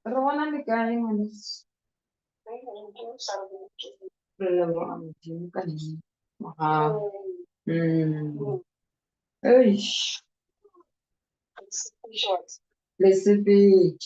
Rowan na kain manis. Dalawa ang gym kanina. Maka, ay, recipe.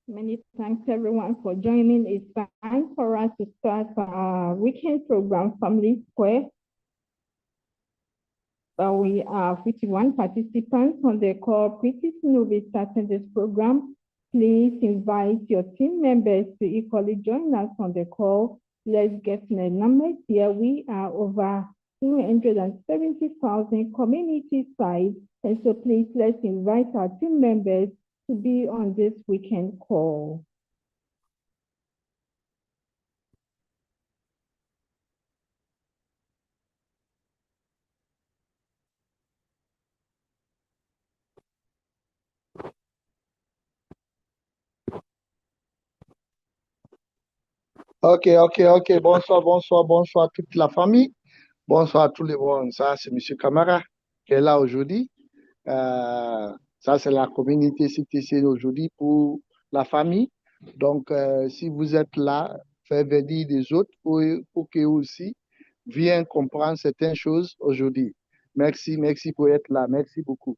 Many thanks everyone for joining. It's time for us to start our weekend program, Family Square. We are 51 participants on the call. Pretty soon we'll be starting this program. Please invite your team members to equally join us on the call. Let's get the numbers here. We are over 270,000 community sites. And so please let's invite our team members to be on this weekend call. Ok. Bonsoir toute la famille. Bonsoir à tous les monde. Ça, c'est M. Camara qui est là aujourd'hui. Ça, c'est la communauté CTC aujourd'hui pour la famille. Donc, si vous êtes là, faites venir des autres pour qu'ils aussi viennent comprendre certaines choses aujourd'hui. Merci pour être là. Merci beaucoup.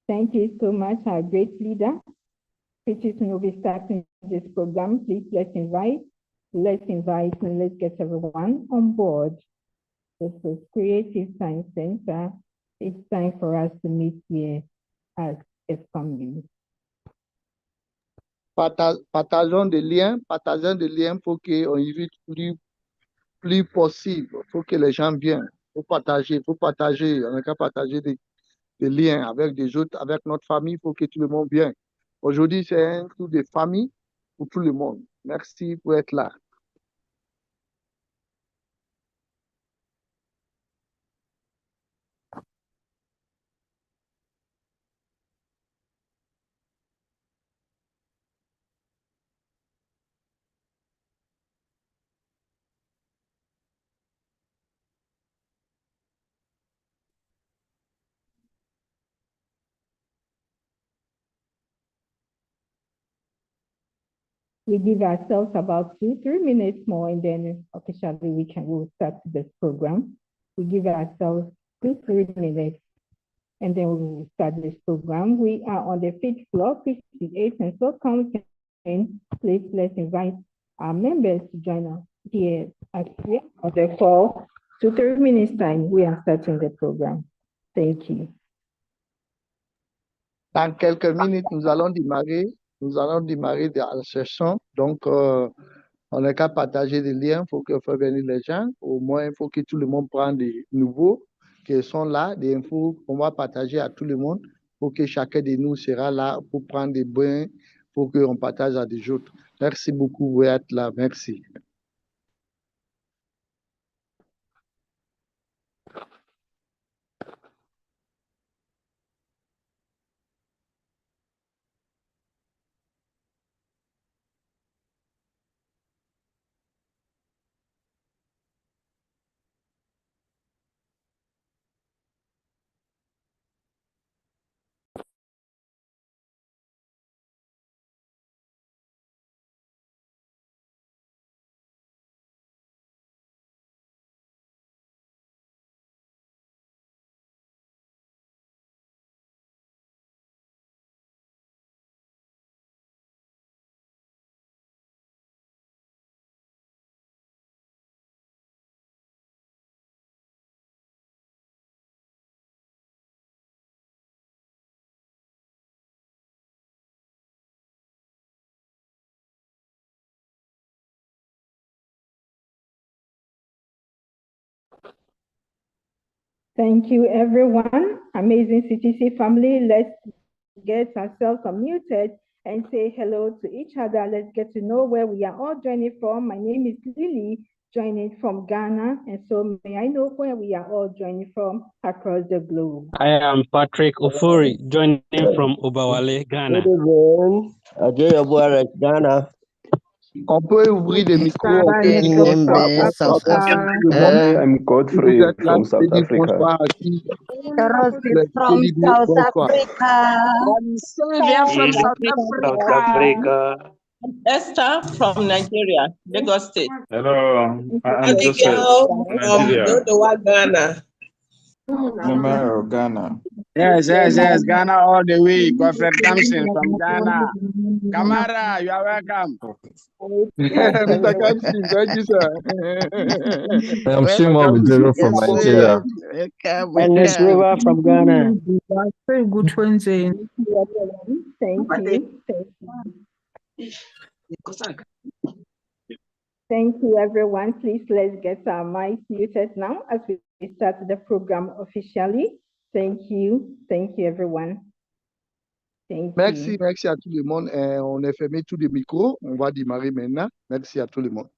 Thank you so much, our great leader. Pretty soon we'll be starting this program. Please let's invite, and let's get everyone on board. This is Creative Science Center. It's time for us to meet here as a family. Partageons des liens pour qu'on y vive plus possible. Il faut que les gens viennent. Il faut partager. On n'a qu'à partager des liens avec des autres, avec notre famille. Il faut que tout le monde vienne. Aujourd'hui, c'est un tour de famille pour tout le monde. Merci pour être là. We give ourselves about 2-3 minutes more, and then officially we'll start this program. We give ourselves 2-3 minutes, and then we will start this program. We are on the 5th floor, 58, and so counting. Please let's invite our members to join us here at the call. 2-3 minutes time, we are starting the program. Thank you. Dans quelques minutes, nous allons démarrer la session. Donc, on n'a qu'à partager des liens. Il faut venir les gens. Au moins, il faut que tout le monde prenne des nouveaux qui sont là, des infos qu'on va partager à tout le monde pour que chacun de nous sera là pour prendre des bains, pour qu'on partage à des autres. Merci beaucoup pour être là. Merci. Thank you, everyone. Amazing CTC family. Let's get ourselves unmuted and say hello to each other. Let's get to know where we are all joining from. My name is Lily, joining from Ghana. And so may I know where we are all joining from across the globe? I am Patrick Ofori, joining from Obawale, Ghana. Ghana. On peut ouvrir des micros. South Africa. I'm Godfrey from South Africa. From South Africa. I'm Sylvia from South Africa. Esther from Nigeria, Lagos State. Hello, I'm Joseph from Nigeria. Ghana. Member of Ghana. Yes, Ghana all the way. Godfred Kamsin from Ghana. Kamara, you are welcome. Mr. Kamsi, thank you, sir. I'm Shimo Bidoro from Nigeria. Ernest River from Ghana. Very good friends. Thank you. Thank you, everyone. Please, let's get our mics muted now as we start the program officially. Thank you. Thank you, everyone. Thank Merci, you. merci à tout le monde. On a fermé tous les micros. On va démarrer maintenant. Merci à tout le monde.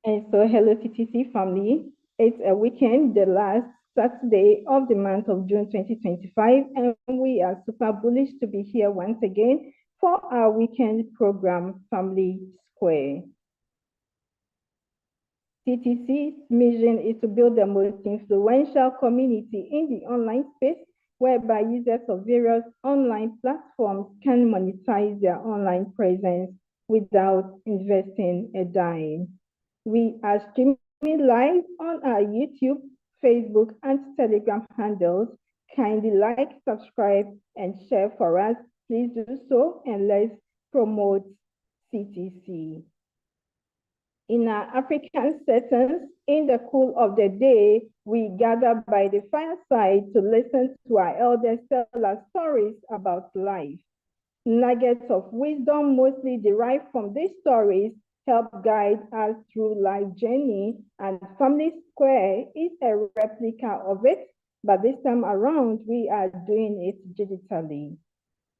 And so, hello, TTC family. It's a weekend, the last Saturday of the month of June 2025, and we are super bullish to be here once again for our weekend program, Family Square. TTC's mission is to build the most influential community in the online space, whereby users of various online platforms can monetize their online presence without investing a dime. We are streaming live on our YouTube, Facebook, and Telegram handles. Kindly like, subscribe, and share for us. Please do so, and let's promote CTC. In our African settings, in the cool of the day, we gather by the fireside to listen to our elders tell us stories about life. Nuggets of wisdom, mostly derived from these stories, help guide us through life journey, and Family Square is a replica of it, but this time around, we are doing it digitally.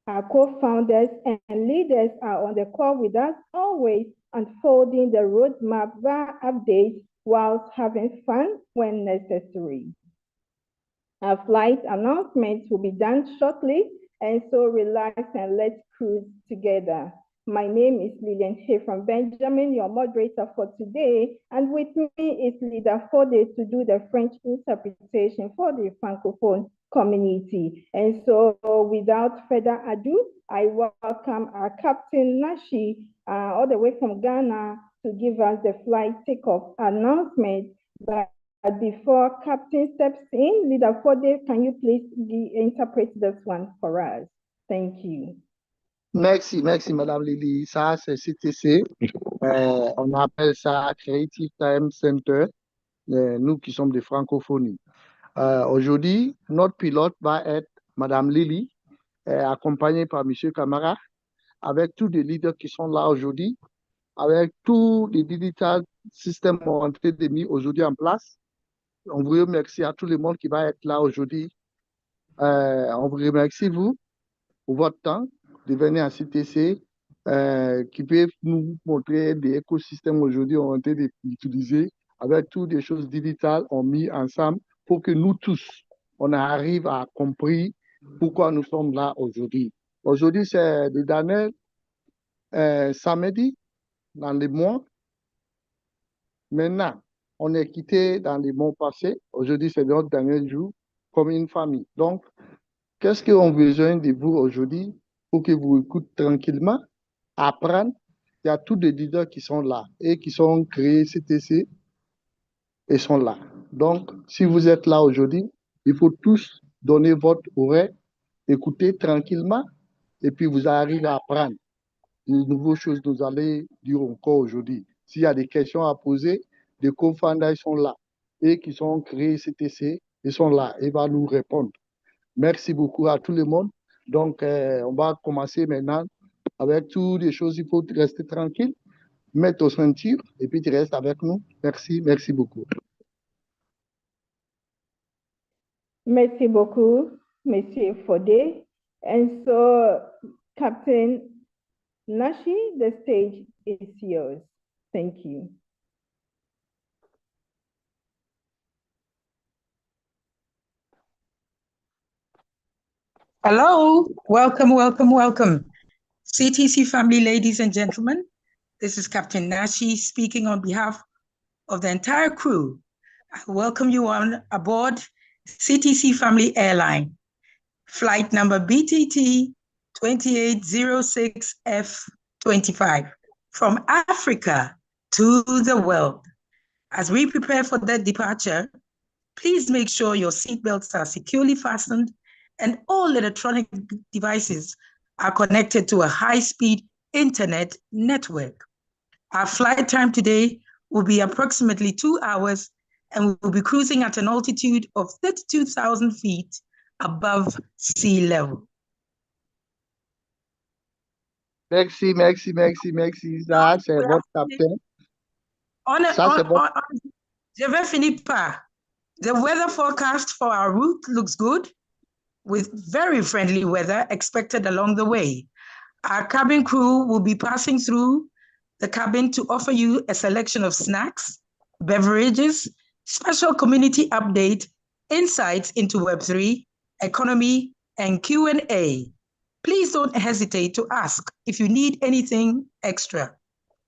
Our co-founders and leaders are on the call with us, always unfolding the roadmap via updates whilst having fun when necessary. Our flight announcements will be done shortly, and so relax and let's cruise together. My name is Lillian Hay from Benjamin, your moderator for today, and with me is Lida Fode to do the French interpretation for the Francophone community. And so without further ado, I welcome our Captain Nashi, all the way from Ghana, to give us the flight takeoff announcement. But before Captain steps in, Lida Fode, can you please interpret this one for us? Thank you. Merci, merci, Madame Lily. Ça, c'est CTC. On appelle ça Creative Time Center, nous qui sommes des francophonies. Aujourd'hui, notre pilote va être Madame Lily, accompagnée par Monsieur Camara, avec tous les leaders qui sont là aujourd'hui, avec tous les digital systèmes qui ont été mis aujourd'hui en place. On vous remercie à tout le monde qui va être là aujourd'hui. On vous remercie, vous, pour votre temps de venir à CTC, qui peut nous montrer des écosystèmes aujourd'hui ont été utilisés avec toutes les choses digitales ont mis ensemble pour que nous tous, on arrive à comprendre pourquoi nous sommes là aujourd'hui. Aujourd'hui, c'est le dernier samedi dans le mois. Maintenant, on est quitté dans les mois passés. Aujourd'hui, c'est notre dernier jour comme une famille. Donc, qu'est-ce qu'on a besoin de vous aujourd'hui pour que vous écoutez tranquillement, apprendre? Il y a tous les leaders qui sont là et qui sont créés CTC et sont là. Donc, si vous êtes là aujourd'hui, il faut tous donner votre oreille, écouter tranquillement et puis vous arrivez à apprendre de nouvelles choses que nous allons dire encore aujourd'hui. S'il y a des questions à poser, les co-founders sont là et qui sont créés CTC, ils sont là et vont nous répondre. Merci beaucoup à tout le monde. Donc, on va commencer maintenant avec toutes les choses. Il faut rester tranquille, mettre au ceinture et puis tu restes avec nous. Merci, merci beaucoup. Merci beaucoup, Monsieur Fode. And so, Captain Nashi, the stage is yours. Thank you. Hello, welcome, welcome, welcome. CTC family, ladies and gentlemen, this is Captain Nashi speaking on behalf of the entire crew. I welcome you on aboard CTC Family Airline, flight number BTT 2806F25, from Africa to the world. As we prepare for that departure, please make sure your seatbelts are securely fastened and all electronic devices are connected to a high-speed internet network. Our flight time today will be approximately 2 hours, and we will be cruising at an altitude of 32,000 feet above sea level. Merci. Ça, c'est votre capitaine. Je vais finir par. The weather forecast for our route looks good, with very friendly weather expected along the way. Our cabin crew will be passing through the cabin to offer you a selection of snacks, beverages, special community update, insights into Web3, economy, and Q&A. Please don't hesitate to ask if you need anything extra.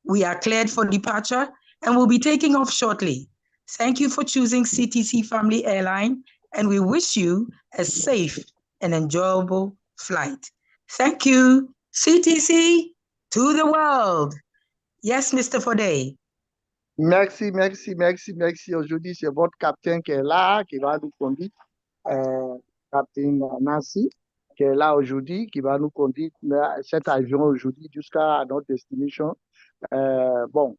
We are cleared for departure and will be taking off shortly. Thank you for choosing CTC Family Airline, and we wish you a safe and enjoyable flight. Thank you. CTC to the world. Yes, Mr. Fode. Merci. Aujourd'hui, c'est votre capitaine qui est là, qui va nous conduire. Capitaine Nancy, qui est là aujourd'hui, qui va nous conduire cet avion aujourd'hui jusqu'à notre destination. Bon,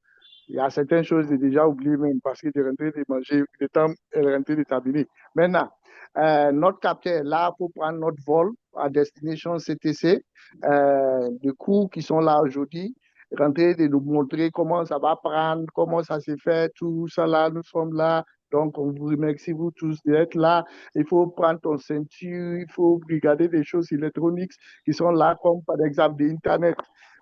il y a certaines choses que j'ai déjà oubliées même parce que je rentrais de manger, le temps est rentré de terminer. Maintenant, notre capitaine est là pour prendre notre vol à destination CTC. Les cours qui sont là aujourd'hui, rentrer de nous montrer comment ça va prendre, comment ça se fait, tout ça là, nous sommes là. Donc, on vous remercie vous tous d'être là. Il faut prendre ton ceinture, il faut regarder des choses électroniques qui sont là, comme par exemple des Internet.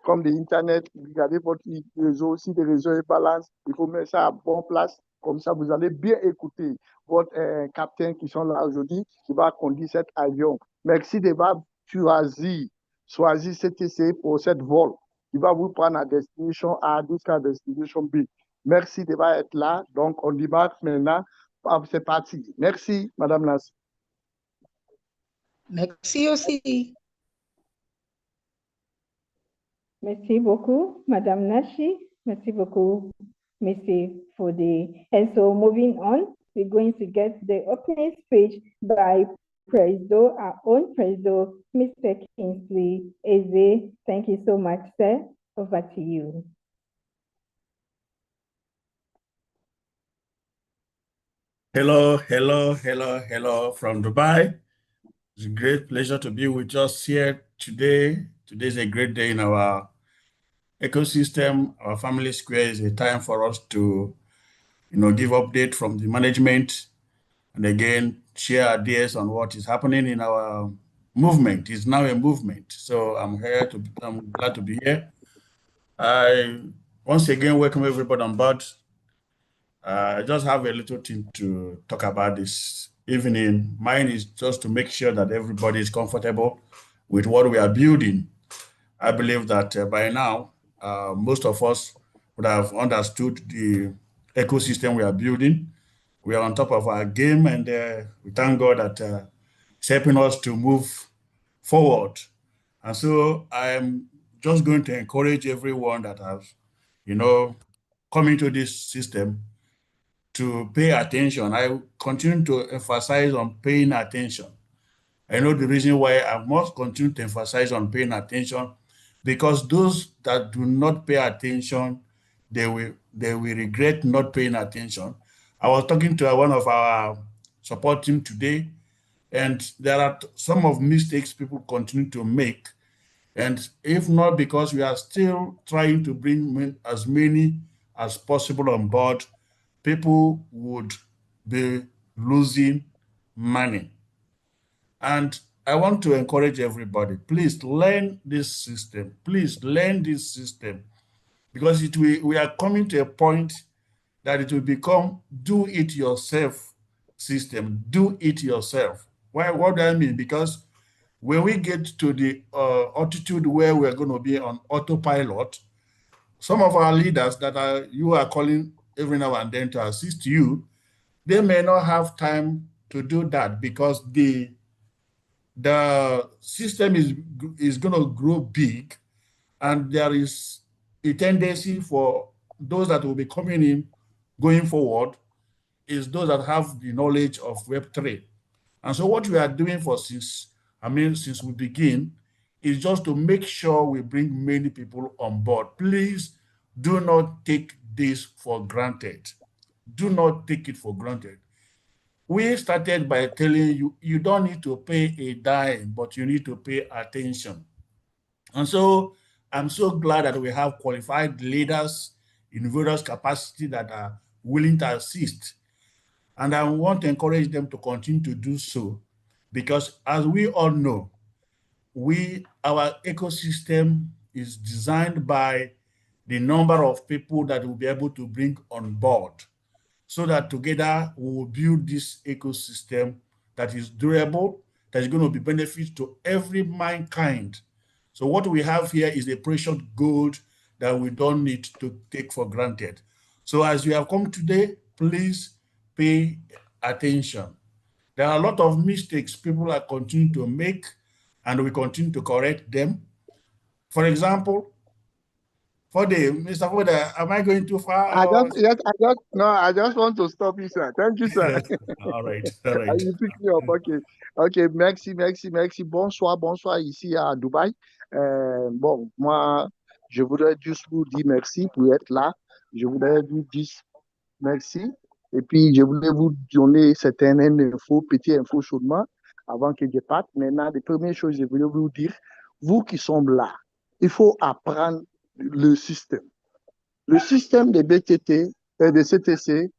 Comme des Internet, regardez votre réseau, si le réseau est balance, il faut mettre ça à bonne place. Comme ça, vous allez bien écouter votre capitaine qui sont là aujourd'hui, qui va conduire cet avion. Merci d'avoir choisi CTC pour cette vol. Il va vous prendre à destination A jusqu'à destination B. Merci d'être là. Donc, on débarque maintenant. C'est parti. Merci, Madame Nassi. Merci aussi. Merci beaucoup, Madame Nashi. Merci beaucoup, Mr. Fode. And so moving on, we're going to get the opening speech by Presido, our own Presido, Mr. Kingsley Eze. Thank you so much, sir. Over to you. Hello from Dubai. It's a great pleasure to be with us here today. Today is a great day in our ecosystem. Our family square is a time for us to, give update from the management and again, share ideas on what is happening in our movement. It's now a movement. So I'm glad to be here. I once again welcome everybody on board. I just have a little thing to talk about this evening. Mine is just to make sure that everybody is comfortable with what we are building. I believe that by now, most of us would have understood the ecosystem we are building. We are on top of our game, and we thank God that it's helping us to move forward. And so I'm just going to encourage everyone that has, come into this system to pay attention. I continue to emphasize on paying attention. I know the reason why I must continue to emphasize on paying attention, because those that do not pay attention, they will regret not paying attention. I was talking to one of our support team today, and there are some of mistakes people continue to make. And if not because we are still trying to bring as many as possible on board, people would be losing money. And I want to encourage everybody, please learn this system. Please learn this system, because we are coming to a point that it will become do-it-yourself system. Do it yourself. What do I mean? Because when we get to the altitude where we're going to be on autopilot, some of our leaders that you are calling every now and then to assist you, they may not have time to do that because the system is going to grow big, and there is a tendency for those that will be coming in going forward is those that have the knowledge of Web3. And so what we are doing since we begin is just to make sure we bring many people on board. Please do not take this for granted. Do not take it for granted. We started by telling you, you don't need to pay a dime, but you need to pay attention. And so I'm so glad that we have qualified leaders in various capacities that are willing to assist. And I want to encourage them to continue to do so, because as we all know, our ecosystem is designed by the number of people that we'll be able to bring on board, so that together we will build this ecosystem that is durable, that is going to be benefit to every mankind. So what we have here is a precious gold that we don't need to take for granted. So as you have come today, please pay attention. There are a lot of mistakes people are continuing to make, and we continue to correct them. For example, Mr. Fode, am I going too far? I just want to stop you, sir. Thank you, sir. All right, all right. You pick me up, okay. Ok, merci. Bonsoir ici à Dubaï. Bon, moi, je voudrais juste vous dire merci pour être là. Je voudrais vous dire merci. Et puis, je voulais vous donner certaines petites infos chaudement avant que je parte. Maintenant, les premières choses, je voulais vous dire, vous qui sommes là, il faut apprendre le système. Le système de BTT et de CTC,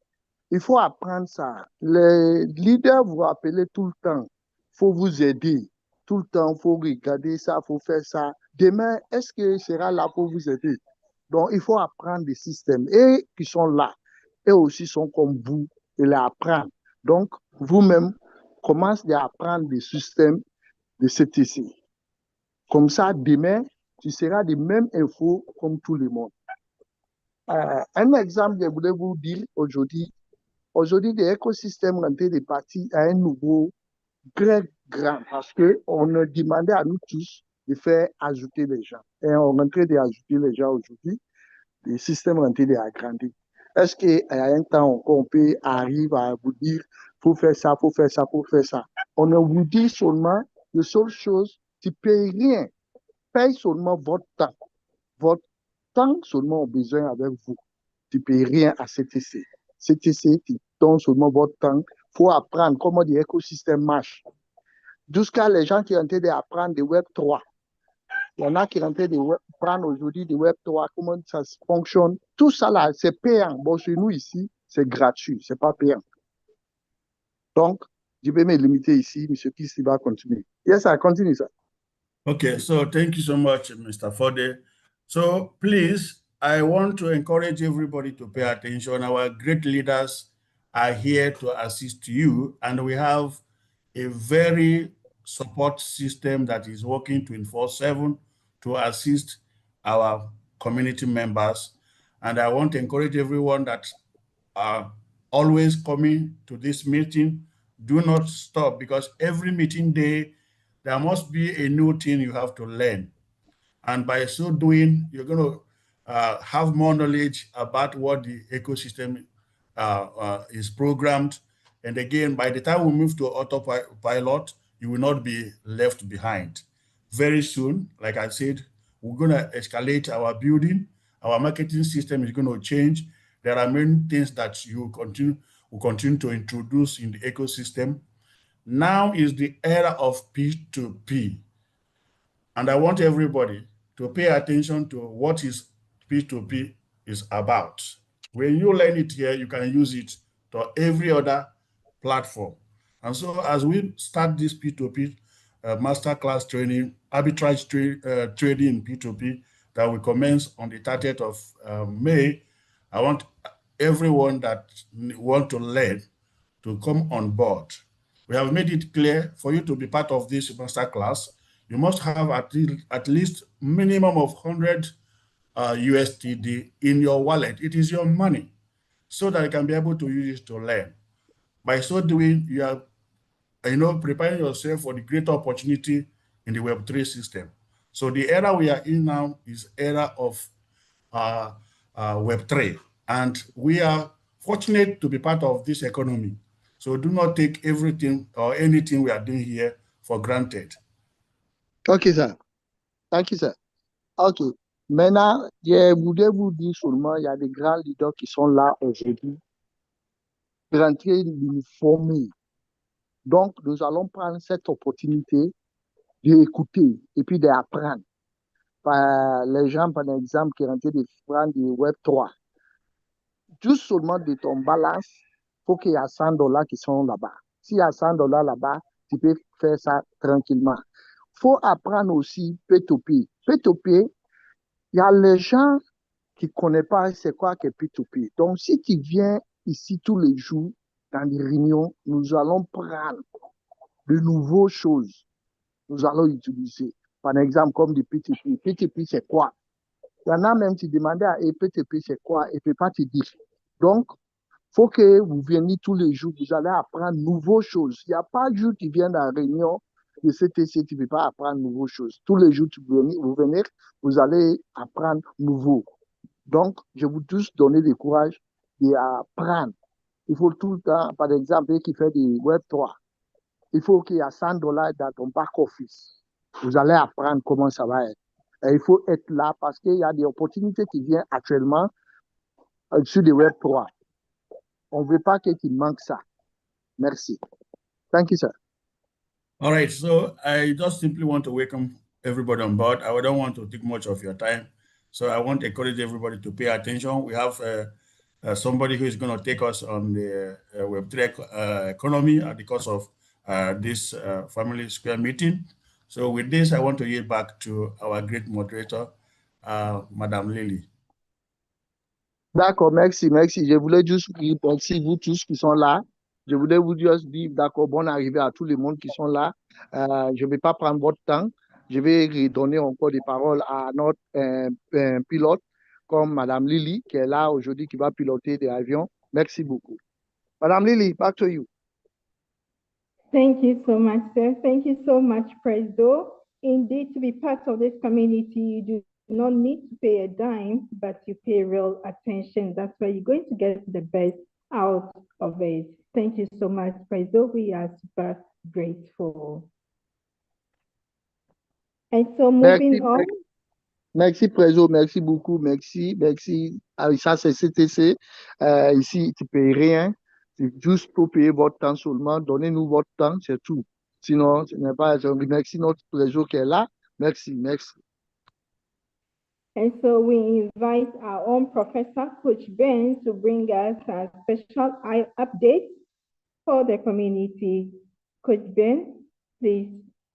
il faut apprendre ça. Les leaders vous rappellent tout le temps, il faut vous aider. Tout le temps, il faut regarder ça, il faut faire ça. Demain, est-ce qu'il sera là pour vous aider? Donc, il faut apprendre des systèmes. Et qui sont là, eux aussi sont comme vous, et les apprendre. Donc, vous-même, commencez à apprendre des systèmes de CTC. Comme ça, demain, tu seras des mêmes infos comme tout le monde. Un exemple, je voulais vous dire aujourd'hui, l'écosystème est en train de partir à un niveau très grand parce qu'on a demandé à nous tous de faire ajouter les gens. Et on est en train d'ajouter les gens aujourd'hui. Le système est en train d'agrandir. Est-ce qu'à un temps encore, on peut arriver à vous dire, il faut faire ça, il faut faire ça, il faut faire ça? On vous dit seulement, la seule chose, tu ne payes rien. Paye seulement votre temps. Votre temps seulement au besoin avec vous. Tu ne payes rien à CTC. CTC, tu donnes seulement votre temps. Il faut apprendre comment l'écosystème marche. Jusqu'à les gens qui sont en train d'apprendre de Web 3. Il y en a qui sont en train d'apprendre aujourd'hui de Web 3, comment ça fonctionne. Tout ça là, c'est payant. Bon, chez nous ici, c'est gratuit, ce n'est pas payant. Donc, je vais me limiter ici. M. Kiss va continuer. Yes, I continue, sir. Okay, so thank you so much, Mr. Fode. So please, I want to encourage everybody to pay attention. Our great leaders are here to assist you, and we have a very support system that is working 24/7 to assist our community members. And I want to encourage everyone that are always coming to this meeting, do not stop, because every meeting day, there must be a new thing you have to learn. And by so doing, you're going to have more knowledge about what the ecosystem is programmed. And again, by the time we move to autopilot, you will not be left behind. Very soon, like I said, we're going to escalate our building. Our marketing system is going to change. There are many things that you will continue to introduce in the ecosystem. Now is the era of P2P. And I want everybody to pay attention to what is P2P is about. When you learn it here, you can use it to every other platform. And so as we start this P2P masterclass training, arbitrage trading in P2P that will commence on the 30th of May, I want everyone that want to learn to come on board. We have made it clear for you to be part of this masterclass, you must have at least minimum of 100 USDD in your wallet. It is your money, so that you can be able to use it to learn. By so doing, you are preparing yourself for the great opportunity in the Web3 system. So the era we are in now is era of Web3. And we are fortunate to be part of this economy. So do not take everything or anything we are doing here for granted. Ok, sir. Thank you, sir. Ok. Maintenant, je voudrais vous dire seulement, il y a des grands leaders qui sont là aujourd'hui pour entrer nous former. Donc, nous allons prendre cette opportunité d'écouter et puis d'apprendre. Les gens, par exemple, qui sont en train de prendre du Web 3. Juste seulement de ton balance, il faut qu'il y ait $100 qui sont là-bas. S'il y a $100 là-bas, tu peux faire ça tranquillement. Il faut apprendre aussi P2P. P2P, il y a les gens qui ne connaissent pas c'est quoi que P2P. Donc, si tu viens ici tous les jours dans des réunions, nous allons prendre de nouvelles choses. Nous allons utiliser. Par exemple, comme du P2P. P2P, c'est quoi? Il y en a même qui demandaient à P2P, c'est quoi? Et ne peut pas te dire. Donc, il faut que vous veniez tous les jours, vous allez apprendre de nouvelles choses. Il n'y a pas de jour qui vient dans la réunion de CTC, tu ne peux pas apprendre de nouvelles choses. Tous les jours, vous venez, vous allez apprendre nouveau. Donc, je vous tous donner le courage d'apprendre. Il faut tout le temps, par exemple, qui fait du Web 3, il faut qu'il y ait $100 dans ton back-office. Vous allez apprendre comment ça va être. Et il faut être là parce qu'il y a des opportunités qui viennent actuellement sur le Web 3. On ne veut pas qu'il manque ça. Merci. Thank you, sir. All right, so I just simply want to welcome everybody on board. I don't want to take much of your time. So I want to encourage everybody to pay attention. We have somebody who is going to take us on the Web3 economy because of this Family Square meeting. So with this, I want to yield back to our great moderator, Madame Lily. D'accord, merci, merci. Je voulais juste remercier vous tous qui sont là. Je voulais vous juste dire, d'accord, bonne arrivée à tout le monde qui sont là. Je ne vais pas prendre votre temps. Je vais redonner encore des paroles à notre pilote, comme Madame Lily, qui est là aujourd'hui, qui va piloter des avions. Merci beaucoup. Madame Lily, back to you. Thank you so much, sir. Thank you so much, Prezo. Indeed, to be part of this community, you do not need to pay a dime, but you pay real attention. That's why you're going to get the best out of it. Thank you so much, Prezo. We are super grateful. And so moving on. Merci, Prezo. Merci beaucoup. Merci. Merci. Ah, ça, c'est CTC. Ici, tu ne payes rien. C'est juste pour payer votre temps seulement. Donnez-nous votre temps, c'est tout. Sinon, ce n'est pas. Merci notre Prezo qui est là. Merci, merci. And so we invite our own Professor Coach Ben to bring us a special update for the community. Coach Ben, please,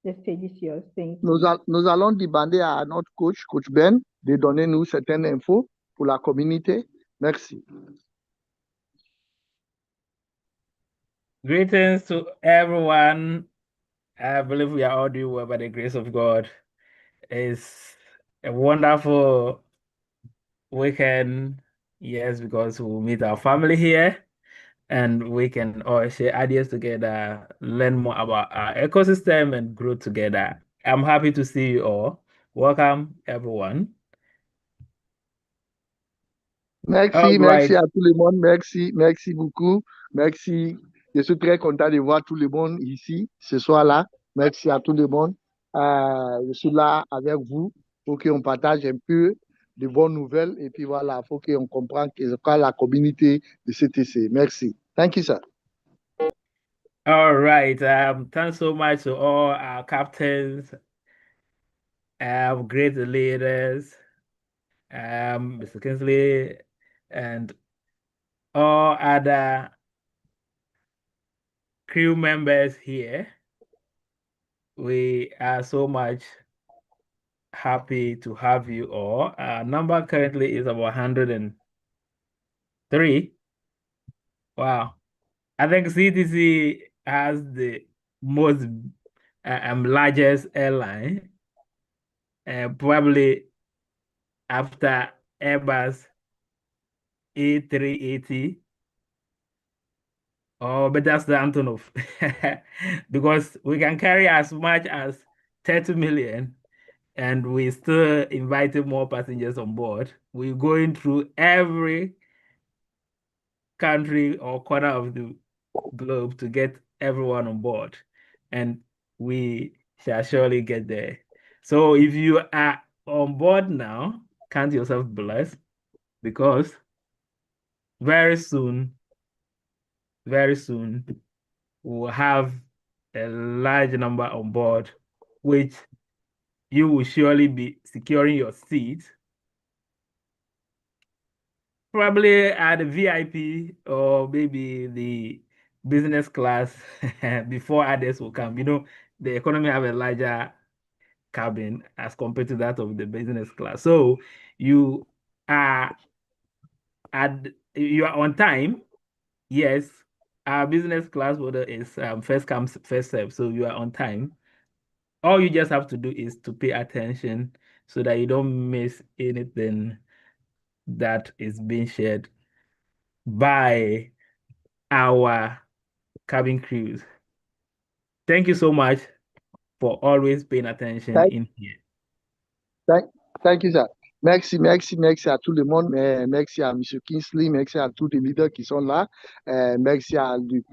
the stage is yours. Thank you. Nous allons demander à notre coach, Coach Ben, de donner nous certaines infos pour la communauté. Merci. Greetings to everyone. I believe we are all doing well by the grace of God. It's a wonderful weekend, yes, because we'll meet our family here and we can all share ideas together, learn more about our ecosystem and grow together. I'm happy to see you all. Welcome, everyone. Merci, merci à tout le monde. Merci, merci beaucoup. Merci. Je suis très content de voir tout le monde ici, ce soir-là. Merci à tout le monde. Je suis là avec vous pour qu'on partage un peu de bonnes nouvelles. Et puis voilà, il faut qu'on comprenne c'est quoi la communauté de CTC. Merci. Thank you, sir. All right. Thanks so much to all our captains, great leaders, Mr. Kingsley, and all other crew members here. We are so much happy to have you all. Our number currently is about 103. Wow. I think CTC has the most largest airline, probably after Airbus A380. Oh, but that's the Antonov. Because we can carry as much as 30 million and we still invited more passengers on board. We're going through every country or corner of the globe to get everyone on board, and we shall surely get there. So if you are on board now, count yourself blessed, because very soon, we'll have a large number on board, which you will surely be securing your seat, probably at the VIP or maybe the business class before others will come. You know, the economy have a larger cabin as compared to that of the business class. So you are on time. Yes, our business class model is first come, first serve. So you are on time. All you just have to do is to pay attention so that you don't miss anything that is being shared by our cabin crews. Thank you so much for always paying attention in here. Thank you, sir. Merci à tout le monde. Merci à M. Kingsley, merci à tous les leaders qui sont là. Merci à du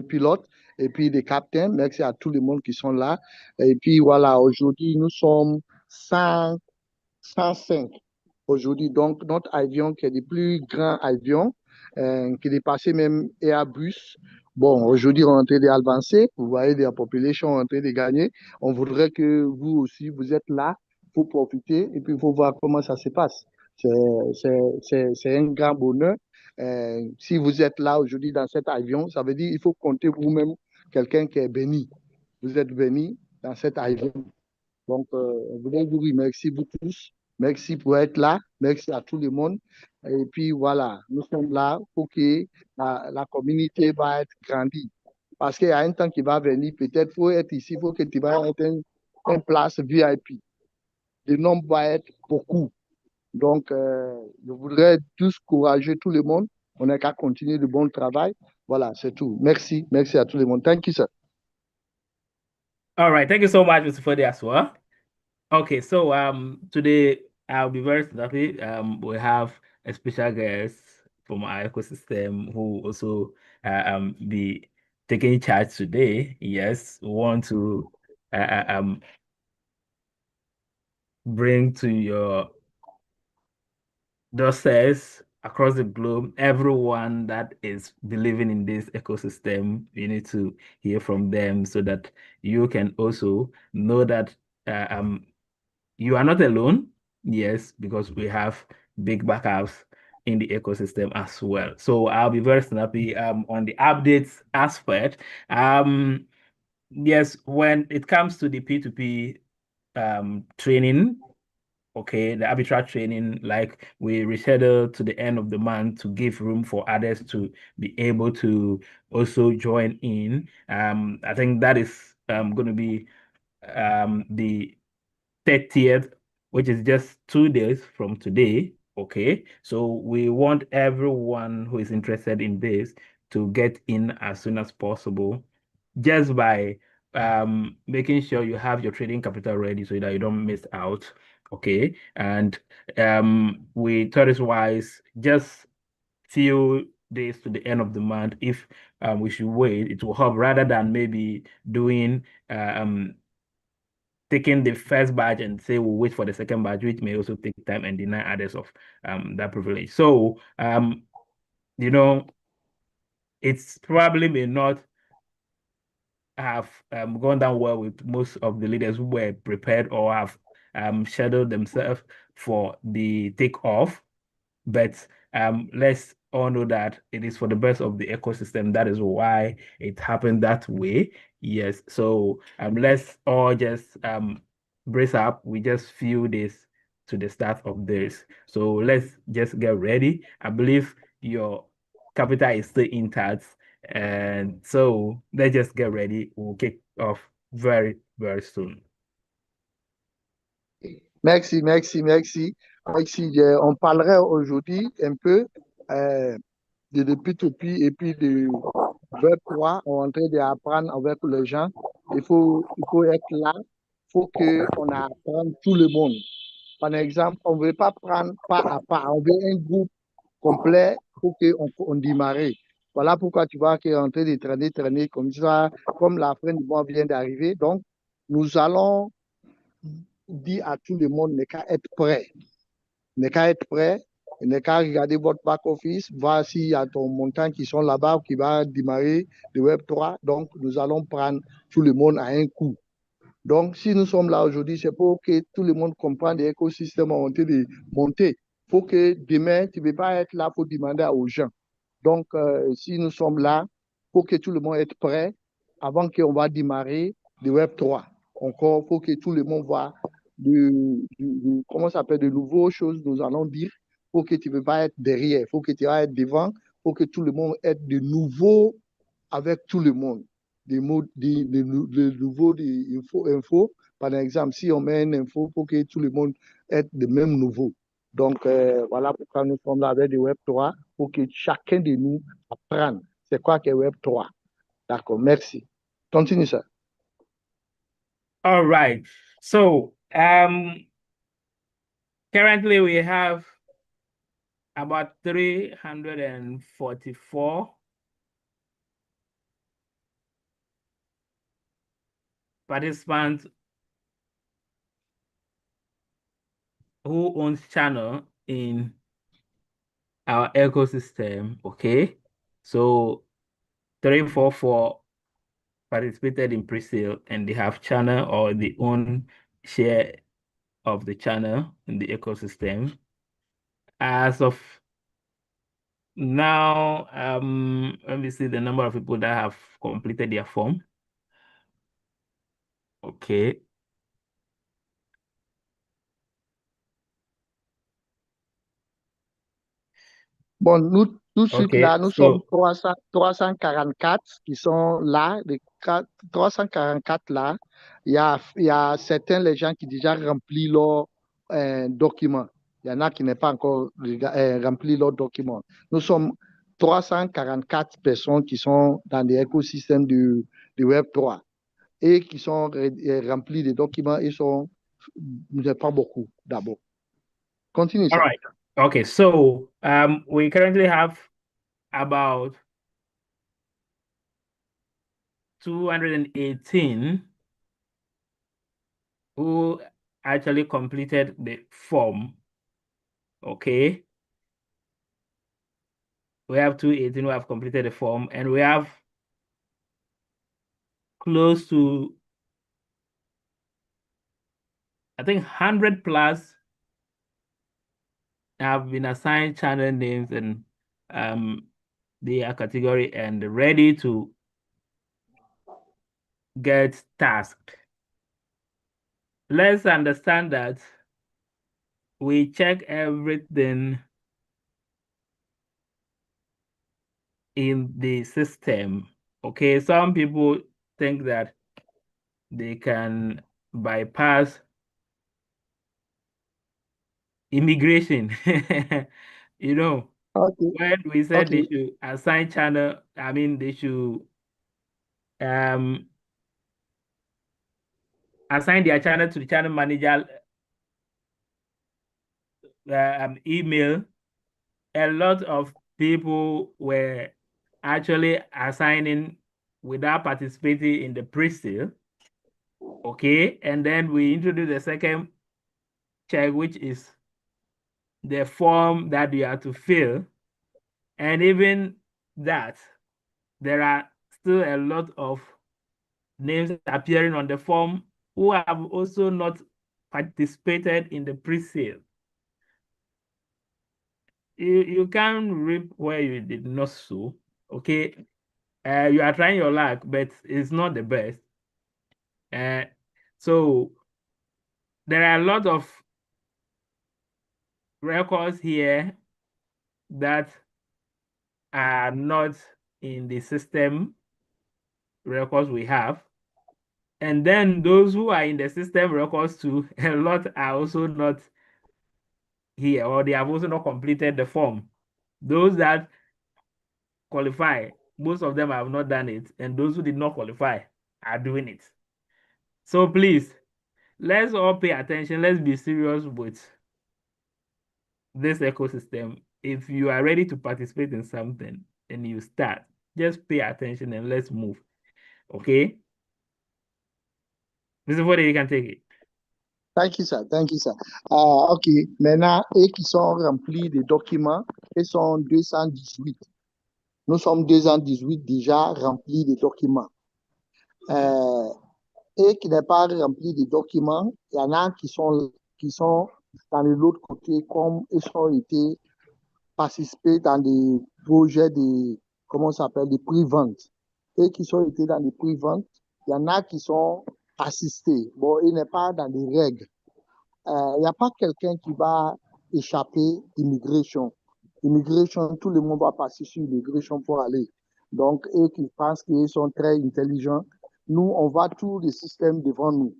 pilote et puis des captains. Merci à tout le monde qui sont là. Et puis voilà, aujourd'hui, nous sommes 105. Aujourd'hui, donc, notre avion qui est le plus grand avion, qui dépassait même Airbus. Bon, aujourd'hui, on est en train d'avancer. Vous voyez, la population est en train de gagner. On voudrait que vous aussi, vous êtes là pour profiter et puis il faut voir comment ça se passe. C'est un grand bonheur. Si vous êtes là aujourd'hui dans cet avion, ça veut dire qu'il faut compter vous-même quelqu'un qui est béni. Vous êtes béni dans cet avion. Donc, je voudrais vous remercier vous tous. Merci pour être là. Merci à tout le monde. Et puis voilà, nous sommes là pour que la communauté va être grandie. Parce qu'il y a un temps qui va venir, peut-être faut être ici, il faut que tu vas être une place VIP. Le nombre va être beaucoup. Donc, je voudrais tous encourager tout le monde. On n'a qu'à continuer le bon travail. Voilà, c'est tout. Merci. Merci à tout le monde. Thank you, sir. All right. Thank you so much, Mr. Fode, as well. Okay, so today I'll be very happy. We have a special guest from our ecosystem who also be taking charge today. Yes, we want to bring to your doorsteps across the globe everyone that is believing in this ecosystem. You need to hear from them so that you can also know that you are not alone. Yes, because we have big backups in the ecosystem as well. So I'll be very snappy on the updates aspect. Yes, when it comes to the P2P training, okay, the arbitrage training, like we reschedule to the end of the month to give room for others to be able to also join in. I think that is going to be the 30th, which is just 2 days from today. Okay, so we want everyone who is interested in this to get in as soon as possible, just by making sure you have your trading capital ready so that you don't miss out. Okay, and we thought it wise just few days to the end of the month. If we should wait, it will help rather than maybe doing taking the first batch and say we'll wait for the second batch, which may also take time and deny others of that privilege. So you know, it's probably may not have gone down well with most of the leaders who were prepared or have scheduled themselves for the takeoff, but let's all know that it is for the best of the ecosystem. That is why it happened that way. Yes, so let's all just brace up. We just few days to the start of this, so let's just get ready. I believe your capital is still intact, and so let's just get ready. We'll kick off very, very soon. Merci. On parlerait aujourd'hui un peu de P2P et puis de Web3. On est en train d'apprendre avec les gens. Il faut être là. Il faut qu'on apprenne tout le monde. Par exemple, on ne veut pas prendre pas à pas. On veut un groupe complet faut qu'on démarre. Voilà pourquoi tu vois qu'on est en train de traîner comme ça, comme la fin du mois vient d'arriver. Donc, nous allons dire à tout le monde n'est qu'à être prêt. N'est qu'à être prêt, n'est qu'à regarder votre back-office, voir s'il y a ton montant qui sont là-bas qui va démarrer le Web3. Donc, nous allons prendre tout le monde à un coup. Donc, si nous sommes là aujourd'hui, c'est pour que tout le monde comprenne l'écosystème en train de monter. Il faut que demain, tu ne peux pas être là pour demander aux gens. Donc, si nous sommes là, il faut que tout le monde soit prêt avant qu'on va démarrer le Web3. Encore, il faut que tout le monde voit comment ça s'appelle, de nouvelles choses, nous allons dire. Il faut que tu ne peux pas être derrière, il faut que tu vas être devant, il faut que tout le monde ait de nouveau avec tout le monde. Des nouveaux infos. Par exemple, si on met une info, il faut que tout le monde ait de même nouveau. Donc, voilà pourquoi nous sommes là avec le Web3, pour que chacun de nous apprenne c'est quoi que Web3. D'accord, merci. Continue ça. All right. So, currently we have about 344 participants who owns channel in our ecosystem. Okay, so 344 participated in pre-sale and they have channel or they own share of the channel in the ecosystem. As of now, let me see the number of people that have completed their form. Okay. Bon, nous, tout de suite Okay, là, nous so sommes 344 qui sont là. Les 344 là, il y a certains les gens qui déjà rempli leur document. Il y en a qui n'ont pas encore rempli leur document. Nous sommes 344 personnes qui sont dans l'écosystème du Web3 et qui sont remplis des documents et sont pas beaucoup d'abord. Continue ça. all right. Okay, so we currently have about 218 who actually completed the form. Okay. We have 218 who have completed the form, and we have close to, I think, 100 plus have been assigned channel names and their category and ready to get tasked. Let's understand that we check everything in the system. Okay, some people think that they can bypass immigration. You know, Okay. when we said Okay. they should assign channel, I mean they should assign their channel to the channel manager email. A lot of people were actually assigning without participating in the pre-sale. Okay, and then we introduced the second check, which is the form that you have to fill. And even that, there are still a lot of names appearing on the form who have also not participated in the pre-sale. You can't reap where you did not sow. Okay, you are trying your luck, but it's not the best. So there are a lot of records here that are not in the system records we have. And then those who are in the system records too, a lot are also not here, or they have also not completed the form. Those that qualify, most of them have not done it, and those who did not qualify are doing it. So please, let's all pay attention. Let's be serious with this ecosystem. if you are ready to participate in something and you start, just pay attention and let's move. Okay? Mr. Fode, you can take it. Thank you, sir. Thank you, sir. OK. Maintenant, eux qui sont remplis de documents, ils sont 218. Nous sommes 218 déjà remplis de documents. Et qui n'est pas rempli de documents, il y en a qui sont dans l'autre côté, comme ils ont été participés dans des projets de, comment ça s'appelle, de prix-vente. Et qui sont été dans des prix-vente, il y en a qui sont assistés. Bon, il n'est pas dans les règles. Il n'y a pas quelqu'un qui va échapper immigration. Immigration, tout le monde va passer sur l'immigration pour aller. Donc, eux qui pensent qu'ils sont très intelligents, nous, on voit tout le système devant nous.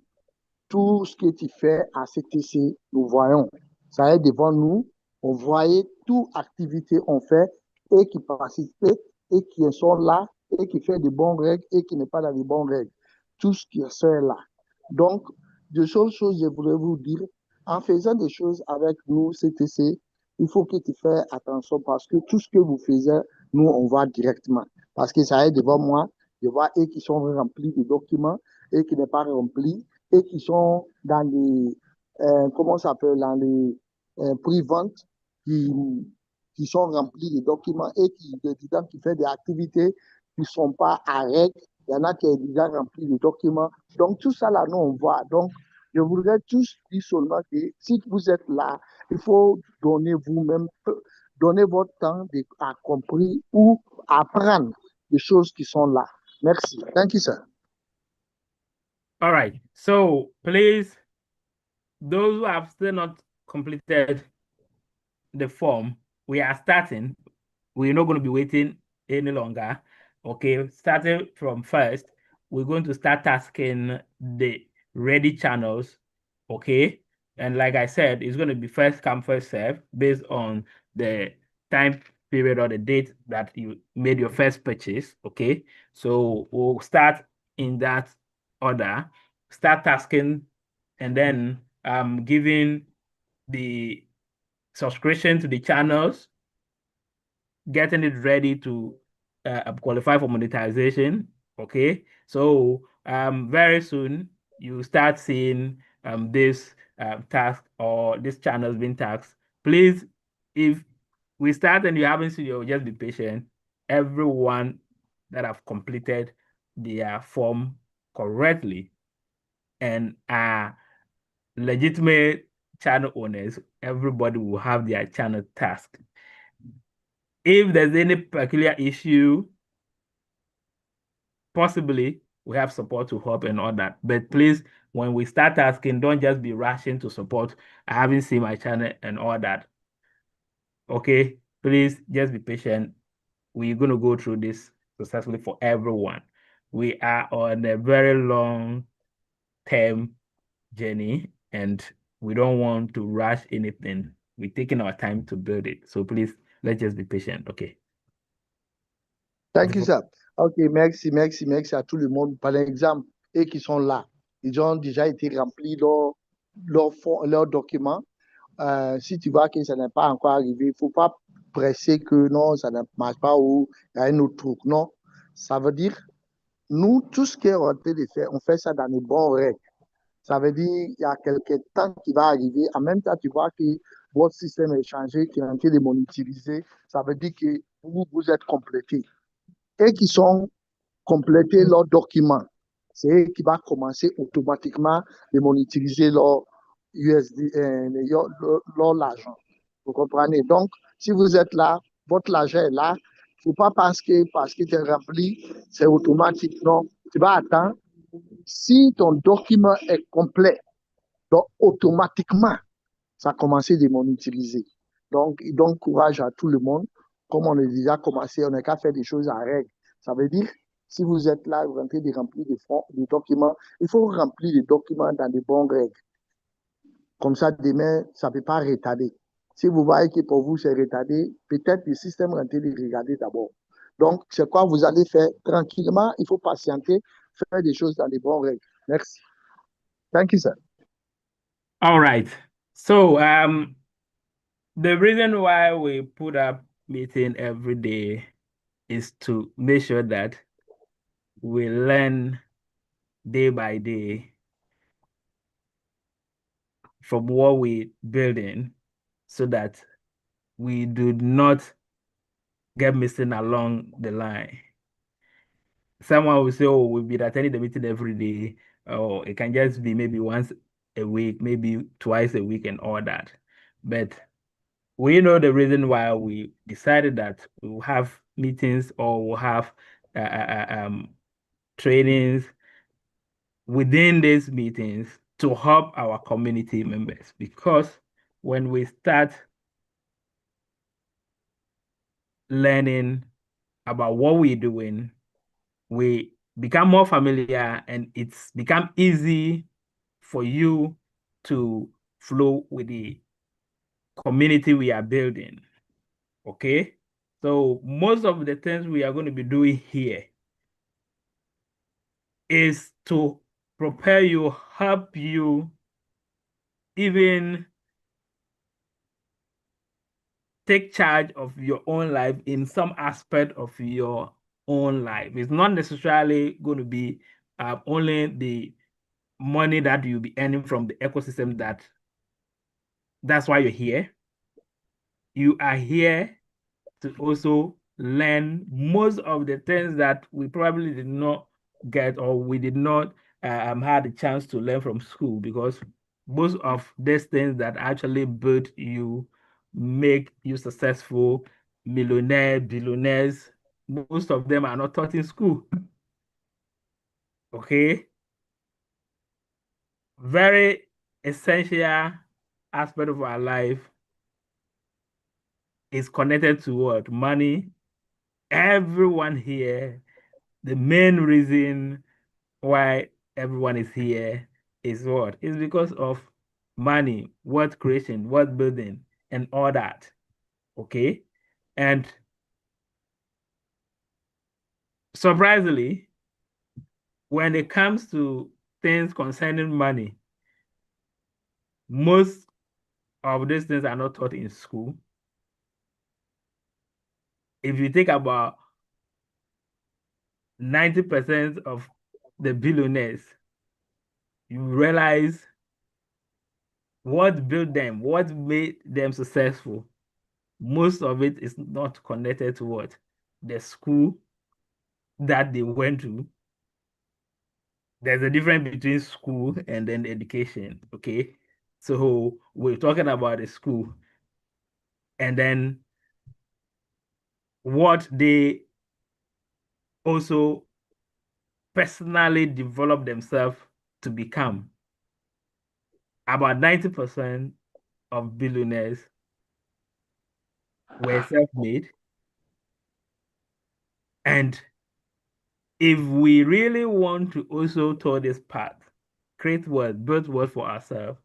Tout ce que tu fais à CTC, nous voyons. Ça est devant nous. On voyait toute activité on fait et qui participent et qui sont là et qui fait de bonnes règles et qui n'est pas dans les bonnes règles. Tout ce qui est là. Donc, de seules choses, je voudrais vous dire, en faisant des choses avec nous, CTC, il faut que tu fasses attention parce que tout ce que vous faites, nous, on voit directement. Parce que ça est devant moi, je vois eux qui sont remplis de documents et qui n'est pas remplis et qui sont dans les, comment ça s'appelle, dans les prix-vente qui sont remplis de documents et des étudiants qui font des activités qui ne sont pas à règle. Il y en a qui sont déjà remplis de documents. Donc, tout ça, là, nous, on voit. Donc, je voudrais tous dire seulement que si vous êtes là, il faut donner vous-même, donner votre temps à comprendre ou apprendre des choses qui sont là. Merci. Thank you, sir. All right. So, please, those who have still not completed the form, we are starting. We're not going to be waiting any longer. Okay, starting from first, we're going to start tasking the ready channels. Okay, and like I said, it's going to be first come, first serve based on the time period or the date that you made your first purchase. Okay, so we'll start in that order, start tasking, and then giving the subscription to the channels, getting it ready to qualify for monetization. Okay, so very soon you start seeing this task or this channel being tasked. Please, if we start and you haven't seen it, just be patient. Everyone that have completed their form correctly and are legitimate channel owners, everybody will have their channel task. If there's any peculiar issue, possibly we have support to help and all that. But please, when we start asking, don't just be rushing to support. I haven't seen my channel and all that. Okay, please just be patient. We're going to go through this successfully for everyone. We are on a very long-term journey and we don't want to rush anything. We're taking our time to build it. So please, let's just be patient. Okay. Thank you, sir. OK, merci à tout le monde. Par exemple, eux qui sont là, ils ont déjà été remplis leurs documents. Si tu vois que ça n'est pas encore arrivé, il ne faut pas presser que non, ça ne marche pas ou il y a un autre truc. Non, ça veut dire, nous, tout ce qu'on est en train de faire, on fait ça dans les bons règles. Ça veut dire qu'il y a quelques temps qui va arriver. En même temps, tu vois que votre système est changé, qui est en train de monétiser. Ça veut dire que vous êtes complétés. Et qui sont complétés leurs documents, c'est eux qui vont commencer automatiquement de monétiser leur USD, leur argent. Vous comprenez? Donc, si vous êtes là, votre argent est là. Il ne faut pas penser que parce que tu es rempli, c'est automatique. Non, tu vas attendre. Si ton document est complet, donc automatiquement, ça a commencé à monétiser. Donc, il donne courage à tout le monde. Comme on a déjà commencé, on n'a qu'à faire des choses à règle. Ça veut dire, si vous êtes là, vous êtes en train de remplir des documents, il faut remplir les documents dans des bonnes règles. Comme ça, demain, ça ne peut pas retarder. Si vous voyez que pour vous, c'est retardé, peut-être le système est en train de regarder d'abord. Donc, c'est quoi vous allez faire tranquillement, il faut patienter, faire des choses dans les bonnes règles. Merci. Thank you, sir. All right. So, The reason why we put up meeting every day is to make sure that we learn day by day from what we're building so that we do not get missing along the line. Someone will say, oh, we'll be attending the meeting every day, or it can just be maybe once a week, maybe twice a week and all that. But we know the reason why we decided that we will have meetings or we'll have trainings within these meetings to help our community members, because when we start learning about what we're doing, we become more familiar and it's become easy for you to flow with the community we are building. Okay, so most of the things we are going to be doing here is to prepare you, help you even take charge of your own life in some aspect of your own life. It's not necessarily going to be only the money that you'll be earning from the ecosystem that's why you're here. You are here to also learn most of the things that we probably did not get or we did not had the chance to learn from school, because most of these things that actually build you, make you successful, millionaire, billionaires, most of them are not taught in school. Okay? Very essential aspect of our life is connected to what? Money. Everyone here, the main reason why everyone is here is what? It's because of money, wealth creation, wealth building, and all that. Okay? And surprisingly, when it comes to things concerning money, most of these things are not taught in school. If you think about 90% of the billionaires, you realize what built them, what made them successful. Most of it is not connected to what? The school that they went to. There's a difference between school and then education, okay? So we're talking about the school and then what they also personally develop themselves to become. About 90% of billionaires were self-made. And if we really want to also tour this path, create wealth, build wealth for ourselves,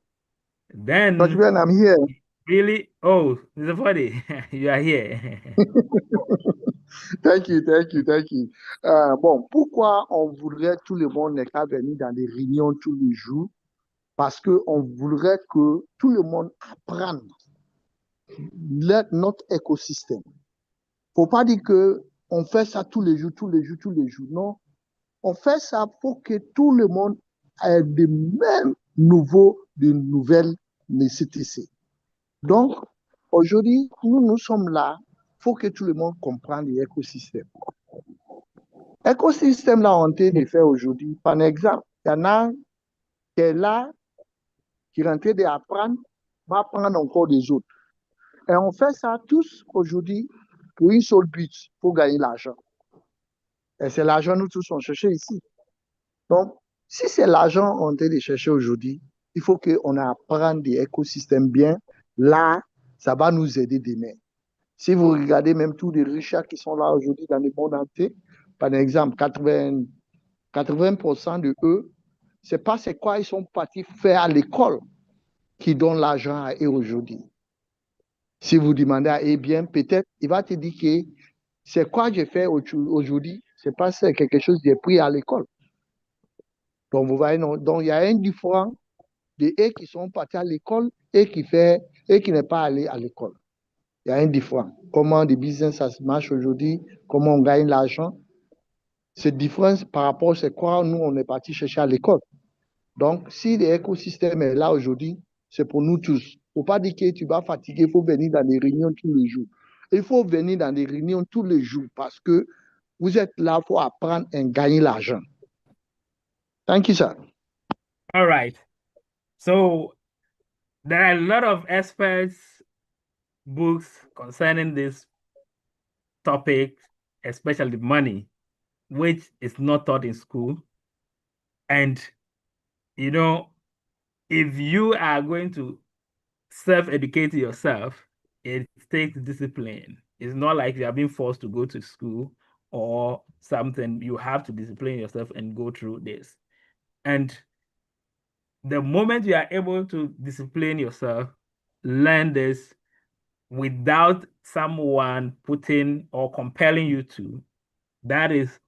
then When I'm here. Really? Oh, Mr. Fodi, you are here. Thank you. Bon, pourquoi on voudrait tout le monde n'est qu'à venir dans des réunions tous les jours? Parce qu'on voudrait que tout le monde apprenne notre écosystème. Faut pas dire que on fait ça tous les jours. Non, on fait ça pour que tout le monde ait de mêmes de nouvelles nécessités. Donc, aujourd'hui, nous sommes là pour que tout le monde comprenne l'écosystème. L'écosystème là, on est de faire aujourd'hui. Par exemple, il y en a qui est là, qui est en train d'apprendre, va apprendre encore des autres. Et on fait ça tous aujourd'hui pour une seule but, pour gagner l'argent. Et c'est l'argent nous tous on cherche ici. Donc, si c'est l'argent qu'on est de chercher aujourd'hui, il faut qu'on apprenne des écosystèmes bien. Là, ça va nous aider demain. Si vous regardez même tous les richards qui sont là aujourd'hui dans le monde entier, par exemple, 80% de eux, c'est pas c'est quoi ils sont partis faire à l'école qui donne l'argent à eux aujourd'hui. Si vous demandez à eux bien, peut-être, il va te dire que c'est quoi j'ai fait aujourd'hui, c'est pas c'est quelque chose que j'ai pris à l'école. Donc, vous voyez, non? Donc, il y a un différent de eux qui sont partis à l'école et qui n'est pas allé à l'école. Il y a un différent. Comment le business ça marche aujourd'hui, comment on gagne l'argent. C'est différent par rapport à quoi nous, on est parti chercher à l'école. Donc, si l'écosystème est là aujourd'hui, c'est pour nous tous. Il ne faut pas dire que tu vas fatiguer, il faut venir dans des réunions tous les jours. Il faut venir dans des réunions tous les jours parce que vous êtes là pour apprendre et gagner l'argent. Thank you, sir. All right. So there are a lot of experts books concerning this topic, especially money, which is not taught in school. And, you know, if you are going to self-educate yourself, it takes discipline. It's not like you are being forced to go to school or something. You have to discipline yourself and go through this. And the moment you are able to discipline yourself, learn this without someone putting or compelling you to, that is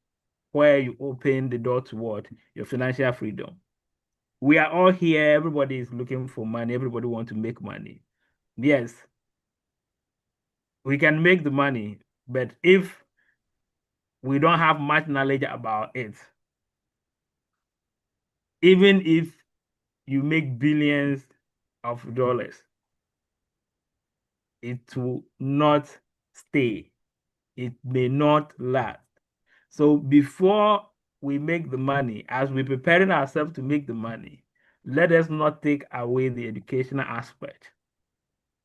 where you open the door toward your financial freedom. We are all here. Everybody is looking for money. Everybody wants to make money. Yes, we can make the money, but if we don't have much knowledge about it, even if you make billions of dollars, it will not stay. It may not last. So before we make the money, as we're preparing ourselves to make the money, let us not take away the educational aspect.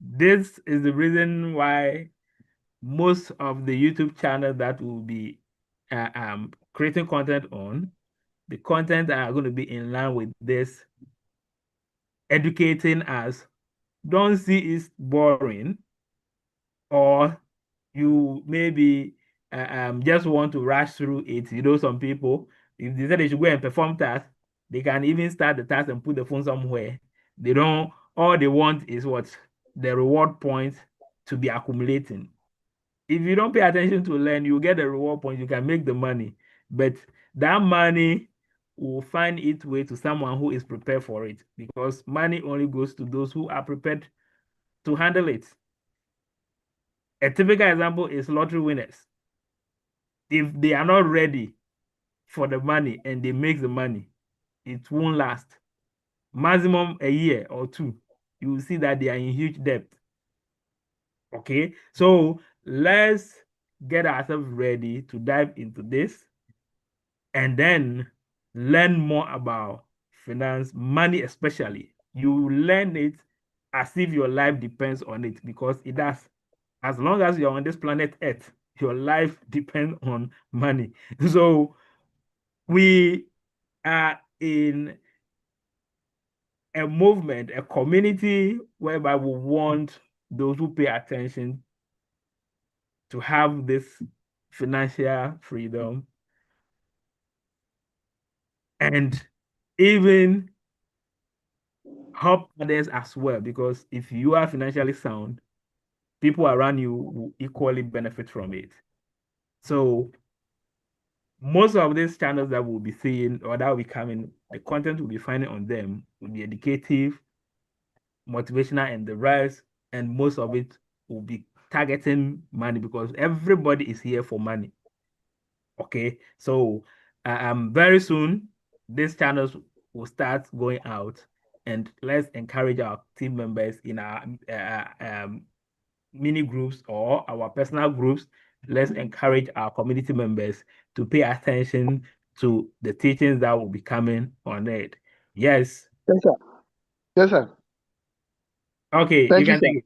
This is the reason why most of the YouTube channels that will be creating content on, the content are going to be in line with this, educating us. Don't see it's boring, or you maybe just want to rush through it. You know, some people, if they say they should go and perform tasks, they can even start the task and put the phone somewhere. They don't, all they want is what? The reward points to be accumulating. If you don't pay attention to learn, you get the reward points, you can make the money. But that money will find its way to someone who is prepared for it, because money only goes to those who are prepared to handle it. A typical example is lottery winners. If they are not ready for the money and they make the money, it won't last. Maximum a year or two, you will see that they are in huge debt. Okay, so let's get ourselves ready to dive into this and then learn more about finance, money especially. You learn it as if your life depends on it, because it does. As long as you're on this planet Earth, your life depends on money. So we are in a movement, a community whereby we want those who pay attention to have this financial freedom and even help others as well. Because if you are financially sound, people around you will equally benefit from it. So most of these channels that we'll be seeing or that will be coming, the content we'll be finding on them will be educative, motivational, and the rest. And most of it will be targeting money, because everybody is here for money. Okay, so very soon these channels will start going out, and let's encourage our team members in our mini groups or our personal groups. Let's encourage our community members to pay attention to the teachings that will be coming on it. Yes. Yes, sir. Yes, sir. Okay, Thank you can sir. take it.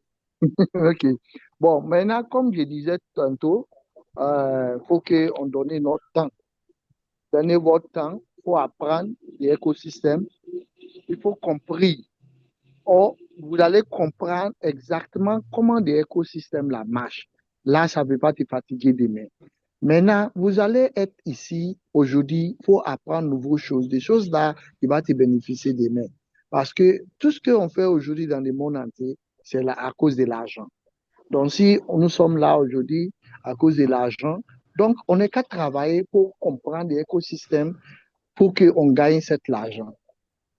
OK. Bon, maintenant, comme je disais tantôt, faut qu'on donne notre temps. Donnez votre temps pour apprendre l'écosystème. Il faut comprendre. Or, vous allez comprendre exactement comment l'écosystème là marche. Là, ça ne veut pas te fatiguer demain. Maintenant, vous allez être ici aujourd'hui pour apprendre de nouvelles choses, des choses là qui vont te bénéficier demain. Parce que tout ce qu'on fait aujourd'hui dans le monde entier, c'est là à cause de l'argent. Donc, si nous sommes là aujourd'hui à cause de l'argent, donc on n'est qu'à travailler pour comprendre l'écosystème pour qu'on gagne cet argent.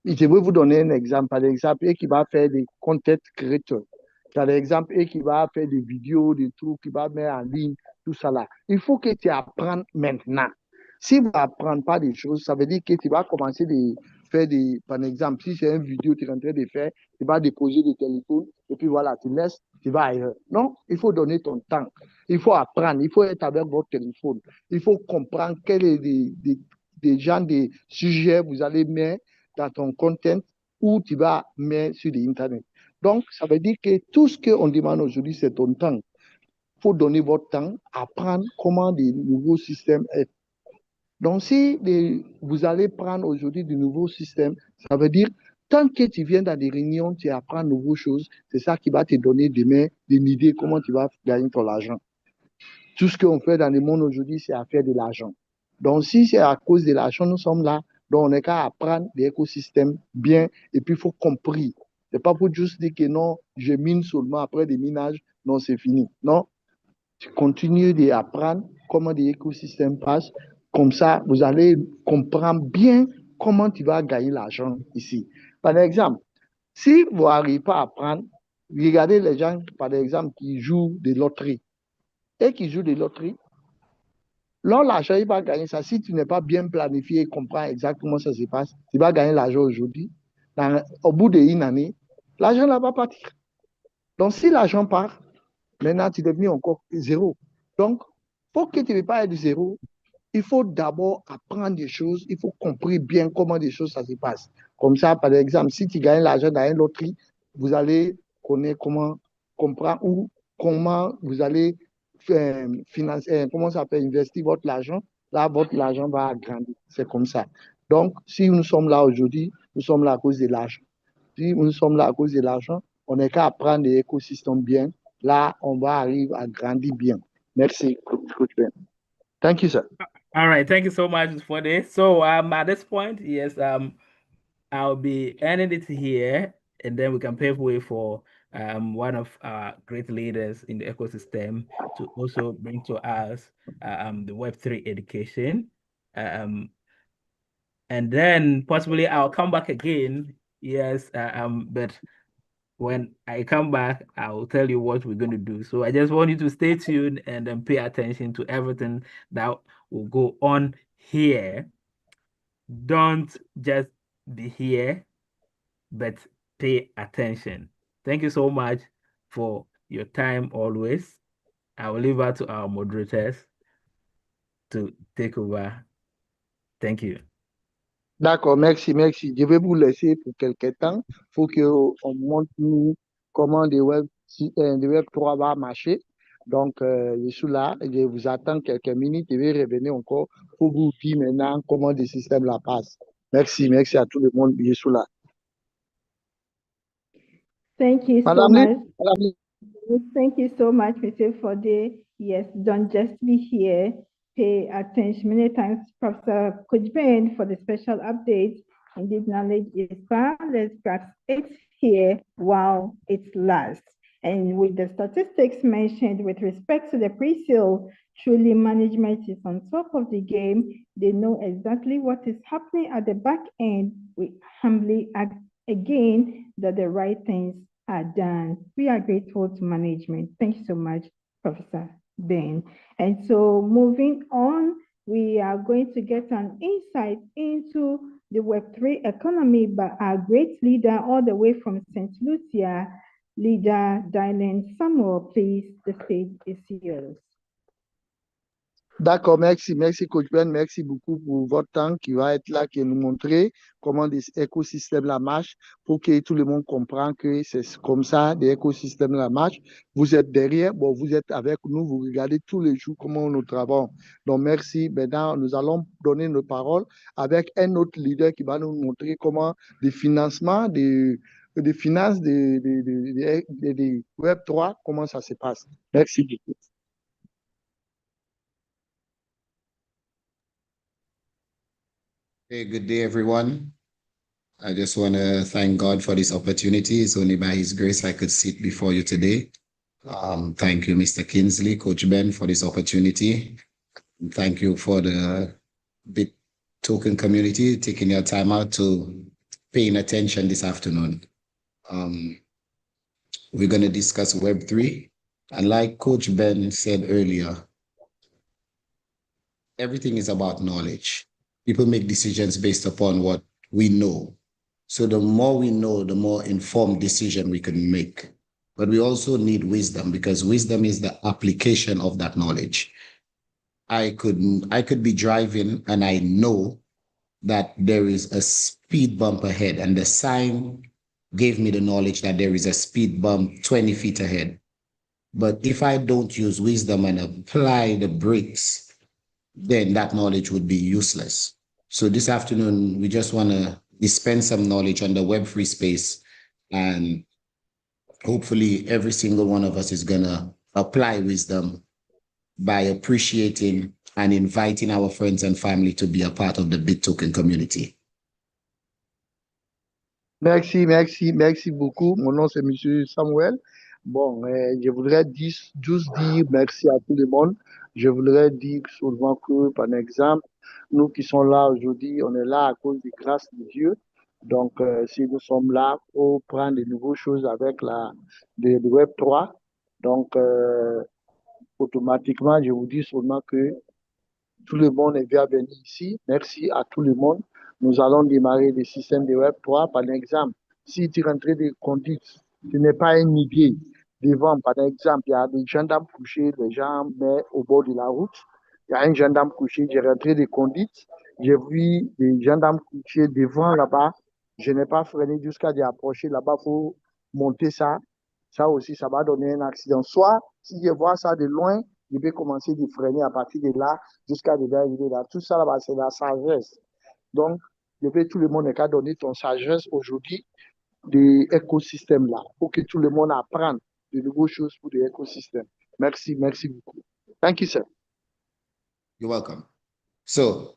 Je vais vous donner un exemple. Par exemple, qui va faire des content creators, Par exemple, et qui va faire des vidéos, des trucs, qui va mettre en ligne, tout ça là. Il faut que tu apprennes maintenant. Si vous n'apprenez pas des choses, ça veut dire que tu vas commencer de faire des, par exemple, si c'est une vidéo que tu es en train de faire, tu vas déposer des téléphones et puis voilà, tu laisses, tu vas ailleurs. Non, il faut donner ton temps. Il faut apprendre, il faut être avec votre téléphone. Il faut comprendre quels est des genres de sujets vous allez mettre dans ton content ou tu vas mettre sur l'Internet. Donc, ça veut dire que tout ce qu'on demande aujourd'hui, c'est ton temps. Il faut donner votre temps, apprendre comment des nouveaux systèmes sont. Donc, si vous allez prendre aujourd'hui de nouveaux systèmes, ça veut dire, tant que tu viens dans des réunions, tu apprends de nouvelles choses, c'est ça qui va te donner demain une idée comment tu vas gagner ton argent. Tout ce qu'on fait dans le monde aujourd'hui, c'est à faire de l'argent. Donc, si c'est à cause de l'argent, nous sommes là, donc on n'est qu'à apprendre des écosystèmes bien, et puis il faut comprendre. Ce n'est pas pour juste dire que non, je mine seulement après des minages, non, c'est fini. Non, tu continues d'apprendre comment des écosystèmes passent. Comme ça, vous allez comprendre bien comment tu vas gagner l'argent ici. Par exemple, si vous n'arrivez pas à apprendre, regardez les gens, par exemple, qui jouent des loteries. Et qui jouent des loteries, l'argent, il va gagner ça. Si tu n'es pas bien planifié et comprends exactement comment ça se passe, tu vas gagner l'argent aujourd'hui. Au bout d'une année, l'argent là va partir. Donc, si l'argent part, maintenant, tu deviens encore zéro. Donc, pour que tu ne pas être zéro, il faut d'abord apprendre des choses, il faut comprendre bien comment des choses ça se passe. Comme ça, par exemple, si tu gagnes l'argent dans une loterie, vous allez connaître comment comprendre ou comment vous allez financer, comment ça peut investir votre argent. Là, votre argent va grandir. C'est comme ça. Donc, si nous sommes là aujourd'hui, nous sommes là à cause de l'argent. Si nous sommes là à cause de l'argent, on n'est qu'à apprendre des écosystèmes bien. Là, on va arriver à grandir bien. Merci, Coach Ben. Thank you, sir. All right, thank you so much for this. So at this point, yes, I'll be ending it here, and then we can pave way for one of our great leaders in the ecosystem to also bring to us the Web3 education. And then possibly I'll come back again. Yes, but when I come back, I will tell you what we're going to do. So I just want you to stay tuned and then pay attention to everything that will go on here. Don't just be here, but pay attention. Thank you so much for your time always. I will leave it to our moderators to take over. Thank you. D'accord, merci, merci. Je vais vous laisser pour quelques temps. Il faut qu'on montre nous comment des Web 3 va marcher. Donc, je suis là, je vous attends quelques minutes, je vais revenir encore pour vous dire maintenant comment des systèmes la passent. Merci, merci à tout le monde, je suis là. Thank you Madame so Lee, much. Madame Lee. Thank you so much, Mr. Fode. Yes, don't just be here. Pay attention. Many times, Professor Coach Ben, for the special updates. Indeed, knowledge is boundless, perhaps it's here while it lasts. And with the statistics mentioned with respect to the pre-sale, truly management is on top of the game. They know exactly what is happening at the back end. We humbly ask again that the right things are done. We are grateful to management. Thank you so much, Professor Ben. And so moving on, we are going to get an insight into the Web3 economy by our great leader all the way from St. Lucia, leader Dylan Samuel. Please, the stage is yours. D'accord, merci, merci Coach Ben, merci beaucoup pour votre temps qui va être là, qui nous montrer comment des écosystèmes la marchent pour que tout le monde comprenne que c'est comme ça, des écosystèmes la marchent. Vous êtes derrière, bon, vous êtes avec nous, vous regardez tous les jours comment nous travaillons. Donc, merci. Maintenant, nous allons donner nos paroles avec un autre leader qui va nous montrer comment des financements, des finances, des Web3, comment ça se passe. Merci beaucoup. Hey, good day, everyone. I just want to thank God for this opportunity. It's only by His grace I could sit before you today. Thank you, Mr. Kinsley, Coach Ben, for this opportunity. And thank you for the BitToken community taking your time out to paying attention this afternoon. We're going to discuss Web3. And like Coach Ben said earlier, everything is about knowledge. People make decisions based upon what we know. So the more we know, the more informed decision we can make. But we also need wisdom, because wisdom is the application of that knowledge. I could be driving and I know that there is a speed bump ahead, and the sign gave me the knowledge that there is a speed bump 20 feet ahead. But if I don't use wisdom and apply the brakes, then that knowledge would be useless. So this afternoon, we just want to dispense some knowledge on the Web3 space, and hopefully every single one of us is going to apply wisdom by appreciating and inviting our friends and family to be a part of the BitToken community. Merci beaucoup. Mon nom c'est Monsieur Samuel. Bon, je voudrais juste dire merci à tout le monde. Je voudrais dire souvent que, par exemple, nous qui sommes là aujourd'hui, on est là à cause des grâces de Dieu. Donc, si nous sommes là pour prendre de nouvelles choses avec le Web 3, donc, automatiquement, je vous dis seulement que tout le monde est bienvenu ici. Merci à tout le monde. Nous allons démarrer le système de Web 3. Par exemple, si tu rentres des conduites, tu n'es pas une idée. Devant, par exemple, il y a des gendarmes couchés, les gens mettent au bord de la route. Il y a un gendarme couché, j'ai rentré des conduites. J'ai vu des gendarmes couchés devant là-bas. Je n'ai pas freiné jusqu'à approcher là-bas. Il faut monter ça. Ça aussi, ça va donner un accident. Soit, si je vois ça de loin, je vais commencer à freiner à partir de là jusqu'à arriver là. Tout ça, là-bas, c'est la sagesse. Donc, je veux tout le monde qu'à donner ton sagesse aujourd'hui de l'écosystème là, pour que tout le monde apprenne de nouvelles choses pour l'écosystème. Merci beaucoup. Thank you, sir. You're welcome. So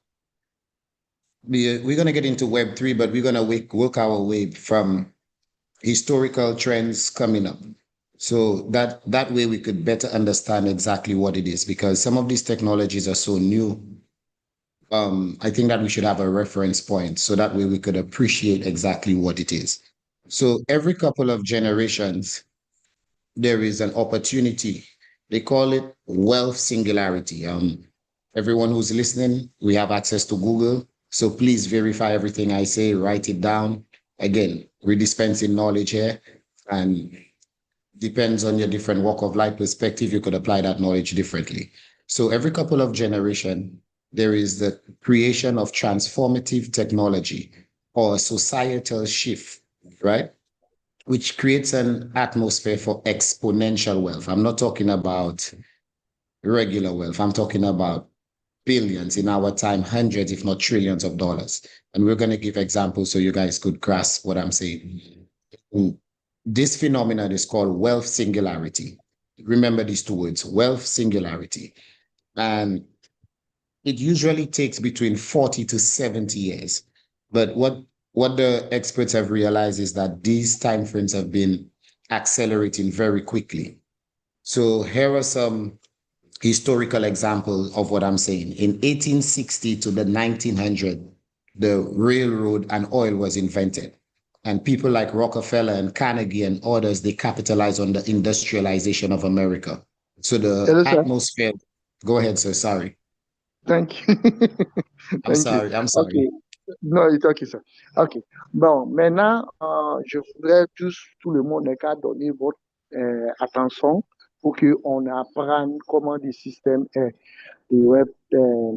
we're going to get into Web3, but we're going to work our way from historical trends coming up. So that way we could better understand exactly what it is, because some of these technologies are so new. I think that we should have a reference point, so that way we could appreciate exactly what it is. So every couple of generations, there is an opportunity. They call it wealth singularity. Everyone who's listening, we have access to Google. So please verify everything I say, write it down. Again, we're dispensing knowledge here, and depends on your different walk of life perspective, you could apply that knowledge differently. So every couple of generations, there is the creation of transformative technology or a societal shift, right? Which creates an atmosphere for exponential wealth. I'm not talking about regular wealth. I'm talking about billions, in our time, hundreds, if not trillions of dollars. And we're going to give examples so you guys could grasp what I'm saying. This phenomenon is called wealth singularity. Remember these two words, wealth singularity. And it usually takes between 40 to 70 years. But what the experts have realized is that these timeframes have been accelerating very quickly. So here are some historical examples of what I'm saying. In 1860 to the 1900, the railroad and oil was invented. And people like Rockefeller and Carnegie and others, they capitalized on the industrialization of America. So the atmosphere, go ahead, sir, sorry. Thank you. I'm sorry. Okay. No, it's okay, sir. Okay. Bon, maintenant, je voudrais tout le monde qu'à donner votre attention pour qu'on apprenne comment le système est. Le Web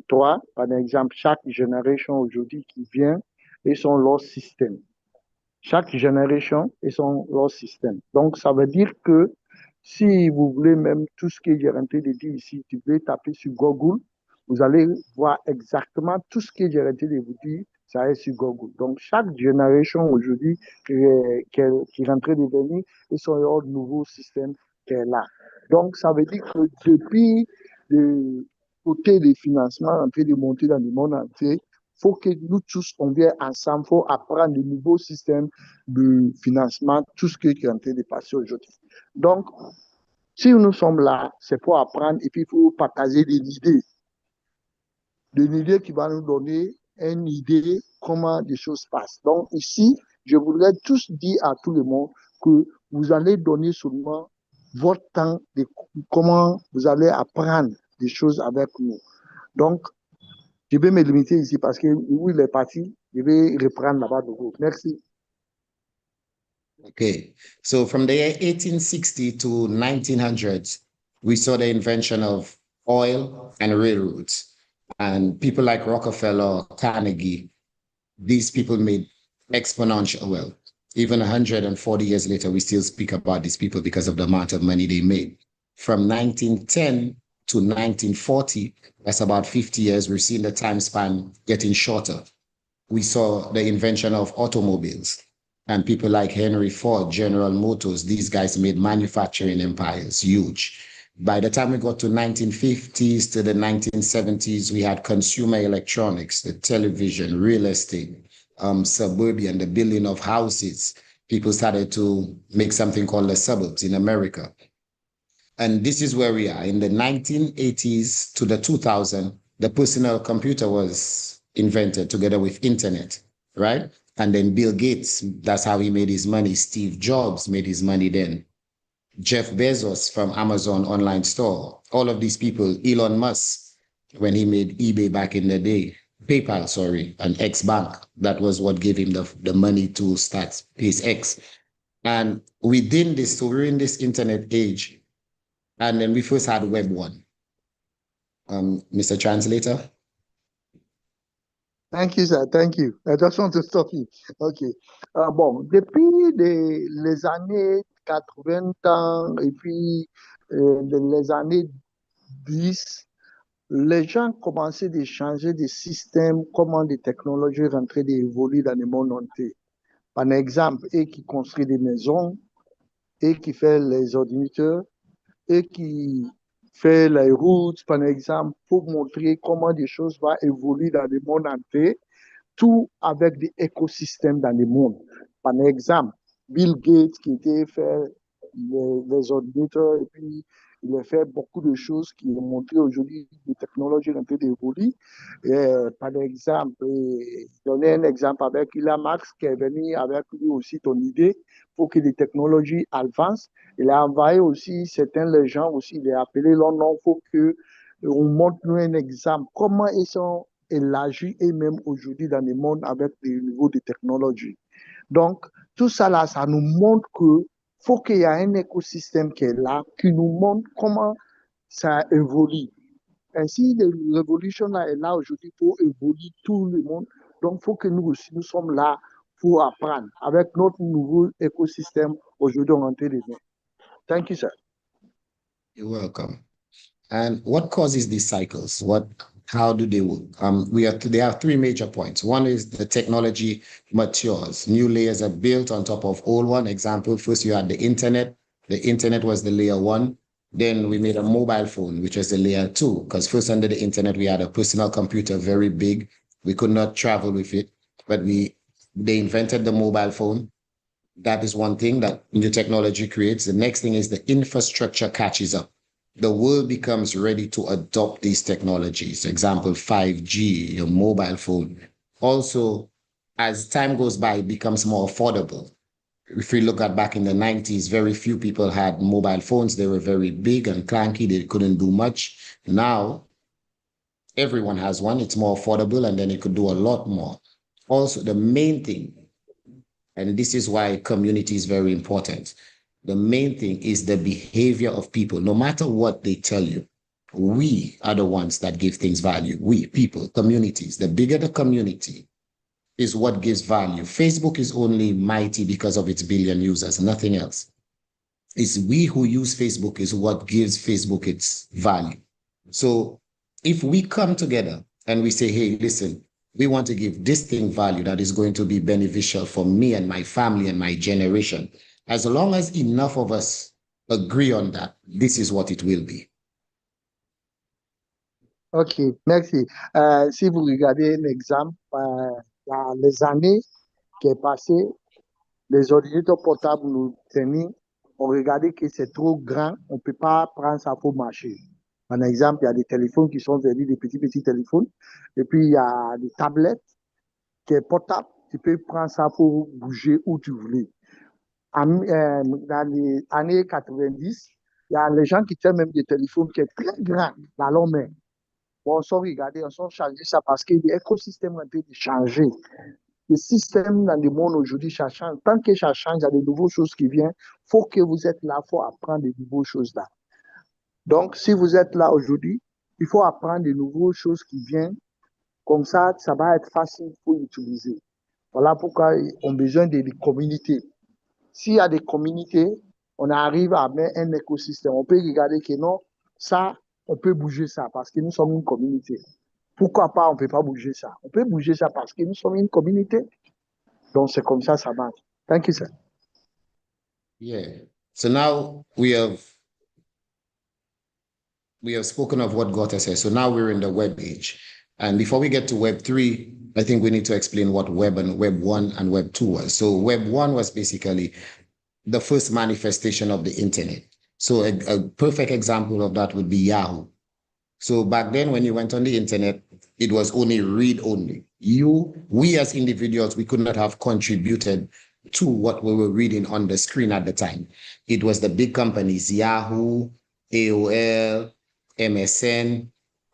3, par exemple, chaque génération aujourd'hui qui vient, ils ont leur système. Chaque génération, ils ont leur système. Donc, ça veut dire que si vous voulez même tout ce que j'ai rentré de dire ici, tu peux taper sur Google, vous allez voir exactement tout ce que j'ai rentré de vous dire, ça est sur Google. Donc, chaque génération aujourd'hui qui est rentrée de venir, ils ont leur nouveau système qui est là. Donc, ça veut dire que depuis le côté des financements en train de monter dans le monde entier, il faut que nous tous, on vienne ensemble, il faut apprendre de nouveaux systèmes de financement, tout ce qui est en train de passer aujourd'hui. Donc, si nous sommes là, c'est pour apprendre et puis il faut partager des idées. Des idées qui vont nous donner une idée comment les choses passent. Donc, ici, je voudrais tous dire à tout le monde que vous allez donner seulement votre temps de comment vous allez apprendre des choses avec nous. Donc, je vais me limiter ici parce que où il est parti, je vais reprendre là-bas de vous. Merci. Okay, so from the year 1860 to 1900s, we saw the invention of oil and railroads. And people like Rockefeller, Carnegie, these people made exponential wealth. Even 140 years later, we still speak about these people because of the amount of money they made. From 1910 to 1940, that's about 50 years, we're seeing the time span getting shorter. We saw the invention of automobiles. And people like Henry Ford, General Motors, these guys made manufacturing empires huge. By the time we got to 1950s to the 1970s, we had consumer electronics, the television, real estate, suburban, the building of houses. People started to make something called the suburbs in America. And this is where we are. In the 1980s to the 2000s, the personal computer was invented together with internet, right? And then Bill Gates, that's how he made his money. Steve Jobs made his money then. Jeff Bezos from Amazon online store. All of these people, Elon Musk, when he made eBay back in the day, PayPal, sorry, and X-Bank, that was what gave him the money to start SpaceX. And within this, so we're in this internet age. And then we first had Web 1. Mr. Translator? Thank you, sir. Thank you. I just want to stop you. OK. Bon, depuis les années 80 ans et puis les années 10, les gens commençaient de changer de système, comment des technologies rentraient d'évoluer dans le monde entier. Par exemple, et qui construit des maisons, et qui fait les ordinateurs, et qui fait les routes, par exemple, pour montrer comment des choses vont évoluer dans le monde entier, tout avec des écosystèmes dans le monde. Par exemple, Bill Gates qui était fait les ordinateurs et puis il a fait beaucoup de choses qui ont montré aujourd'hui des technologies en train d'évoluer. Par exemple, donner un exemple avec Elon Musk qui est venu avec lui aussi ton idée pour que les technologies avancent. Il a envoyé aussi certains gens aussi, il a appelé leur nom pour qu'on montre nous un exemple. Comment ils sont élargis eux-mêmes aujourd'hui dans le monde avec des niveaux de technologie. Donc, tout ça là, ça nous montre que faut qu'il y ait un écosystème qui est là, qui nous montre comment ça évolue. Ainsi, la révolution là est là aujourd'hui pour évoluer tout le monde. Donc, il faut que nous aussi, nous sommes là pour apprendre avec notre nouveau écosystème aujourd'hui en télévision. Thank you, sir. You're welcome. And what causes these cycles? How do they work? There are three major points. One is the technology matures. New layers are built on top of old one. Example, first you had the internet. The internet was the layer 1. Then we made a mobile phone, which was the layer 2. Because first under the internet, we had a personal computer, very big. We could not travel with it, but they invented the mobile phone. That is one thing that new technology creates. The next thing is the infrastructure catches up. The world becomes ready to adopt these technologies. Example, 5G, your mobile phone. Also, as time goes by, it becomes more affordable. If we look at back in the 90s, very few people had mobile phones. They were very big and clunky. They couldn't do much. Now, everyone has one. It's more affordable, and then it could do a lot more. Also, the main thing, and this is why community is very important. The main thing is the behavior of people. No matter what they tell you, we are the ones that give things value. We, people, communities. The bigger the community is what gives value. Facebook is only mighty because of its billion users, nothing else. It's we who use Facebook is what gives Facebook its value. So if we come together and we say, hey, listen, we want to give this thing value that is going to be beneficial for me and my family and my generation. As long as enough of us agree on that, this is what it will be. OK, merci. Si vous regardez un exemple, dans les années qui est passé, les ordinateurs portables nous tenaient, on regardait que c'est trop grand, on ne peut pas prendre ça pour marcher. Par exemple, il y a des téléphones qui sont venus, des petits téléphones, et puis il y a des tablettes qui sont portables, tu peux prendre ça pour bouger où tu voulais. dans les années 90, il y a les gens qui tiennent même des téléphones qui est très grand dans leur main. Bon, on s'en regarder, on s'en changer ça parce que l'écosystème est en train de changer. Le système dans le monde aujourd'hui, ça change. Tant que ça change, il y a de nouvelles choses qui viennent. Il faut que vous êtes là, il faut apprendre de nouvelles choses là. Donc, si vous êtes là aujourd'hui, il faut apprendre de nouvelles choses qui viennent. Comme ça va être facile pour utiliser. Voilà pourquoi on a besoin des communautés. S'il y a des communautés, on arrive à mettre un écosystème. On peut regarder que non, ça, on peut bouger ça parce que nous sommes une communauté. Pourquoi pas, on ne peut pas bouger ça? On peut bouger ça parce que nous sommes une communauté. Donc, c'est comme ça marche. Thank you, sir. Yeah. So now we have spoken of what got us here. So now we're in the web age. And before we get to Web 3, I think we need to explain what Web 1 and Web 2 was. So Web 1 was basically the first manifestation of the internet. So a perfect example of that would be Yahoo. So back then, when you went on the internet, it was only read only. We as individuals, we could not have contributed to what we were reading on the screen at the time. It was the big companies, Yahoo, AOL, MSN,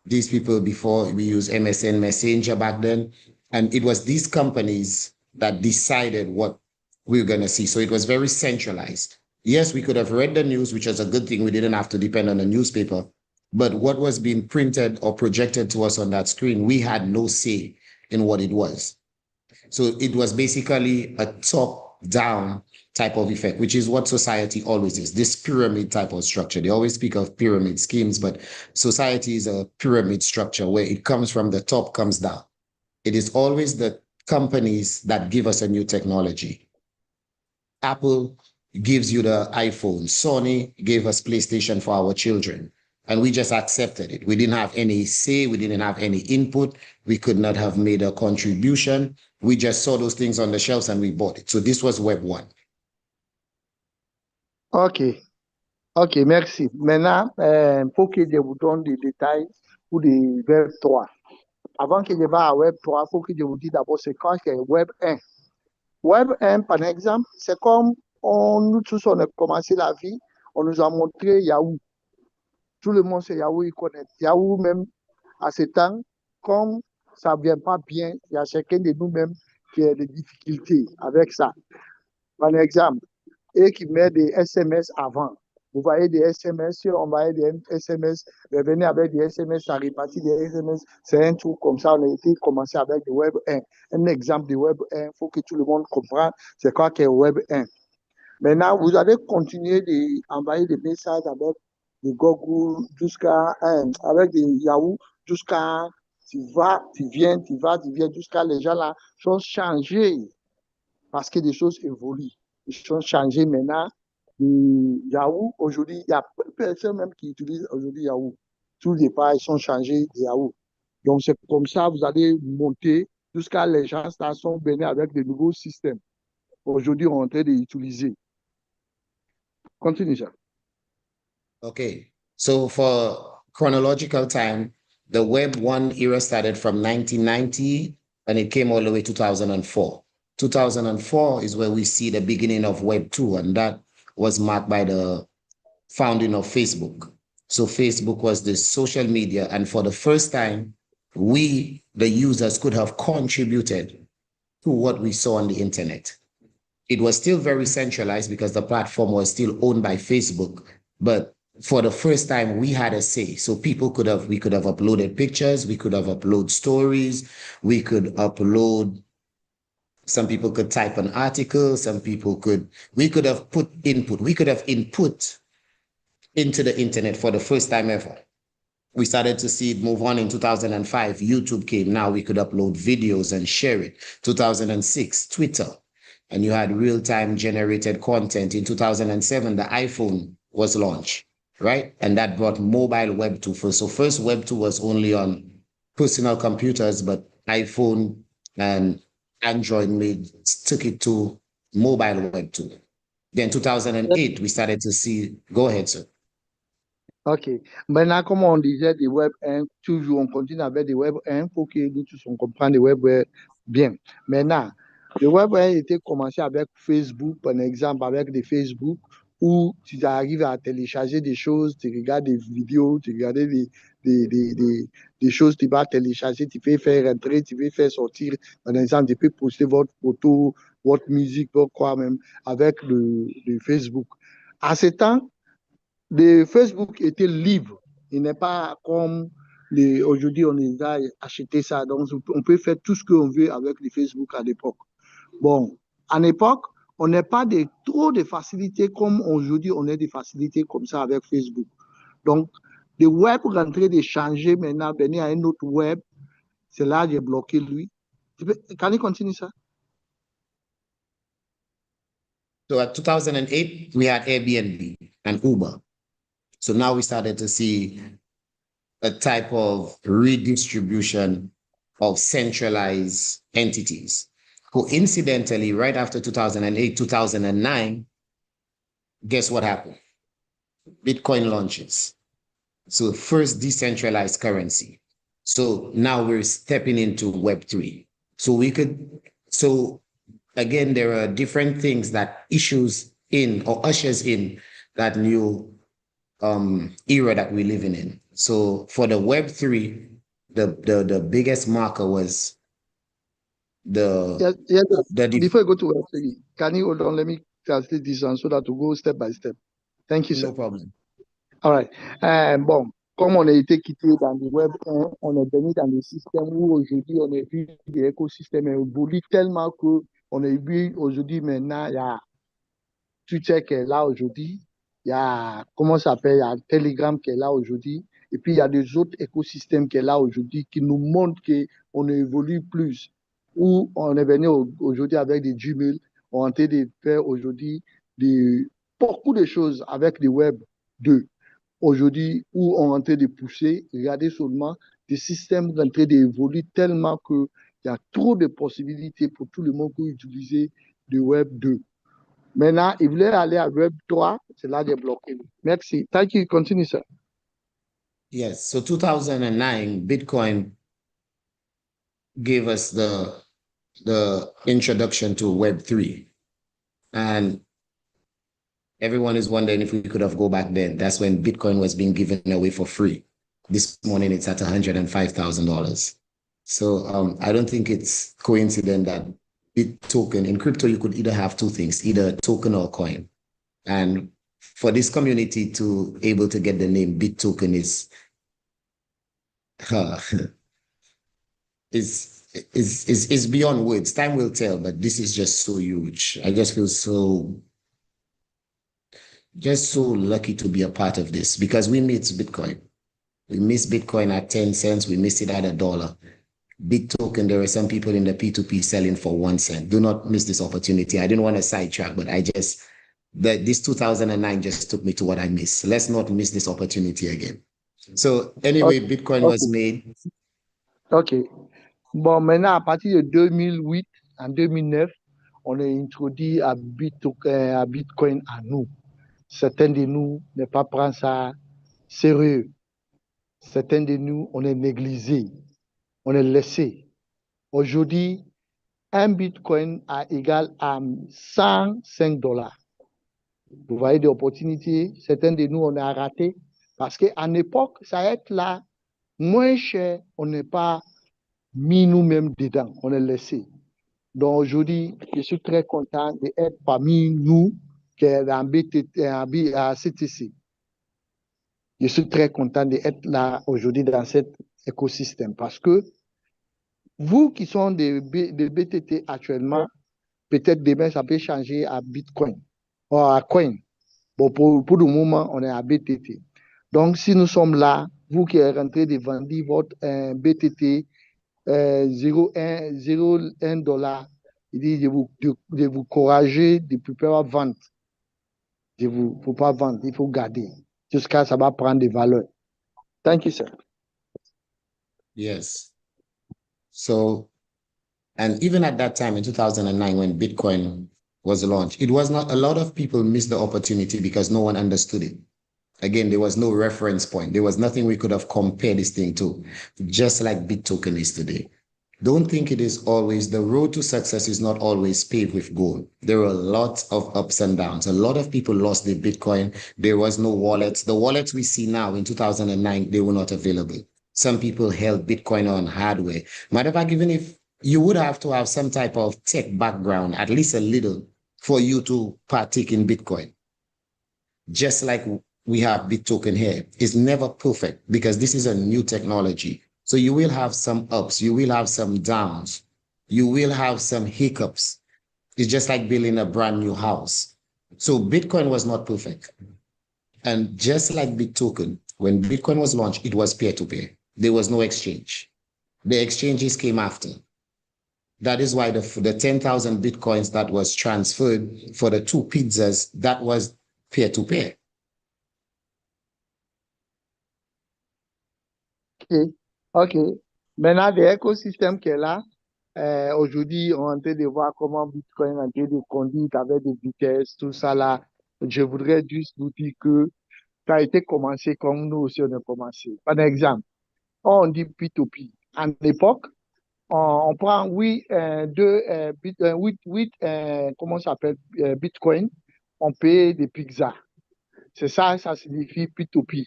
these people before we used MSN Messenger back then. And it was these companies that decided what we were going to see. So it was very centralized. Yes, we could have read the news, which was a good thing. We didn't have to depend on a newspaper. But what was being printed or projected to us on that screen, we had no say in what it was. So it was basically a top-down type of effect, which is what society always is, this pyramid type of structure. They always speak of pyramid schemes, but society is a pyramid structure where it comes from the top, comes down. It is always the companies that give us a new technology. Apple gives you the iPhone. Sony gave us PlayStation for our children. And we just accepted it. We didn't have any say. We didn't have any input. We could not have made a contribution. We just saw those things on the shelves and we bought it. So this was Web 1. OK, merci. Maintenant, pour que je vous donne des détails pour le Web 3. Avant que je vais à Web 3, il faut que je vous dise d'abord c'est quoi que Web 1. Web 1, par exemple, c'est comme nous tous, on a commencé la vie, on nous a montré Yahoo. Tout le monde sait Yahoo, il connaît. Yahoo, même à ce temps, comme ça ne vient pas bien, il y a chacun de nous-mêmes qui a des difficultés avec ça. Par exemple, et qui met des SMS avant. Vous voyez des SMS, si on envoyait des SMS, revenez avec des SMS, ça répartit des SMS, c'est un truc comme ça, on a été commencé avec le Web 1. Un exemple de Web 1, il faut que tout le monde comprenne c'est quoi qu'est Web 1. Maintenant, vous allez continuer d'envoyer des messages avec des Google avec des Yahoo, jusqu'à tu vas, tu viens, jusqu'à les gens là sont changés parce que des choses évoluent. Ils sont changés maintenant. Yahoo, aujourd'hui, il y a peu de personnes même qui utilisent aujourd'hui Yahoo. Tous les pas, ils sont changés de Yahoo. Donc, c'est comme ça, vous allez monter jusqu'à les gens là sont venus avec de nouveaux systèmes. Aujourd'hui, on est en train d'utiliser. Continue, Jean. Okay, so for chronological time, the Web 1 era started from 1990 and it came all the way to 2004. 2004 is where we see the beginning of Web 2, and that was marked by the founding of Facebook. So Facebook was the social media, and for the first time, we, the users, could have contributed to what we saw on the internet. It was still very centralized because the platform was still owned by Facebook, but for the first time, we had a say. So we could have uploaded pictures, we could have uploaded stories, we could upload, some people could type an article, we could have put input, we could have input into the internet for the first time ever. We started to see it move on in 2005. YouTube came. Now we could upload videos and share it. 2006, Twitter. And you had real-time generated content. In 2007, the iPhone was launched, right? And that brought mobile Web 2 first. So first Web 2 was only on personal computers, but iPhone and Android took it to mobile Web 2. Then 2008, we started to see, go ahead, sir. OK. Maintenant, comme on disait des Web 1, toujours on continue avec des Web 1 pour que nous tous on comprenne des Web bien. Maintenant, Le web a été commencé avec Facebook, par exemple, avec des Facebook, où tu arrives à télécharger des choses, tu regardes des vidéos, tu regardes des choses, tu vas télécharger, tu peux faire entrer, tu peux faire sortir. Par exemple, tu peux poster votre photo, votre musique, votre quoi même, avec le Facebook. À ce temps, le Facebook était libre. Il n'est pas comme aujourd'hui, on a acheté ça. Donc, on peut faire tout ce qu'on veut avec le Facebook à l'époque. Bon, à l'époque, on n'a pas trop de facilités comme aujourd'hui, on a des facilités comme ça avec Facebook. Donc, le web est en train de changer maintenant, venir à un autre web. C'est là que j'ai bloqué lui. Can you continue ça? So at 2008, we had Airbnb and Uber. So now we started to see a type of redistribution of centralized entities. Coincidentally, right after 2008, 2009, guess what happened? Bitcoin launches. So first decentralized currency. So now we're stepping into Web3. So again, there are different things that ushers in that new era that we're living in. So for the Web3, the biggest marker was before you go to Web3, can you hold on? Let me translate this one so that we go step by step. Thank you, sir. No problem. All right. Bon, comme on a été quitté dans le Web 1, on est venu dans le système où aujourd'hui, on a vu des écosystèmes évoluer tellement qu'on a vu aujourd'hui maintenant, il y a Twitter qui est là aujourd'hui, il y a, comment ça s'appelle, il y a Telegram qui est là aujourd'hui, et puis il y a des autres écosystèmes qui est là aujourd'hui qui nous montrent qu'on évolue plus. Où on est venu aujourd'hui avec des Gmail, on est en train de faire aujourd'hui beaucoup de choses avec le Web 2. Aujourd'hui, où on est en train de pousser, regardez seulement, des systèmes sont en train d'évoluer tellement qu'il y a trop de possibilités pour tout le monde pour utiliser le Web 2. Maintenant, il voulait aller à Web 3, c'est là qu'il est bloqué. Merci. Thank you. Continue, sir. Yes. So 2009, Bitcoin gave us the introduction to Web3. And everyone is wondering if we could have go back then. That's when Bitcoin was being given away for free. This morning, it's at $105,000. So I don't think it's coincident that BitToken, in crypto, you could either have two things, either token or coin. And for this community to able to get the name BitToken is beyond words. Time will tell, but this is just so huge. I just feel so lucky to be a part of this because we miss Bitcoin. We miss Bitcoin at 10 cents. We miss it at $1. BitToken, there are some people in the P2P selling for 1 cent. Do not miss this opportunity. I didn't want to sidetrack, but this 2009 just took me to what I missed. Let's not miss this opportunity again. So anyway, okay. Bitcoin was made. OK. Bon, maintenant, à partir de 2008, en 2009, on est introduit à Bitcoin à nous. Certains de nous ne pas prendre ça sérieux. Certains de nous, on est négligés. On est laissé. Aujourd'hui, un Bitcoin égal à $105. Vous voyez des opportunités. Certains de nous, on a raté. Parce qu'à l'époque, ça va être là, moins cher, on n'est pas mis nous-mêmes dedans. On est laissé. Donc aujourd'hui, je suis très content d'être parmi nous qui est à CTC. Je suis très content d'être là aujourd'hui dans cet écosystème parce que vous qui sont des BTT actuellement, peut-être demain, ça peut changer à Bitcoin ou à Coin. Bon, pour le moment, on est à BTT. Donc, si nous sommes là, vous qui êtes rentré de vendre votre BTT 0,1 $, il dit de vous encourager de ne plus pas vendre. Il ne faut pas vendre, il faut garder jusqu'à ça va prendre des valeurs. Thank you, sir. Yes. So, and even at that time in 2009, when Bitcoin was launched, it was not, a lot of people missed the opportunity because no one understood it. Again, there was no reference point. There was nothing we could have compared this thing to, just like BitToken is today. Don't think it is always, the road to success is not always paved with gold. There are lots of ups and downs. A lot of people lost their Bitcoin. There was no wallets. The wallets we see now in 2009, they were not available. Some people held Bitcoin on hardware. Matter of fact, even if you would have to have some type of tech background, at least a little, for you to partake in Bitcoin. Just like we have BitToken here, it's never perfect because this is a new technology. So you will have some ups, you will have some downs, you will have some hiccups. It's just like building a brand new house. So Bitcoin was not perfect. And just like BitToken, when Bitcoin was launched, it was peer-to-peer. There was no exchange. The exchanges came after. That is why the 10,000 Bitcoins that was transferred for the 2 pizzas, that was peer-to-peer. OK. Maintenant, l'écosystème qui est là, aujourd'hui, on est en train de voir comment Bitcoin est en train de conduire avec des vitesses, tout ça là. Je voudrais juste vous dire que ça a été commencé comme nous aussi on a commencé. Par exemple, on dit P2P. En l'époque, on prend 8 comment ça s'appelle, Bitcoin, on paye des pizzas. C'est ça, ça signifie P2P.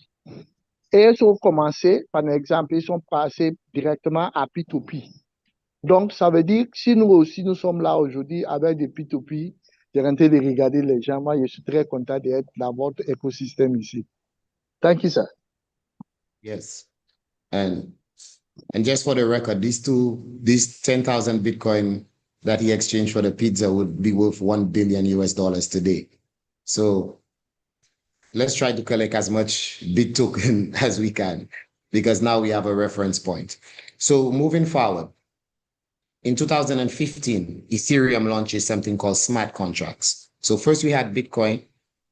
Et ils ont commencé, par exemple, ils sont passés directement à P2P. Donc, ça veut dire que si nous aussi, nous sommes là aujourd'hui avec des P2P, j'ai en train de regarder les gens. Moi, je suis très content d'être dans votre écosystème ici. Thank you, sir. Yes. And just for the record, these 10,000 Bitcoin that he exchanged for the pizza would be worth $1 billion today. So let's try to collect as much BitToken as we can, because now we have a reference point. So moving forward, in 2015, Ethereum launches something called smart contracts. So first we had Bitcoin.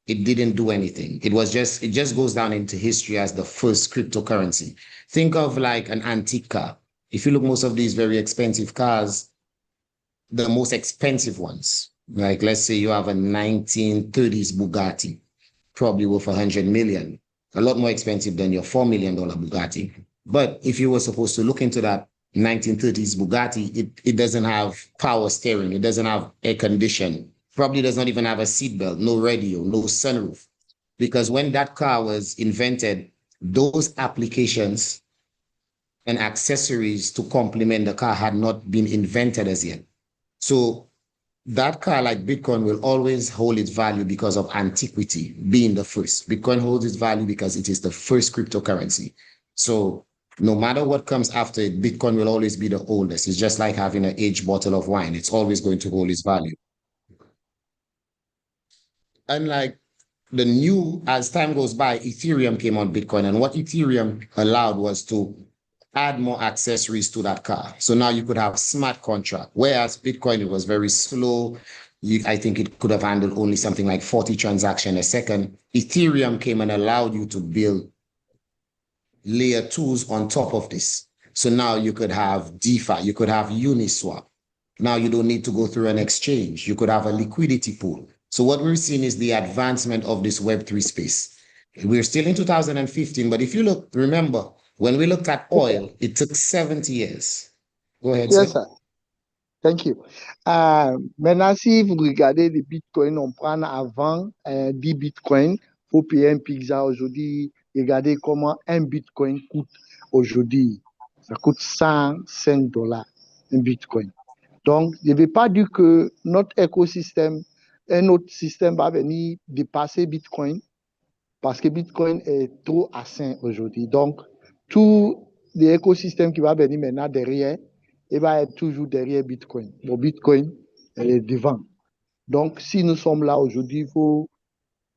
It didn't do anything. It just goes down into history as the first cryptocurrency. Think of like an antique car. If you look, most of these very expensive cars, the most expensive ones, like let's say you have a 1930s Bugatti, probably worth 100 million, a lot more expensive than your $4 million Bugatti. But if you were supposed to look into that 1930s Bugatti, it doesn't have power steering. It doesn't have air conditioning. Probably does not even have a seatbelt, no radio, no sunroof. Because when that car was invented, those applications and accessories to complement the car had not been invented as yet. So that car, like Bitcoin, will always hold its value because of antiquity, being the first. Bitcoin holds its value because it is the first cryptocurrency. So no matter what comes after it, Bitcoin will always be the oldest. It's just like having an aged bottle of wine. It's always going to hold its value. Unlike the new, as time goes by, Ethereum came on Bitcoin. And what Ethereum allowed was to add more accessories to that car. So now you could have smart contract, whereas Bitcoin, it was very slow. I think it could have handled only something like 40 transactions a second. Ethereum came and allowed you to build layer 2s on top of this. So now you could have DeFi, you could have Uniswap. Now you don't need to go through an exchange. You could have a liquidity pool. So what we're seeing is the advancement of this Web3 space. We're still in 2015, but if you look, remember, when we looked at oil, it took 70 years. Go ahead, Yes, sir. Thank you. Maintenant, si vous regardez les bitcoins, on prend avant 10 bitcoins pour payer un pizza aujourd'hui. Regardez comment un bitcoin coûte aujourd'hui. Ça coûte $105 un bitcoin. Donc, je ne vais pas dire que notre écosystème, un autre système va venir dépasser Bitcoin parce que Bitcoin est trop à sain aujourd'hui. Donc, tout l'écosystème qui va venir maintenant derrière, il va être toujours derrière Bitcoin. Bon, Bitcoin, elle est devant. Donc, si nous sommes là aujourd'hui, il faut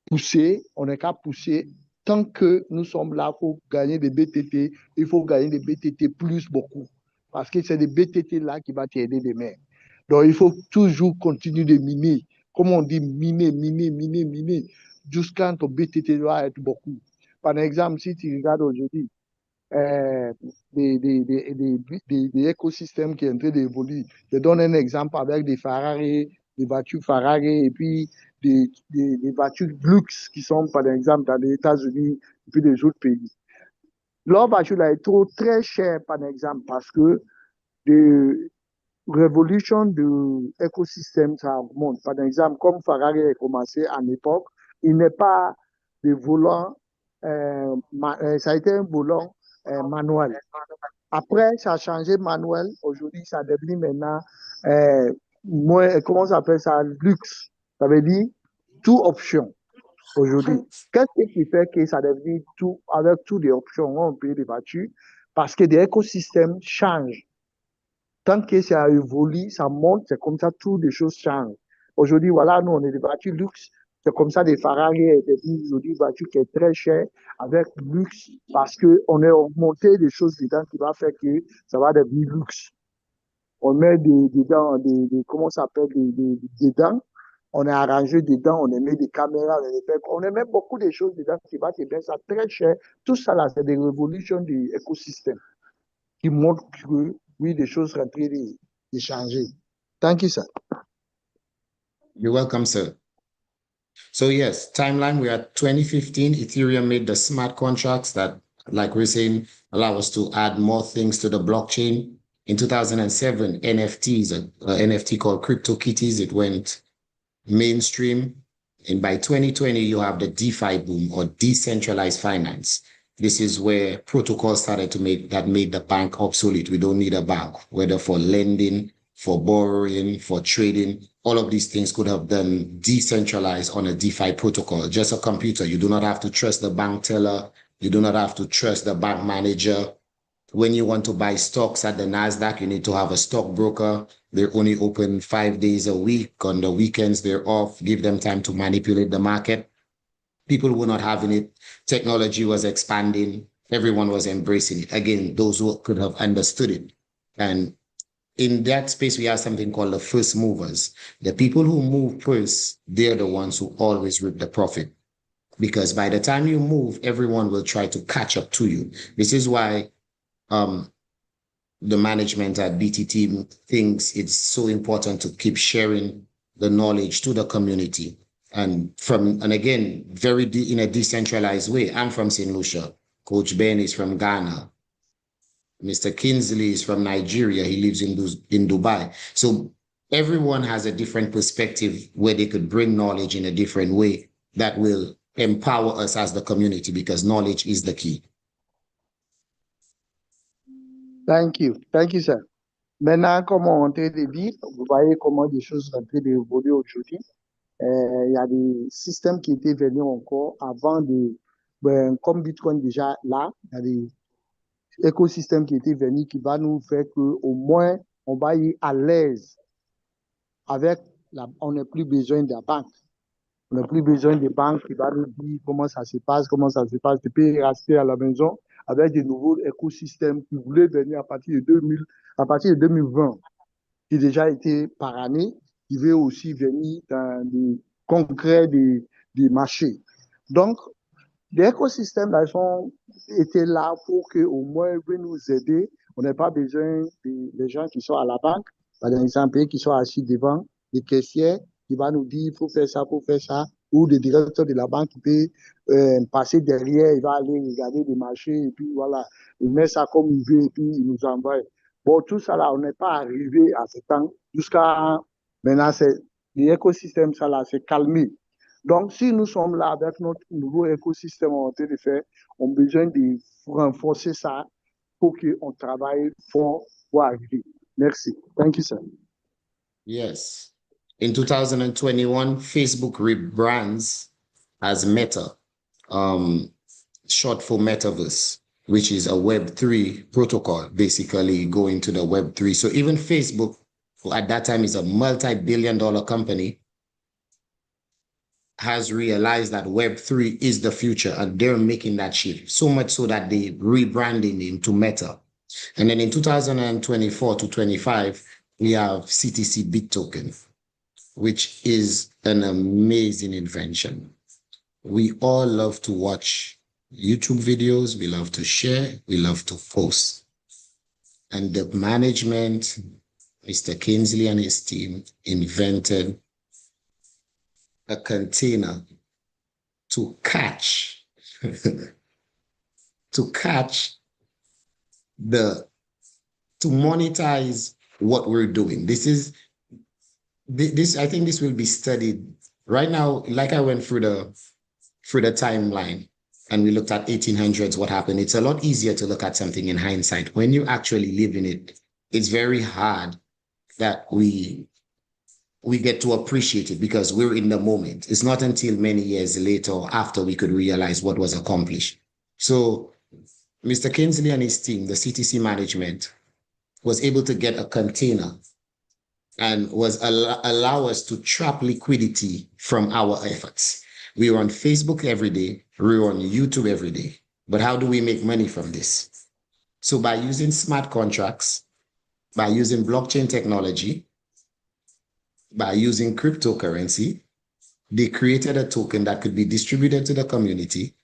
pousser, on n'est qu'à pousser. Tant que nous sommes là, il faut gagner des BTT, il faut gagner des BTT plus beaucoup. Parce que c'est des BTT là qui vont t'aider demain. Donc, il faut toujours continuer de miner. Comme on dit, miner, jusqu'à ton BTT doit être beaucoup. Par exemple, si tu regardes aujourd'hui des écosystèmes qui sont en train d'évoluer, je donne un exemple avec des Ferrari, des voitures Ferrari, et puis des voitures luxe qui sont, par exemple, dans les États-Unis et puis des autres pays. Leur voiture là est trop très chère, par exemple, parce que de révolution de l'écosystème, ça augmente. Par exemple, comme Ferrari a commencé à l'époque, il n'est pas de volant, ça a été un volant manuel. Après, ça a changé manuel. Aujourd'hui, ça devient maintenant, comment ça s'appelle ça, luxe. Ça veut dire tout option aujourd'hui. Qu'est-ce qui fait que ça devient tout, avec toutes les options, on peut les voitures? Parce que les écosystèmes changent. Tant que ça évolue, ça monte, c'est comme ça, toutes les choses changent. Aujourd'hui, voilà, nous, on est des voitures luxe. C'est comme ça, des Ferrari est devenu aujourd'hui une voiture qui est très chère avec luxe parce qu'on a augmenté des choses dedans qui va faire que ça va devenir luxe. On met comment ça s'appelle, des dents. On a arrangé dedans, on a mis des caméras, on a mis beaucoup de choses dedans qui va te faire ça très cher. Tout ça, là, c'est des révolutions de l'écosystème qui montrent que, oui, des choses sont en train de changer. Thank you, sir. You're welcome, sir. So yes, timeline, we're at 2015. Ethereum made the smart contracts that, like we're saying, allow us to add more things to the blockchain. In 2007, NFTs, an NFT called CryptoKitties, it went mainstream. And by 2020, you have the DeFi boom, or decentralized finance. This is where protocols started to made the bank obsolete. We don't need a bank, whether for lending, for borrowing, for trading. All of these things could have been decentralized on a DeFi protocol, just a computer. You do not have to trust the bank teller. You do not have to trust the bank manager. When you want to buy stocks at the NASDAQ, you need to have a stockbroker. They're only open 5 days a week. On the weekends, they're off. Give them time to manipulate the market. People were not having it. Technology was expanding. Everyone was embracing it. Again, those who could have understood it. And in that space, we have something called the first movers. The people who move first, they're the ones who always reap the profit. Because by the time you move, everyone will try to catch up to you. This is why the management at BTT thinks it's so important to keep sharing the knowledge to the community. And again, in a decentralized way. I'm from St. Lucia. Coach Ben is from Ghana. Mr. Kinsley is from Nigeria. He lives in Dubai. So everyone has a different perspective where they could bring knowledge in a different way that will empower us as the community, because knowledge is the key. Thank you. Thank you, sir. Maintenant, comme on est en train de dire, vous voyez comment des choses sont en train d'évoluer aujourd'hui. Il y a des systèmes qui étaient venus encore avant comme Bitcoin déjà là, il y a des écosystèmes qui étaient venus qui va nous faire qu'au moins on va y à l'aise avec on n'a plus besoin de la banque. On n'a plus besoin de banque qui va nous dire comment ça se passe. Tu peux rester à la maison avec de nouveaux écosystèmes qui voulaient venir à partir de 2020, qui déjà été par année, qui veut aussi venir dans des congrès des marchés. Donc, les écosystèmes là, étaient là pour qu'au moins nous aider. On n'a pas besoin des gens qui sont à la banque, par exemple, qui sont assis devant les caissiers, qui vont nous dire il faut faire ça, ou le directeur de la banque qui peut passer derrière, il va aller regarder les marchés, et puis voilà, il met ça comme il veut, et puis il nous envoie. Bon, tout ça là, on n'est pas arrivé à ce temps. Jusqu'à maintenant, l'écosystème, ça là, c'est calmé. Donc, si nous sommes là avec notre nouveau écosystème en train de faire, on a besoin de renforcer ça pour qu'on travaille fort pour arriver. Merci. Thank you, sir. Yes. In 2021, Facebook rebrands as Meta, short for Metaverse, which is a Web3 protocol, basically going to the Web3. So even Facebook, who at that time is a multi-billion-dollar company, has realized that Web3 is the future, and they're making that shift, so much so that they're rebranding into Meta. And then in 2024 to 25, we have CTC BitToken, which is an amazing invention. We all love to watch YouTube videos. We love to share. We love to post. And the management, Mr. Kinsley and his team, invented a container to catch the to monetize what we're doing. This, I think this will be studied right now. Like I went through the timeline and we looked at 1800s, what happened. It's a lot easier to look at something in hindsight. When you actually live in it, it's very hard that we get to appreciate it because we're in the moment. It's not until many years later or after we could realize what was accomplished. So Mr. Kinsley and his team, the CTC management, was able to get a container and was allow us to trap liquidity from our efforts. We were on Facebook every day. We were on YouTube every day. But how do we make money from this? So by using smart contracts, by using blockchain technology, by using cryptocurrency, they created a token that could be distributed to the community,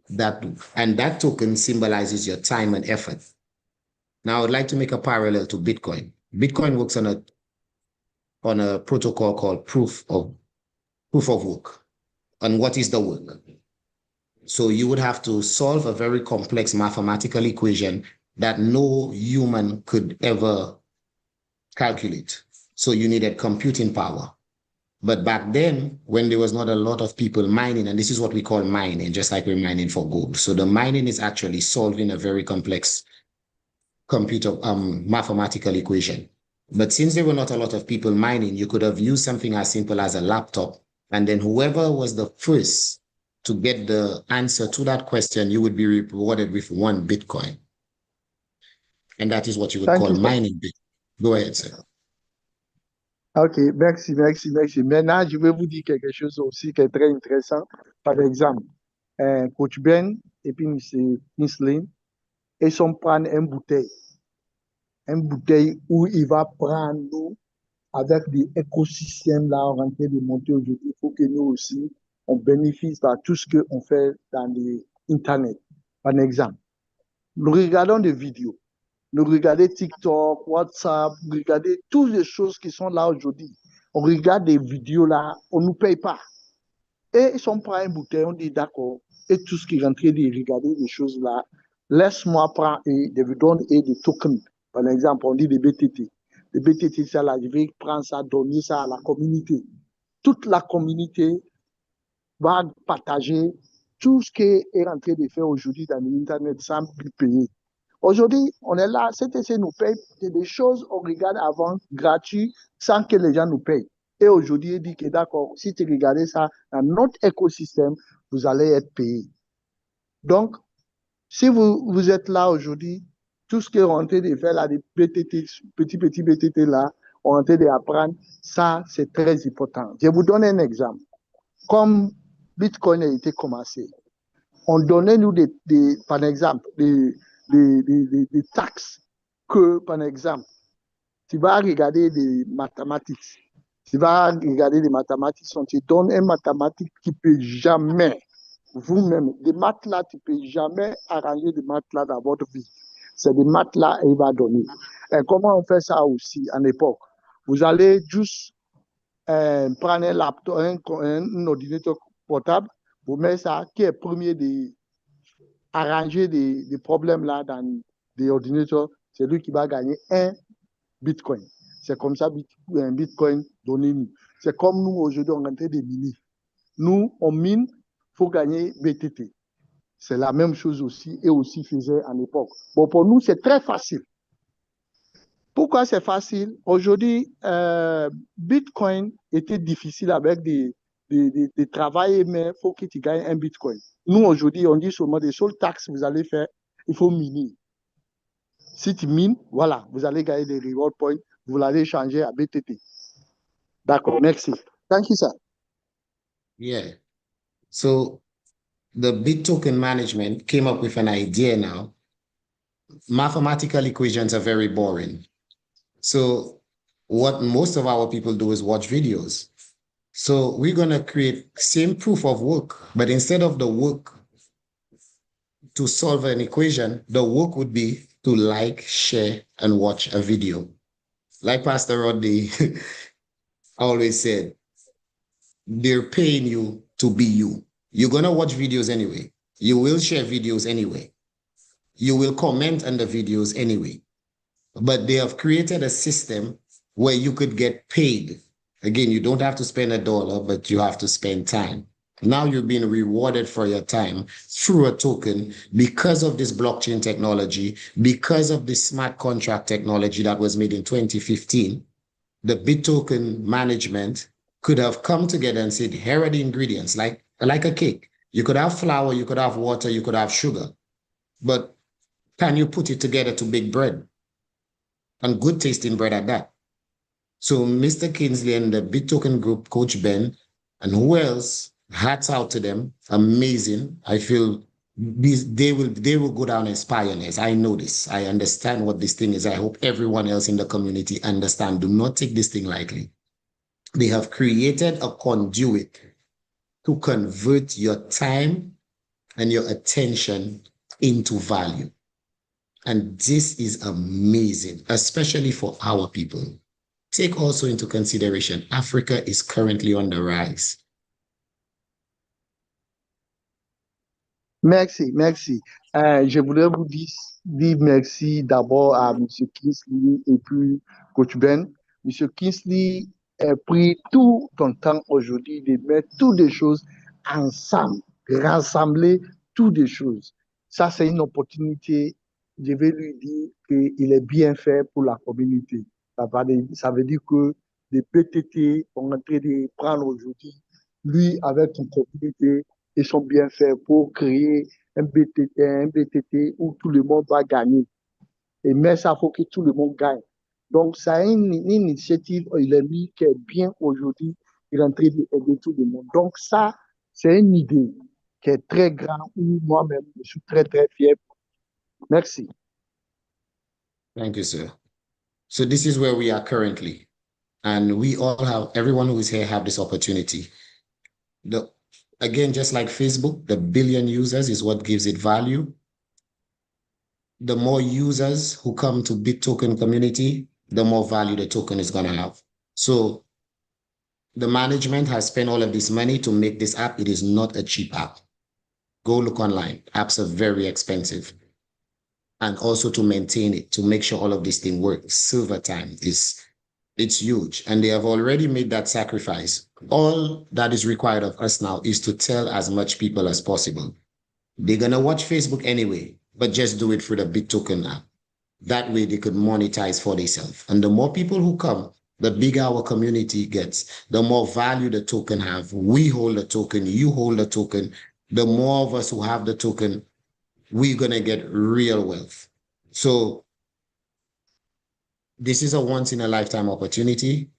and that token symbolizes your time and effort. Now, I would like to make a parallel to Bitcoin. Bitcoin works on a protocol called proof of work. And what is the work? So you would have to solve a very complex mathematical equation that no human could ever calculate. So you needed computing power. But back then, when there was not a lot of people mining, and this is what we call mining, just like we're mining for gold. So the mining is actually solving a very complex mathematical equation. But since there were not a lot of people mining, you could have used something as simple as a laptop. And then whoever was the first to get the answer to that question, you would be rewarded with 1 Bitcoin. And that is what you would call mining. Go ahead, sir. Ok, merci. Maintenant, je vais vous dire quelque chose aussi qui est très intéressant. Par exemple, Coach Ben et puis M. Kinsley, ils sont prendre une bouteille où il va prendre nous avec des écosystèmes là, on est en train de monter aujourd'hui. Il faut que nous aussi, on bénéficie par tout ce qu'on fait dans l'Internet. Par exemple, nous regardons des vidéos. Nous regardons TikTok, WhatsApp, nous regardons toutes les choses qui sont là aujourd'hui. On regarde des vidéos là, on ne nous paye pas. Et ils sont prêts à une bouteille, on dit d'accord. Et tout ce qui est en train de regarder des choses là, laisse-moi prendre et de vous donner des tokens. Par exemple, on dit des BTT. Les BTT, ça là, je vais prendre ça, donner ça à la communauté. Toute la communauté va partager tout ce qui est en train de faire aujourd'hui dans l'Internet sans plus payer. Aujourd'hui, on est là, CTC nous paye des choses, on regarde avant, gratuit, sans que les gens nous payent. Et aujourd'hui, il dit que d'accord, si tu regardez ça dans notre écosystème, vous allez être payé. Donc, si vous êtes là aujourd'hui, tout ce qu'on est en train de faire là, des BTT, petits BTT là, on est en train d'apprendre, ça, c'est très important. Je vous donne un exemple. Comme Bitcoin a été commencé, on donnait nous par exemple, des taxes que, par exemple, tu vas regarder des mathématiques. Tu vas regarder des mathématiques, on te donne un mathématique qui ne peut jamais, vous-même, des maths là, tu ne peux jamais arranger des maths là dans votre vie. C'est des maths là qu'il va donner. Et comment on fait ça aussi en époque? Vous allez juste prendre un laptop, un ordinateur portable, vous mettez ça, qui est premier de arranger des problèmes là dans des ordinateurs, c'est lui qui va gagner 1 Bitcoin. C'est comme ça un Bitcoin donné nous. C'est comme nous aujourd'hui on est en train de miner. Nous, on mine, il faut gagner BTT. C'est la même chose aussi et aussi faisait en époque. Bon, pour nous, c'est très facile. Pourquoi c'est facile? Aujourd'hui, Bitcoin était difficile avec des travail, mais il faut que tu gagnes 1 Bitcoin. Nous, aujourd'hui, on dit seulement des seules taxes que vous allez faire, il faut miner. Si tu mines, voilà, vous allez gagner des reward points, vous l'allez changer à BTT. D'accord, merci. Thank you, sir. Yeah. So the BitToken management came up with an idea now. Mathematical equations are very boring. So what most of our people do is watch videos. So we're going to create same proof of work, but instead of the work to solve an equation, the work would be to like, share, and watch a video. Like Pastor Rodney always said, they're paying you to be you. You're going to watch videos anyway. You will share videos anyway. You will comment on the videos anyway. but they have created a system where you could get paid. Again, you don't have to spend $1, but you have to spend time. Now you're being rewarded for your time through a token because of this blockchain technology, because of this smart contract technology that was made in 2015. The BitToken management could have come together and said, here are the ingredients, like a cake. You could have flour, you could have water, you could have sugar, but can you put it together to bake bread? And good tasting bread at that. So Mr. Kingsley and the BitToken group, Coach Ben, and who else, hats out to them, amazing. I feel they will go down as pioneers. I know this. I understand what this thing is. I hope everyone else in the community understand. Do not take this thing lightly. They have created a conduit to convert your time and your attention into value. And this is amazing, especially for our people. Take also into consideration, Africa is currently on the rise. Merci, merci. Je voudrais vous dire merci d'abord à M. Kingsley et puis Coach Ben. M. Kingsley a pris tout ton temps aujourd'hui de mettre toutes les choses ensemble, rassembler toutes les choses. Ça, c'est une opportunité. Je vais lui dire qu'il est bien fait pour la communauté. Ça veut dire que les PTT sont en train de prendre aujourd'hui, lui, avec son communauté, ils sont bien faits pour créer un BTT où tout le monde va gagner. Et mais ça, il faut que tout le monde gagne. Donc, c'est une initiative, il est mis qui est bien aujourd'hui, il est en train d'aider tout le monde. Donc, ça, c'est une idée qui est très grande où moi-même, je suis très, très fier. Merci. Thank you, sir. So this is where we are currently. And we all have, everyone who is here have this opportunity. Again, just like Facebook, the billion users is what gives it value. The more users who come to BitToken community, the more value the token is going to have. So the management has spent all of this money to make this app. It is not a cheap app. Go look online. Apps are very expensive. And also to maintain it, to make sure all of this thing works. Silver time it's huge. And they have already made that sacrifice. All that is required of us now is to tell as much people as possible. They're going to watch Facebook anyway, but just do it through the BitToken app. That way they could monetize for themselves. And the more people who come, the bigger our community gets, the more value the token have. We hold the token, you hold the token. The more of us who have the token, we're going to get real wealth. So this is a once in a lifetime opportunity.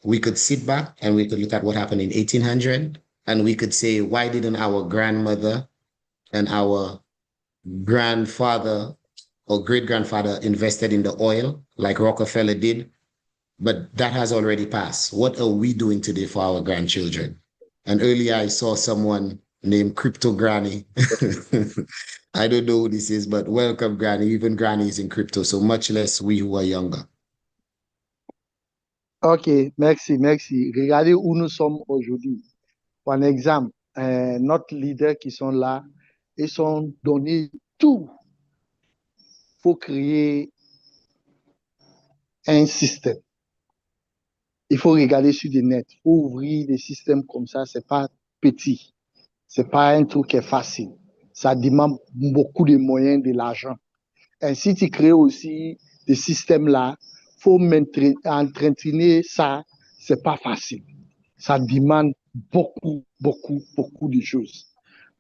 We could sit back and we could look at what happened in 1800 and we could say, why didn't our grandmother and our grandfather or great-grandfather invested in the oil like Rockefeller did? But that has already passed. What are we doing today for our grandchildren? And earlier I saw someone named Crypto Granny. I don't know who this is, but welcome, Granny. Even Granny is in crypto, so much less we who are younger. OK, merci, merci. Regardez où nous sommes aujourd'hui. Par exemple, notre leader qui sont là, ils sont donnés tout pour créer un système. Il faut regarder sur le net. Pour ouvrir des systèmes comme ça, c'est pas petit. C'est pas un truc qui est facile. Ça demande beaucoup de moyens, de l'argent. Et si tu crées aussi des systèmes là, faut entretenir ça, c'est pas facile. Ça demande beaucoup de choses.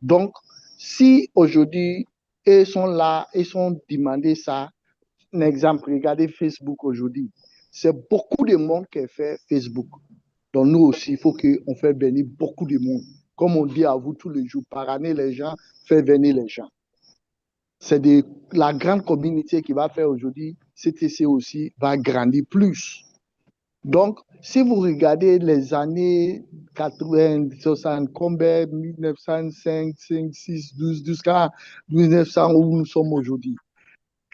Donc, si aujourd'hui, ils sont là, ils sont demandés ça, un exemple, regardez Facebook aujourd'hui. C'est beaucoup de monde qui fait Facebook. Donc, nous aussi, il faut qu'on fasse venir beaucoup de monde. Comme on dit à vous tous les jours, par année, les gens, fait venir les gens. C'est la grande communauté qui va faire aujourd'hui, CTC aussi va grandir plus. Donc, si vous regardez les années 80, 60, combien, 1905, 5, 6, 12, jusqu'à 1900 où nous sommes aujourd'hui,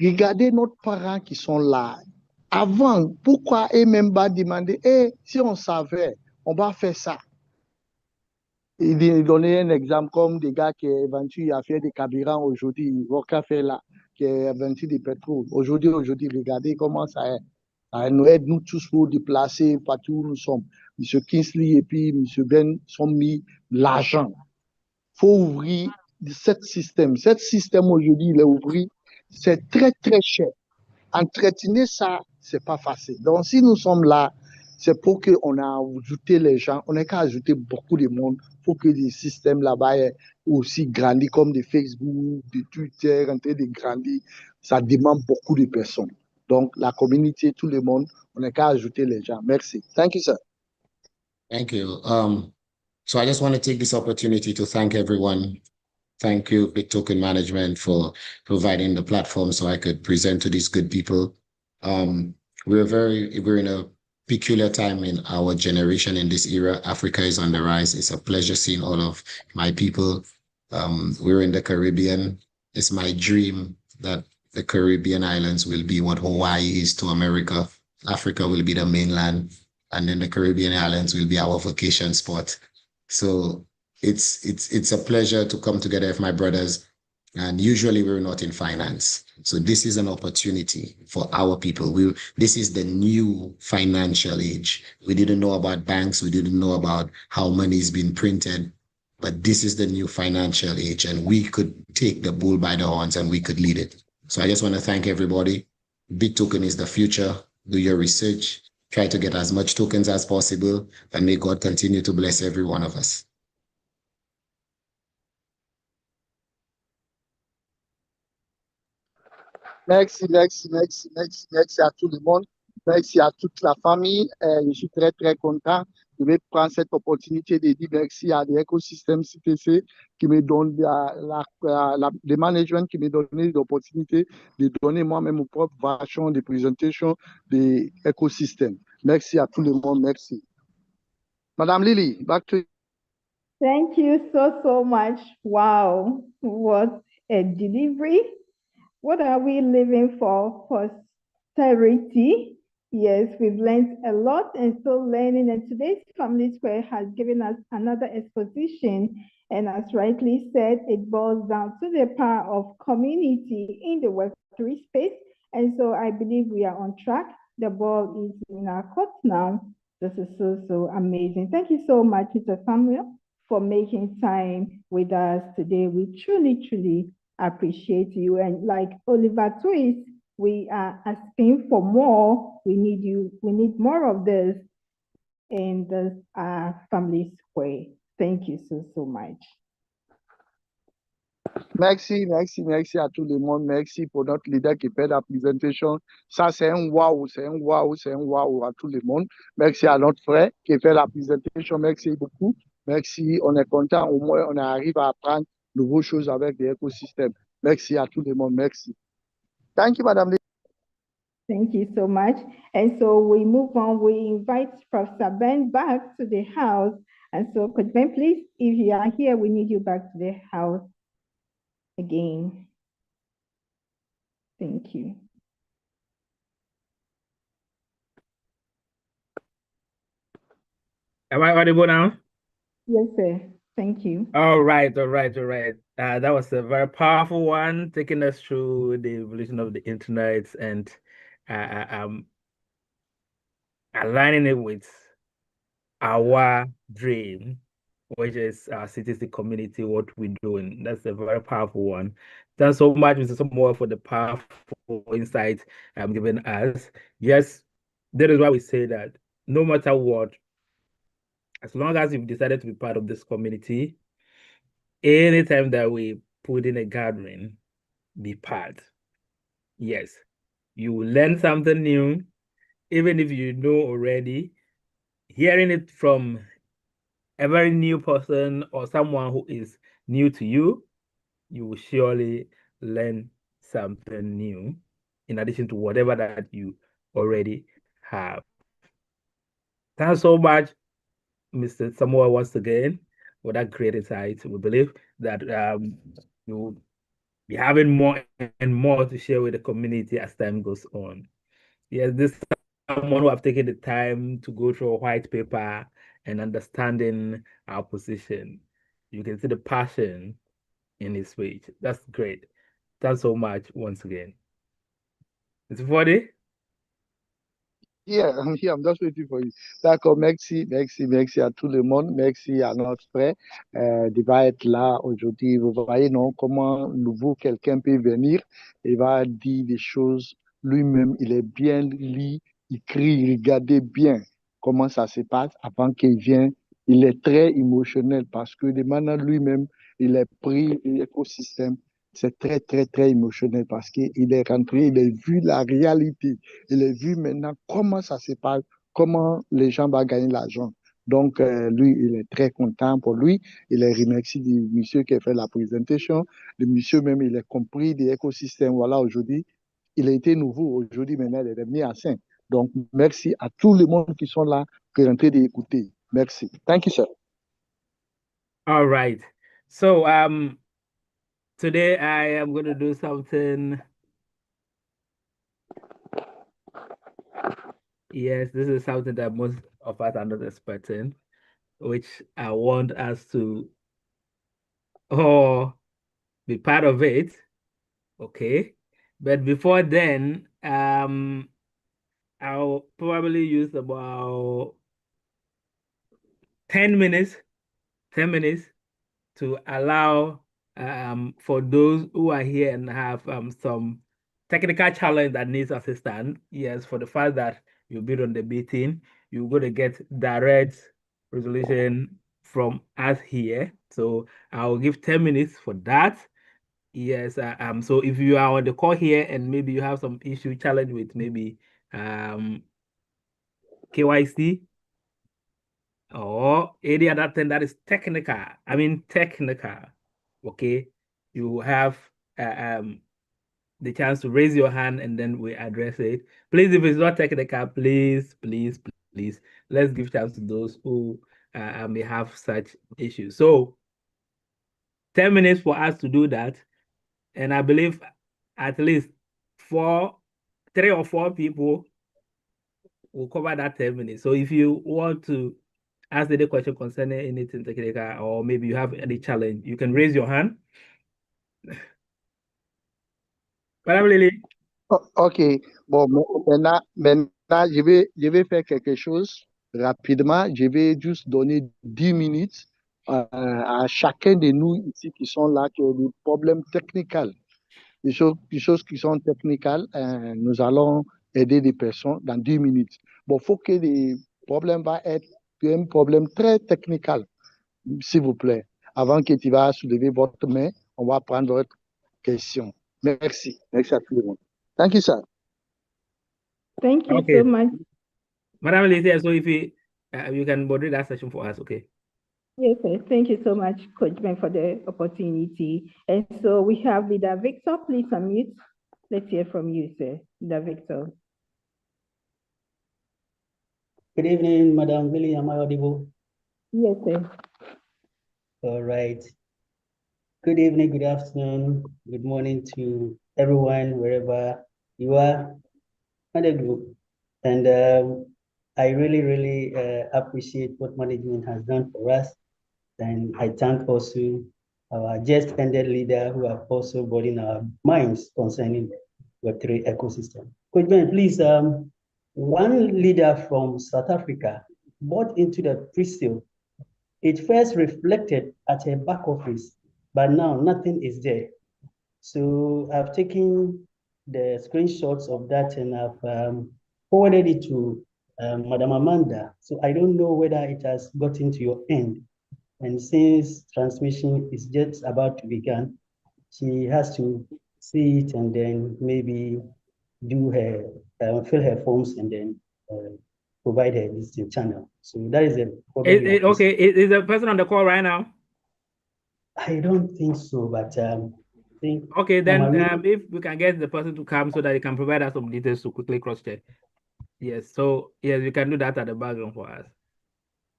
regardez nos parents qui sont là. Avant, pourquoi eux même pas demander, si on savait, on va faire ça. Il donnait un exemple comme des gars qui éventuellement a fait des carburants aujourd'hui, Roca fait là. qui est investi du pétrole. Aujourd'hui, regardez comment ça nous aide, nous tous, pour déplacer partout où nous sommes. M. Kingsley et puis M. Ben sont mis l'argent. Il faut ouvrir ce système. Ce système, aujourd'hui, il est ouvert. C'est très, très cher. Entretenir ça, c'est pas facile. Donc, si nous sommes là, c'est pour qu'on a ajouté les gens. On n'a qu'à ajouter beaucoup de monde pour que les systèmes là-bas aient aussi grandi comme des Facebook, des Twitter, en train de grandir. Ça demande beaucoup de personnes. Donc, la communauté, tout le monde, on n'a qu'à ajouter les gens. Merci. Thank you, sir. Thank you. So I just want to take this opportunity to thank everyone. Thank you, Big Token Management, for providing the platform so I could present to these good people. We're in a peculiar time in our generation in this era. Africa is on the rise. It's a pleasure seeing all of my people. We're in the Caribbean. It's my dream that the Caribbean islands will be what Hawaii is to America. Africa will be the mainland, and then the Caribbean islands will be our vacation spot. So it's a pleasure to come together with my brothers. And usually we're not in finance. So this is an opportunity for our people. This is the new financial age. We didn't know about banks. We didn't know about how money is being printed. But this is the new financial age, and we could take the bull by the horns and we could lead it. So I just want to thank everybody. Big Token is the future. Do your research. Try to get as much tokens as possible, and may God continue to bless every one of us. Merci à tout le monde. Merci à toute la famille. Je suis très, très content. Je vais prendre cette opportunité de dire merci à l'écosystème CTC qui me donne le management qui me donne l'opportunité de donner moi-même mon propre version de présentation de l'écosystème. Merci à tout le monde. Merci. Madame Lily, back to you. Thank you so much. Wow, what a delivery. What are we living for? Posterity. Yes, we've learned a lot and still learning. And today's Family Square has given us another exposition. And as rightly said, it boils down to the power of community in the Web3 space. And so I believe we are on track. The ball is in our court now. This is so amazing. Thank you so much, Mr. Samuel, for making time with us today. We truly appreciate you. And like Oliver Twist, we are asking for more. We need you. We need more of this in this Family Square. Thank you so much. Merci à tout le monde. Merci pour notre leader qui fait la présentation. Ça, c'est un waouh à tout le monde. Merci à notre frère qui fait la présentation. Merci beaucoup. Merci, on est content. Au moins, on arrive à apprendre de nouvelles choses avec l'écosystème. Merci à tout le monde. Merci. Thank you, Madame. Thank you so much. And so we move on. We invite Professor Ben back to the house. And so, could Ben, please, if you are here, we need you back to the house again. Thank you. Am I audible now? Yes, sir. Thank you. All right. That was a very powerful one, taking us through the evolution of the internet and aligning it with our dream, which is our CTC community, what we're doing. That's a very powerful one. Thanks so much, Mr. Samuel, for the powerful insight given us. Yes, that is why we say that no matter what, as long as you've decided to be part of this community, anytime that we put in a gathering, be part. Yes, you will learn something new, even if you know already. Hearing it from a very new person or someone who is new to you, you will surely learn something new in addition to whatever that you already have. Thanks so much, Mr. Samuel, once again, for that great insight. We believe that you will be having more and more to share with the community as time goes on. Yes, this is someone who have taken the time to go through a white paper and understanding our position. You can see the passion in his speech. That's great. Thanks so much once again. Mr. Forde? Yeah, I'm here. I'm just waiting for you. D'accord, merci, merci à tout le monde. Merci à notre frère de va être là aujourd'hui. Vous voyez, non, comment nouveau quelqu'un peut venir et va dire des choses lui-même. Il est bien lit, écrit, regardez bien comment ça se passe avant qu'il vienne. Il est très émotionnel parce que de maintenant lui-même, il est pris l'écosystème. C'est très, très, très émotionnel parce qu'il est rentré, il a vu la réalité. Il a vu maintenant comment ça se passe, comment les gens vont gagner l'argent. Donc, lui, il est très content pour lui. Il est remercié du monsieur qui a fait la présentation. Le monsieur même, il a compris l'écosystème. Voilà, aujourd'hui, il a été nouveau. Aujourd'hui, maintenant, il est devenu à 5. Donc, merci à tout le monde qui sont là, qui est en train d'écouter. Merci. Thank you, sir. All right. So, today I am going to do something. Yes, this is something that most of us are not expecting, which I want us to all be part of it. Okay. But before then, I'll probably use about 10 minutes to allow for those who are here and have some technical challenge that needs assistance. Yes, for the fact that you build on the meeting, you're going to get direct resolution from us here. So I'll give 10 minutes for that. Yes, so if you are on the call here and maybe you have some issue challenge with maybe KYC or any other thing that is technical, okay, you have the chance to raise your hand and then we address it. Please, if it's not technical, please, let's give chance to those who may have such issues. So 10 minutes for us to do that. And I believe at least 3 or 4 people will cover that 10 minutes. So if you want to ask any question concerning anything technical or maybe you have any challenge, you can raise your hand. Madame Lily. OK. Bon, maintenant, je vais faire quelque chose rapidement. Je vais juste donner 10 minutes à chacun de nous ici qui sont là, qui ont des problèmes techniques. Des choses qui sont techniques, nous allons aider des personnes dans 10 minutes. Bon, il faut que les problèmes vont être un problème très technique, s'il vous plaît. Avant que tu vas soulever votre main, on va prendre votre question. Merci. Merci à tout le monde. Thank you, sir. Thank you so much. Madam Lizzie, so if you can moderate that session for us, okay? Yes, sir. Thank you so much, Coach Ben, for the opportunity. And so we have Leader Victor. Please unmute. Let's hear from you, sir. Leader Victor. Good evening, Madam Billy. Am I audible? Yes, sir. All right. Good evening, good afternoon, good morning to everyone, wherever you are on the group. And I really appreciate what management has done for us. And I thank also our just ended leader who have also brought in our minds concerning Web3 ecosystem. Coach Ben, please, one leader from South Africa bought into the pre-sale. It first reflected at a back office, but now nothing is there. So I've taken the screenshots of that and I've forwarded it to Madam Amanda. So I don't know whether it has gotten to your end. And since transmission is just about to begin, she has to see it and then maybe do her, fill her forms and then provide her listing channel. So that is a problem. Okay, is the person on the call right now? I don't think so, but think. Okay, then if we can get the person to come so that he can provide us some details to quickly cross-check. Yes, so yes, we can do that at the background for us.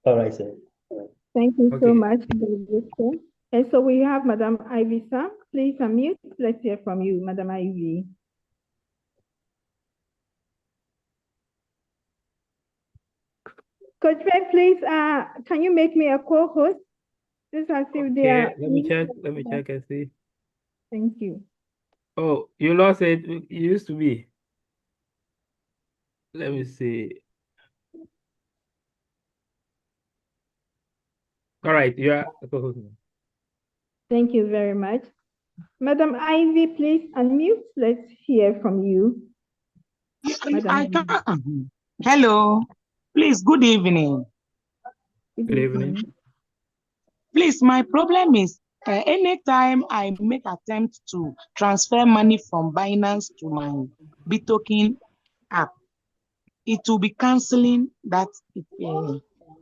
All right, sir. Thank you so much, Victor. And so we have Madam Ivy Sam. Please unmute. Let's hear from you, Madam Ivy. Coach Ben, please, can you make me a co-host? Just as if they are. Let me check and see. Thank you. Oh, you lost it. It used to be. Let me see. All right, you are. Thank you very much. Madam Ivy, please unmute. Let's hear from you. Hello. Please, good evening. Good evening. Please, my problem is anytime I make attempt to transfer money from Binance to my BitToken app, it will be canceling that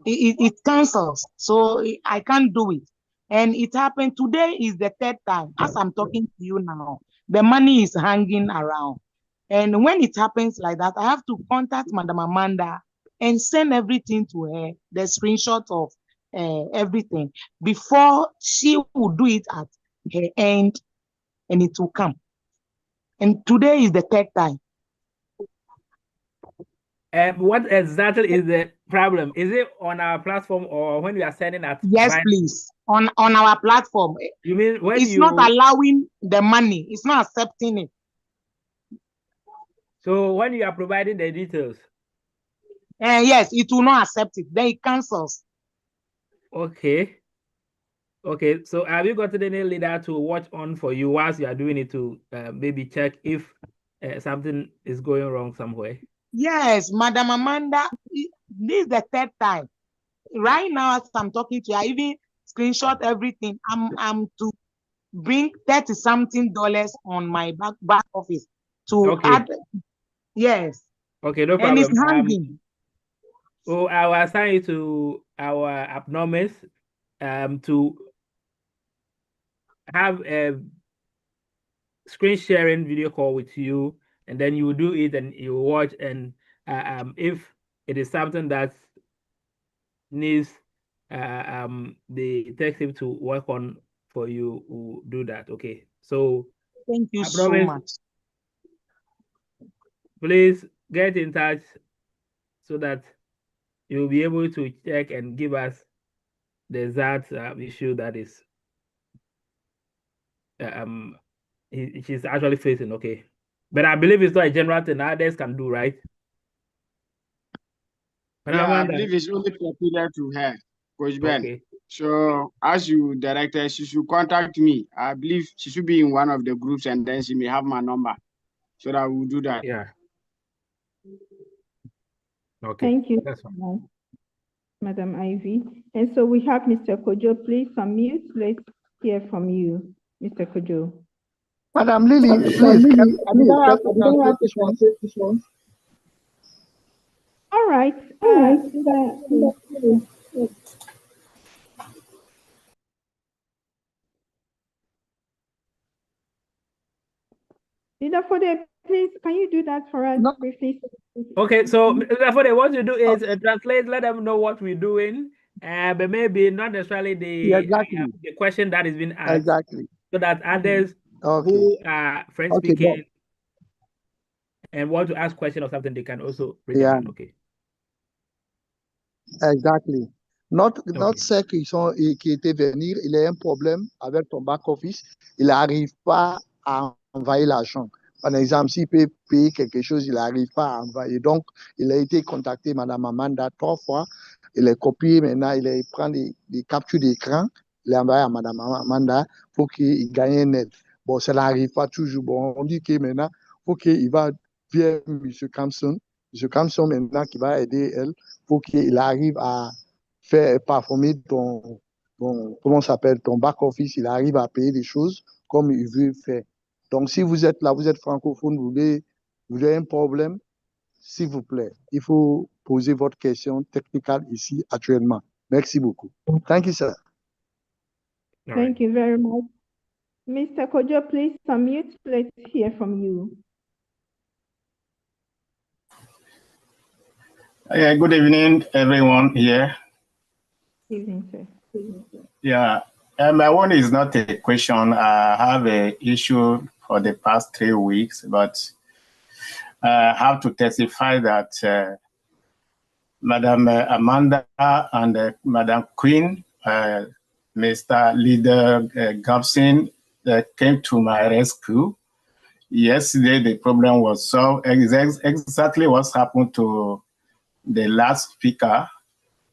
it cancels. So I can't do it. And it happened today is the third time. As I'm talking to you now, the money is hanging around. And when it happens like that, I have to contact Madam Amanda and send everything to her, the screenshot of everything, before she will do it at her end and it will come. And today is the third time. What exactly is the problem? Is it on our platform or when we are sending at? Yes, please. On our platform. You mean when it's not allowing the money, it's not accepting it. So when you are providing the details? Yes, it will not accept it. Then it cancels. Okay. Okay, so have you gotten any leader to watch on for you whilst you are doing it to maybe check if something is going wrong somewhere? Yes, Madam Amanda, this is the third time. Right now, as I'm talking to you, I even screenshot everything. I'm to bring $30-something on my back office to add. Yes. Okay, no problem. And problem. it's hanging. I will assign you to our abnormals to have a screen sharing video call with you, and then you will do it and you will watch, and if it is something that needs the tech team to work on for you, will do that. Okay, so thank you so much. Please get in touch so that you'll be able to check and give us the exact issue that is she's actually facing. Okay, but I believe it's not a general thing others can do, right? Yeah, I believe it's only peculiar to her, Coach Ben. Okay. So as you directed, she should contact me. I believe she should be in one of the groups, and then she may have my number, so that we'll do that. Yeah. Okay. Thank you, Madam Ivy. And so we have Mr. Kojo. Please unmute. Let's hear from you, Mr. Kojo. Madam Lily, please, I didn't have to translate this one. All right. Leader Fode, please, can you do that for us briefly? Okay, so Fode, what you do is translate, let them know what we're doing, but maybe not necessarily the question that is being asked. Exactly. So that others who are French speaking and want to ask questions or something, they can also bring them in. Okay. Exactly. Not ceux qui étaient venir, il a un problème avec ton back office, il n'arrive pas à envoyer l'argent. Par exemple, s'il peut payer quelque chose, il n'arrive pas à envoyer. Donc, il a été contacté, Madame Amanda, 3 fois. Il a copié maintenant, il prend des captures d'écran, il a envoyé à Madame Amanda pour qu'il gagne un aide. Bon, ça n'arrive pas toujours. Bon, on dit que maintenant, il faut qu'il va vers M. Kamson. M. Kamson, maintenant, qui va aider elle pour qu'il arrive à faire performer ton comment s'appelle, ton back-office, il arrive à payer des choses comme il veut faire. Donc, si vous êtes là, vous êtes francophone, vous avez un problème, s'il vous plaît, il faut poser votre question technique ici actuellement. Merci beaucoup. Thank you, sir. Thank you very much. Mr. Kojo, please unmute. Let's hear from you. Good evening, everyone here. Good evening, sir. Yeah, my one is not a question. I have an issue for the past 3 weeks, but I have to testify that Madam Amanda and Madam Queen, Mr. Leader Gobson, came to my rescue yesterday the problem was solved. Exactly what's happened to the last speaker,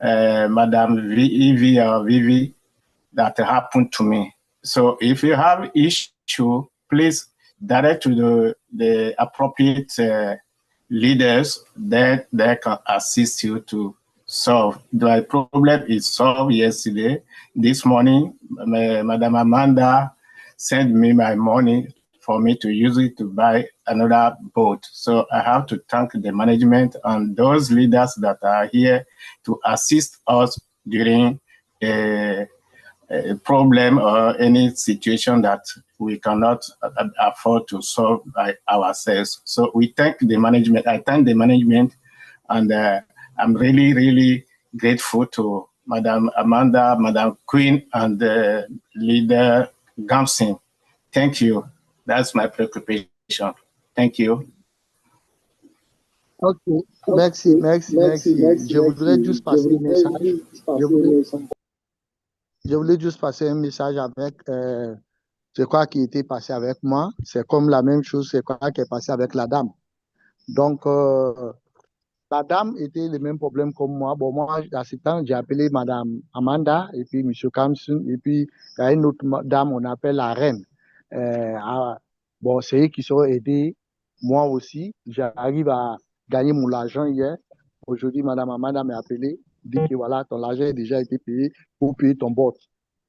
Madam Vivi or Vivi, that happened to me. So if you have issue, please direct to the appropriate leaders that they can assist you to solve. The problem is solved yesterday. This morning, Madam Amanda sent me my money for me to use it to buy another boat. So I have to thank the management and those leaders that are here to assist us during a problem or any situation that we cannot afford to solve by ourselves. So we thank the management. I thank the management, and I'm really, really grateful to Madam Amanda, Madam Queen, and Leader Gamson. Thank you. That's my preoccupation. Thank you. Ok, merci. Je voudrais juste passer un message. Je voulais juste passer un message avec ce quoi qui était passé avec moi. C'est comme la même chose, c'est quoi qui est passé avec la dame. Donc, la dame était le même problème comme moi. Bon, moi, à ce temps, j'ai appelé Madame Amanda et puis M. Kamsun. Et puis, il y a une autre dame, on appelle la reine. Bon, c'est eux qui sont aidés. Moi aussi, j'arrive à gagner mon argent hier. Aujourd'hui, Madame Amanda m'a appelé, dit que voilà, ton argent a déjà été payé pour payer ton bot.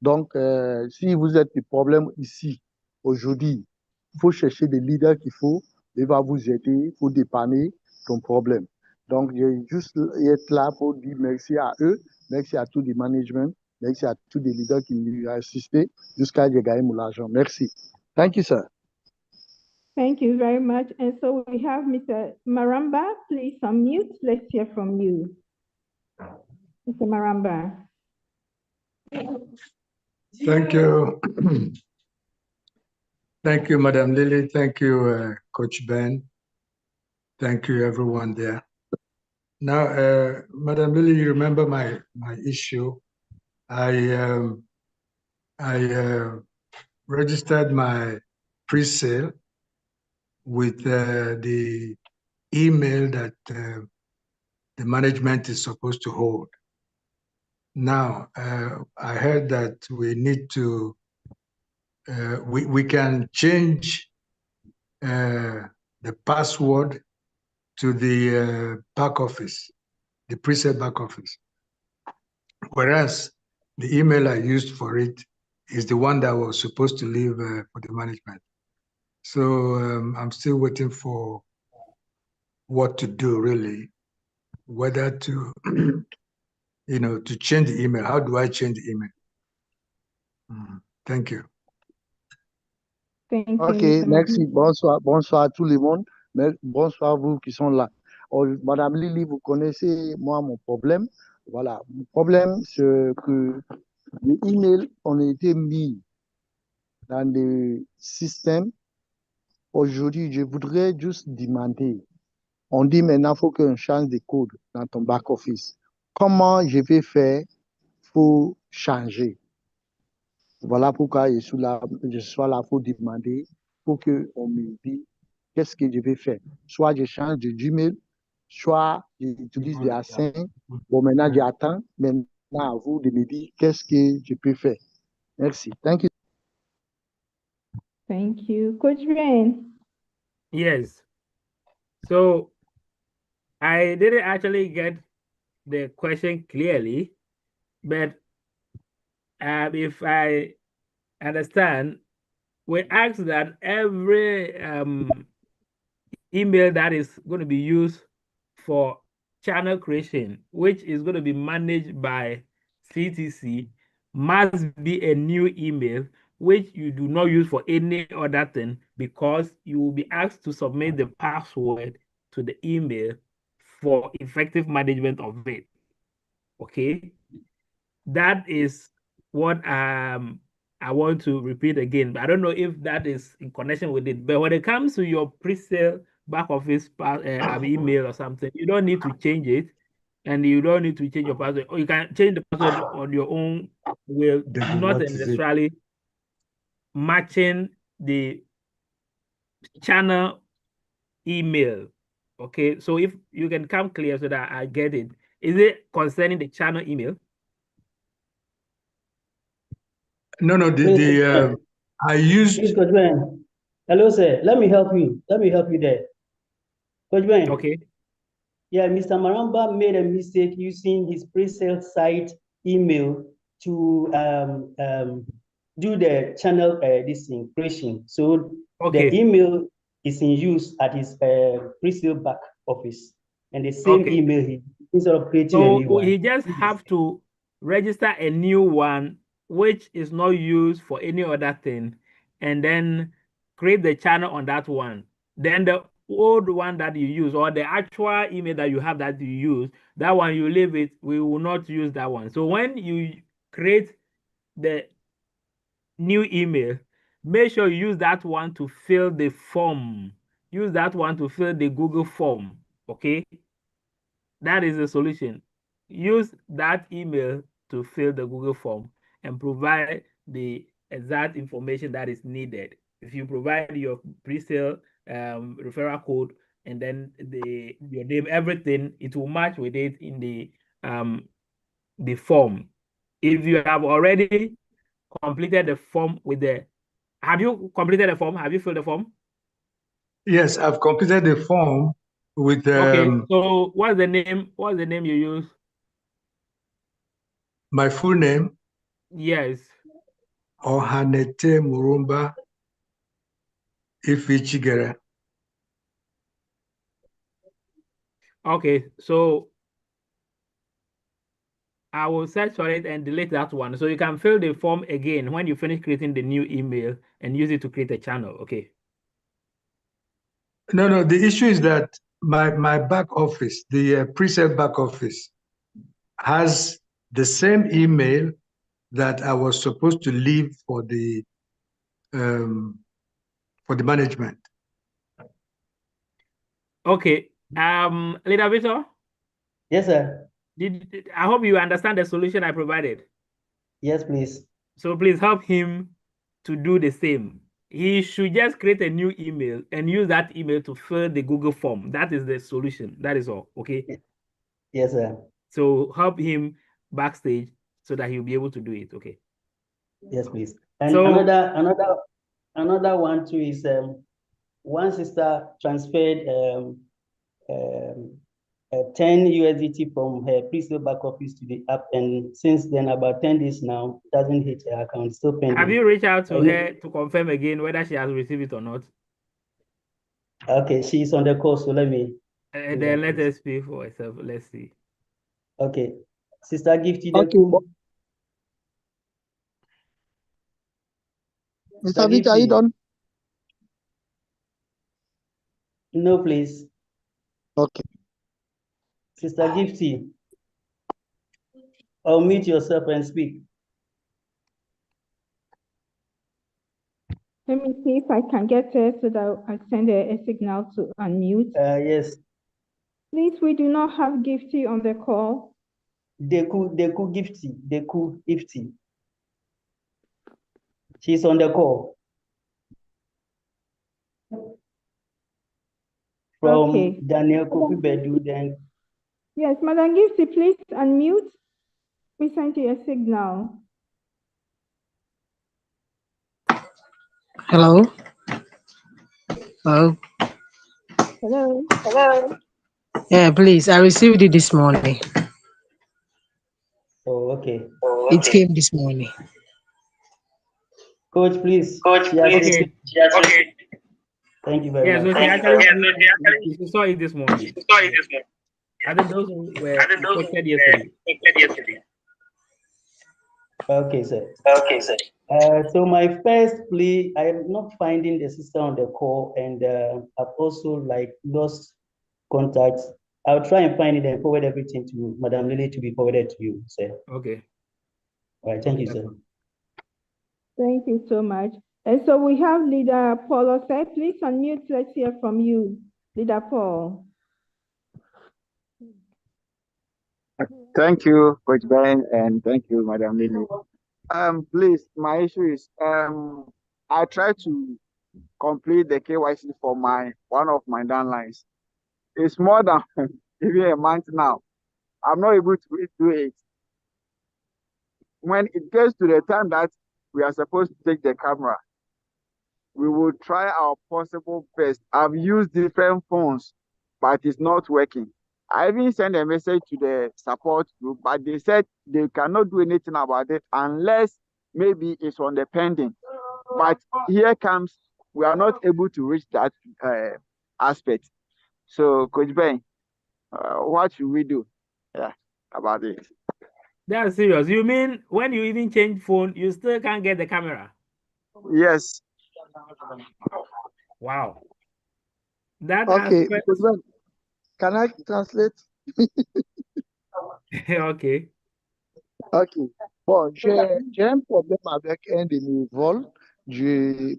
Donc, si vous êtes des problèmes ici, aujourd'hui, il faut chercher des leaders qu'il faut. Il va vous aider pour dépanner ton problème. Donc, je vais juste être là pour dire merci à eux, merci à tous les managements, merci à tous les leaders qui m'ont assisté jusqu'à gagner mon argent. Merci. Thank you, sir. Thank you very much. And so we have Mr. Maramba. Please unmute. Let's hear from you. Mr. Maramba. Thank you. Thank you, Madam Lily. Thank you, Coach Ben. Thank you, everyone there. Now, Madam Lily, you remember my issue. I registered my pre-sale with the email that the management is supposed to hold. Now, I heard that we need to, we can change the password to the back office, the pre-sale back office. Whereas the email I used for it is the one that was supposed to leave for the management. So I'm still waiting for what to do really, whether to, to change the email. How do I change the email? Thank you. Thank you. Ok, merci. Bonsoir à tout le monde. Bonsoir à vous qui sont là. Madame Lily, vous connaissez moi mon problème. Voilà, mon problème c'est que les emails ont été mis dans le système. Aujourd'hui, je voudrais juste demander, on dit maintenant il faut qu'on change de code dans ton back-office. Comment je vais faire pour changer? Voilà pourquoi je suis là pour demander, pour qu'on me dise qu'est-ce que je vais faire. Soit je change de Gmail, soit j'utilise des A5. Bon, maintenant, j'attends maintenant à vous de me dire qu'est-ce que je peux faire. Merci. Thank you. Thank you. Coach Ben. Yes. So I didn't actually get the question clearly, but if I understand, we ask that every email that is going to be used for channel creation, which is going to be managed by CTC, must be a new email which you do not use for any other thing, because you will be asked to submit the password to the email for effective management of it. Okay, that is what I want to repeat again, but I don't know if that is in connection with it. But when it comes to your pre-sale back office email or something, you don't need to change it, and you don't need to change your password, or you can change the password on your own will, not necessarily matching the channel email. Okay, so if you can come clear so that I get it. Is it concerning the channel email? No, I used. Please, Coach Ben. Hello, sir. Let me help you. Let me help you there. Coach Ben. Okay. Yeah, Mr. Maramba made a mistake using his pre-sale site email to do the channel this thing, creation. So okay, the email is in use at his pre-sale back office, and the same okay, email he instead of creating a so new one. he just have to register a new one which is not used for any other thing, and then create the channel on that one. Then the old one that you use, or the actual email that you have that you use, that one you leave it. We will not use that one. So when you create the new email, make sure you use that one to fill the form. Use that one to fill the Google form. Okay, that is the solution. Use that email to fill the Google form and provide the exact information that is needed. If you provide your pre-sale referral code and then your name, everything, it will match with it in the form. If you have already completed the form with the, have you completed the form? Have you filled the form? Yes, I've completed the form with. Okay, so what's the name? What's the name you use? My full name? Yes. Ohanete Murumba Ifichigere. Okay, so I will search for it and delete that one. So you can fill the form again when you finish creating the new email and use it to create a channel. Okay. No, the issue is that my back office, the pre-sale back office, has the same email that I was supposed to leave for the management. Okay. Leader Victor? Yes, sir. I hope you understand the solution I provided. Yes, please. So please help him to do the same. He should just create a new email and use that email to fill the Google form. That is the solution. That is all. Okay. Yes, sir. So help him backstage so that he'll be able to do it. Okay. Yes, please. And so, another one too is one sister transferred 10 USDT from her pre-sale back office to the app, and since then about 10 days now, it doesn't hit her account. Still pending. Have you reached out to her to confirm again whether she has received it or not? Okay, she's on the call, so let me. Then let us speak for herself. Let's see. Okay, Sister Gifty. Okay. Mr. Victor, are you done? No, please. Okay. Sister Gifty, unmute yourself and speak. Let me see if I can get her so that I send her a signal to unmute. Yes. Please, we do not have Gifty on the call. Deku Gifty. She's on the call. From okay. Daniel Kofi Bedu, then. Yes, Madam Gifty, please unmute. We sent you a signal. Hello. Hello. Hello. Hello. Yeah, please. I received it this morning. Oh, okay. It came this morning. Coach, please. Okay. Thank you very much. She saw it this morning. I think those were expected yesterday. Okay, sir. So my first plea, I am not finding the sister on the call, and I've also lost contact. I'll try and find it and forward everything to Madam Lily to be forwarded to you, sir. Okay. All right, thank you, sir. Thank you so much. And so we have Leader Paul Osei. Please unmute. Let's hear from you, Leader Paul. Thank you, Coach Ben, and thank you, Madam Lily. Please, my issue is I tried to complete the KYC for one of my downlines. It's more than even a month now. I'm not able to do it. When it gets to the time that we are supposed to take the camera, we will try our possible best. I've used different phones, but it's not working. I even sent a message to the support group, but they said they cannot do anything about it unless maybe it's on the pending. But here comes, we are not able to reach that aspect. So, Coach Ben, what should we do about it? That's serious. You mean when you even change phone, you still can't get the camera? Yes. Wow. That Okay, aspect. Coach Ben, can I translate? Ok. Ok. Bon, j'ai un problème avec un de mes vols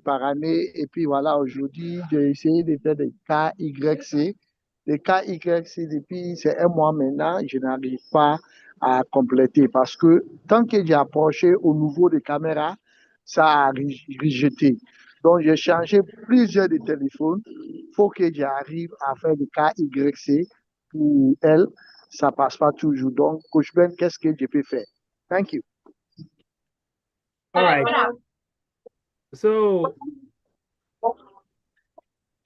par année. Et puis voilà, aujourd'hui, j'ai essayé de faire des KYC. Les KYC, depuis c'est un mois maintenant, je n'arrive pas à compléter parce que tant que j'ai approché au niveau des caméras, ça a rejeté. Donc, j'ai changé plusieurs de téléphones. Il faut que j'arrive à faire des KYC pour elle. Ça passe pas toujours. Donc, Coach Ben, qu'est-ce que je peux faire? Thank you. All right. So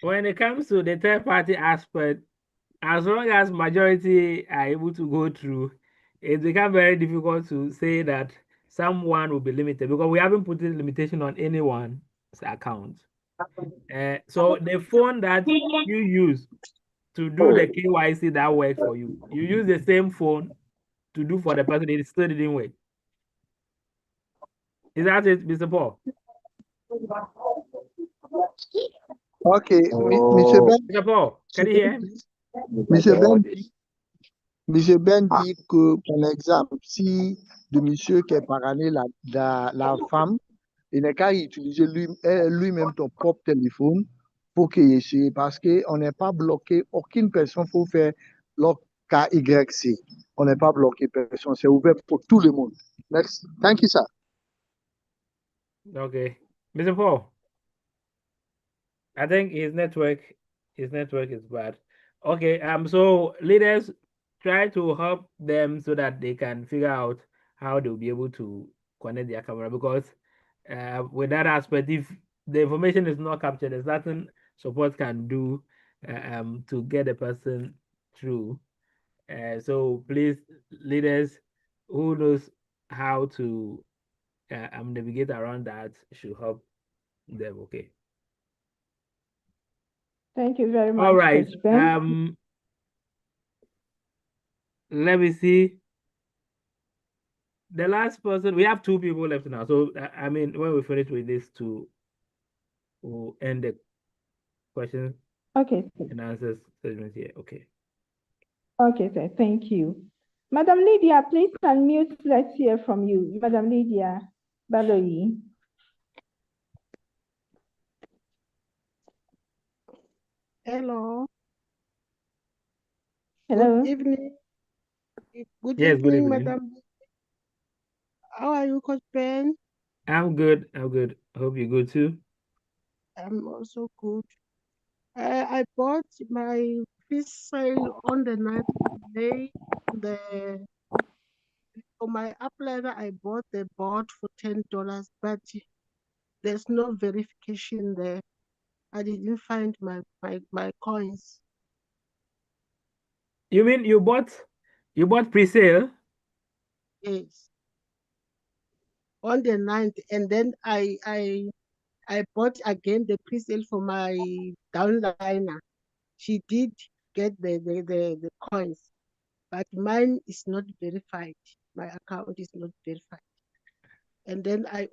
when it comes to the third party aspect, as long as majority are able to go through, it becomes very difficult to say that someone will be limited because we haven't put a limitation on anyone's account. So the phone that you use to do the KYC that works for you, you use the same phone to do for the person, it still didn't work. Is that it, Mr. Paul? Okay, Mr. Ben. Mr. Paul, can you hear? Monsieur Ben dit que, par exemple, si de monsieur qui est parrainé la femme, il n'a qu'à utiliser lui-même ton propre téléphone pour qu'il essaie, parce qu'on n'est pas bloqué, aucune personne pour faire le KYC. On n'est pas bloqué personne, c'est ouvert pour tout le monde. Merci. Thank you, sir. Okay. Mr. Paul, I think his network is bad. Okay, so leaders try to help them so that they can figure out how they'll be able to connect their camera, because with that aspect, if the information is not captured, there's nothing support can do to get the person through. So please, leaders who knows how to navigate around that should help them. Okay. Thank you very much. All right. Coach Ben. Let me see. The last person, we have 2 people left now. So I mean, when we finish with this, we'll end the questions and answers segment here. Okay. Okay, sir. Thank you. Madam Lydia, please unmute. Let's hear from you. Madam Lydia Baloyi. Hello. Hello. Good evening. Good Yes, good evening, evening. Madam. How are you, Coach Ben? I'm good. I hope you're good too. I'm also good. I bought my fish sale on the 9th day. For my uplighter, I bought the board for $10, but there's no verification there. I didn't find my coins. You mean you bought pre-sale? Yes. On the 9th, and then I bought again the pre-sale for my downliner. She did get the coins, but mine is not verified. My account is not verified. And then I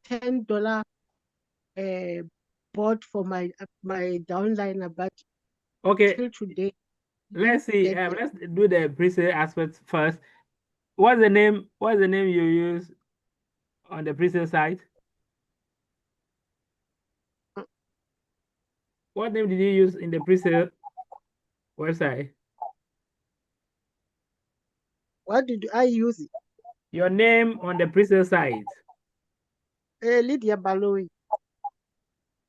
$10 bought for my downliner, but Okay. till today. Let's see. Let's do the pre-sale aspect first. What's the name you use on the pre-sale site? What name did you use in the pre-sale website? What did I use? Your name on the pre-sale site. Lydia Baloyi.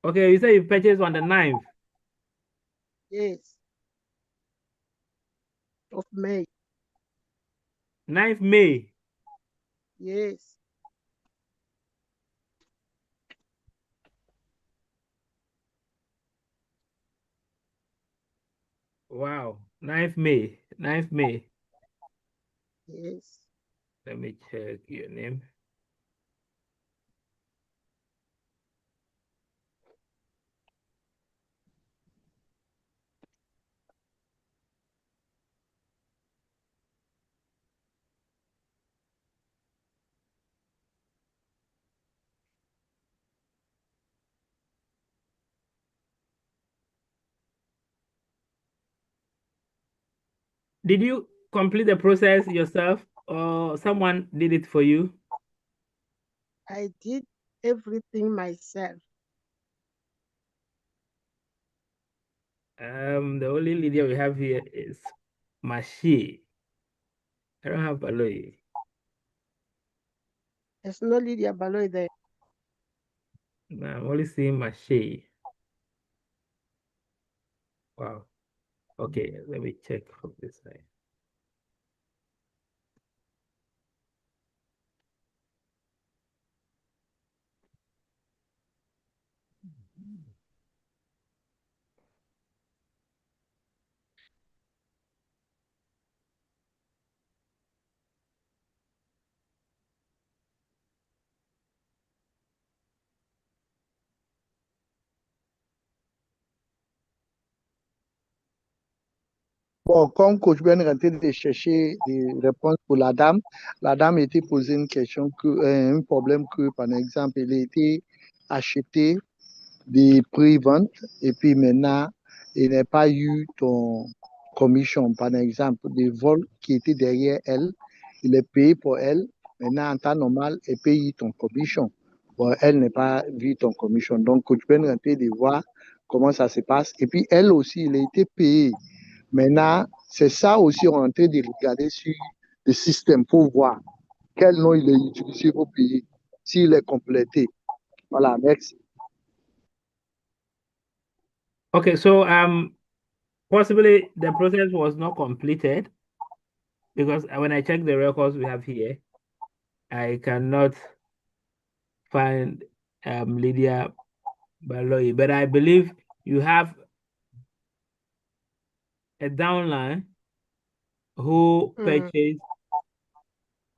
Okay, you say you purchased on the 9th. Yes. Of May. 9th May. Yes. Wow. 9th May. 9th May. Yes. Let me check your name. Did you complete the process yourself or someone did it for you? I did everything myself. The only Lydia we have here is Mashi. I don't have Baloy. There's no Lydia Baloy there. No, I'm only seeing Mashi. Wow. Okay, let me check from this side. Bon, comme Coach Ben est en train de chercher des réponses pour la dame était posée une question, un problème que, par exemple, il a été acheté des prix-vente et puis maintenant, il n'a pas eu ton commission, par exemple, des vols qui étaient derrière elle. Il est payé pour elle. Maintenant, en temps normal, elle paye ton commission. Bon, elle n'a pas vu ton commission. Donc, Coach Ben est en train de voir comment ça se passe. Et puis, elle aussi, il a été payé. Maintenant, c'est ça aussi, on est en train de regarder sur le système pour voir quel nom il est utilisé pour payer, s'il est complété. Voilà, merci. Okay, so possibly the process was not completed because when I check the records we have here, I cannot find Lydia Baloy, but I believe you have a downline who purchased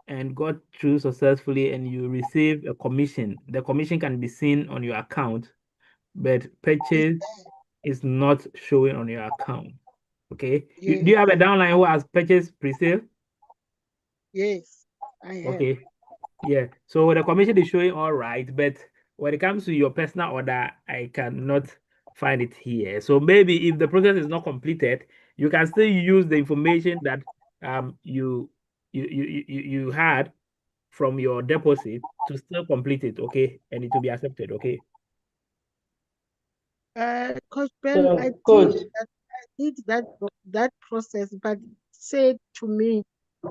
and got through successfully and you receive a commission. The commission can be seen on your account, but purchase is not showing on your account. Okay. Yes. Do you have a downline who has purchased pre-sale? Yes, I have. Okay. Yeah. So the commission is showing all right, but when it comes to your personal order, I cannot find it here. So maybe if the process is not completed, you can still use the information that you had from your deposit to still complete it, okay? And it will be accepted, okay? Coach Ben, So, I Coach. did that process, but said to me,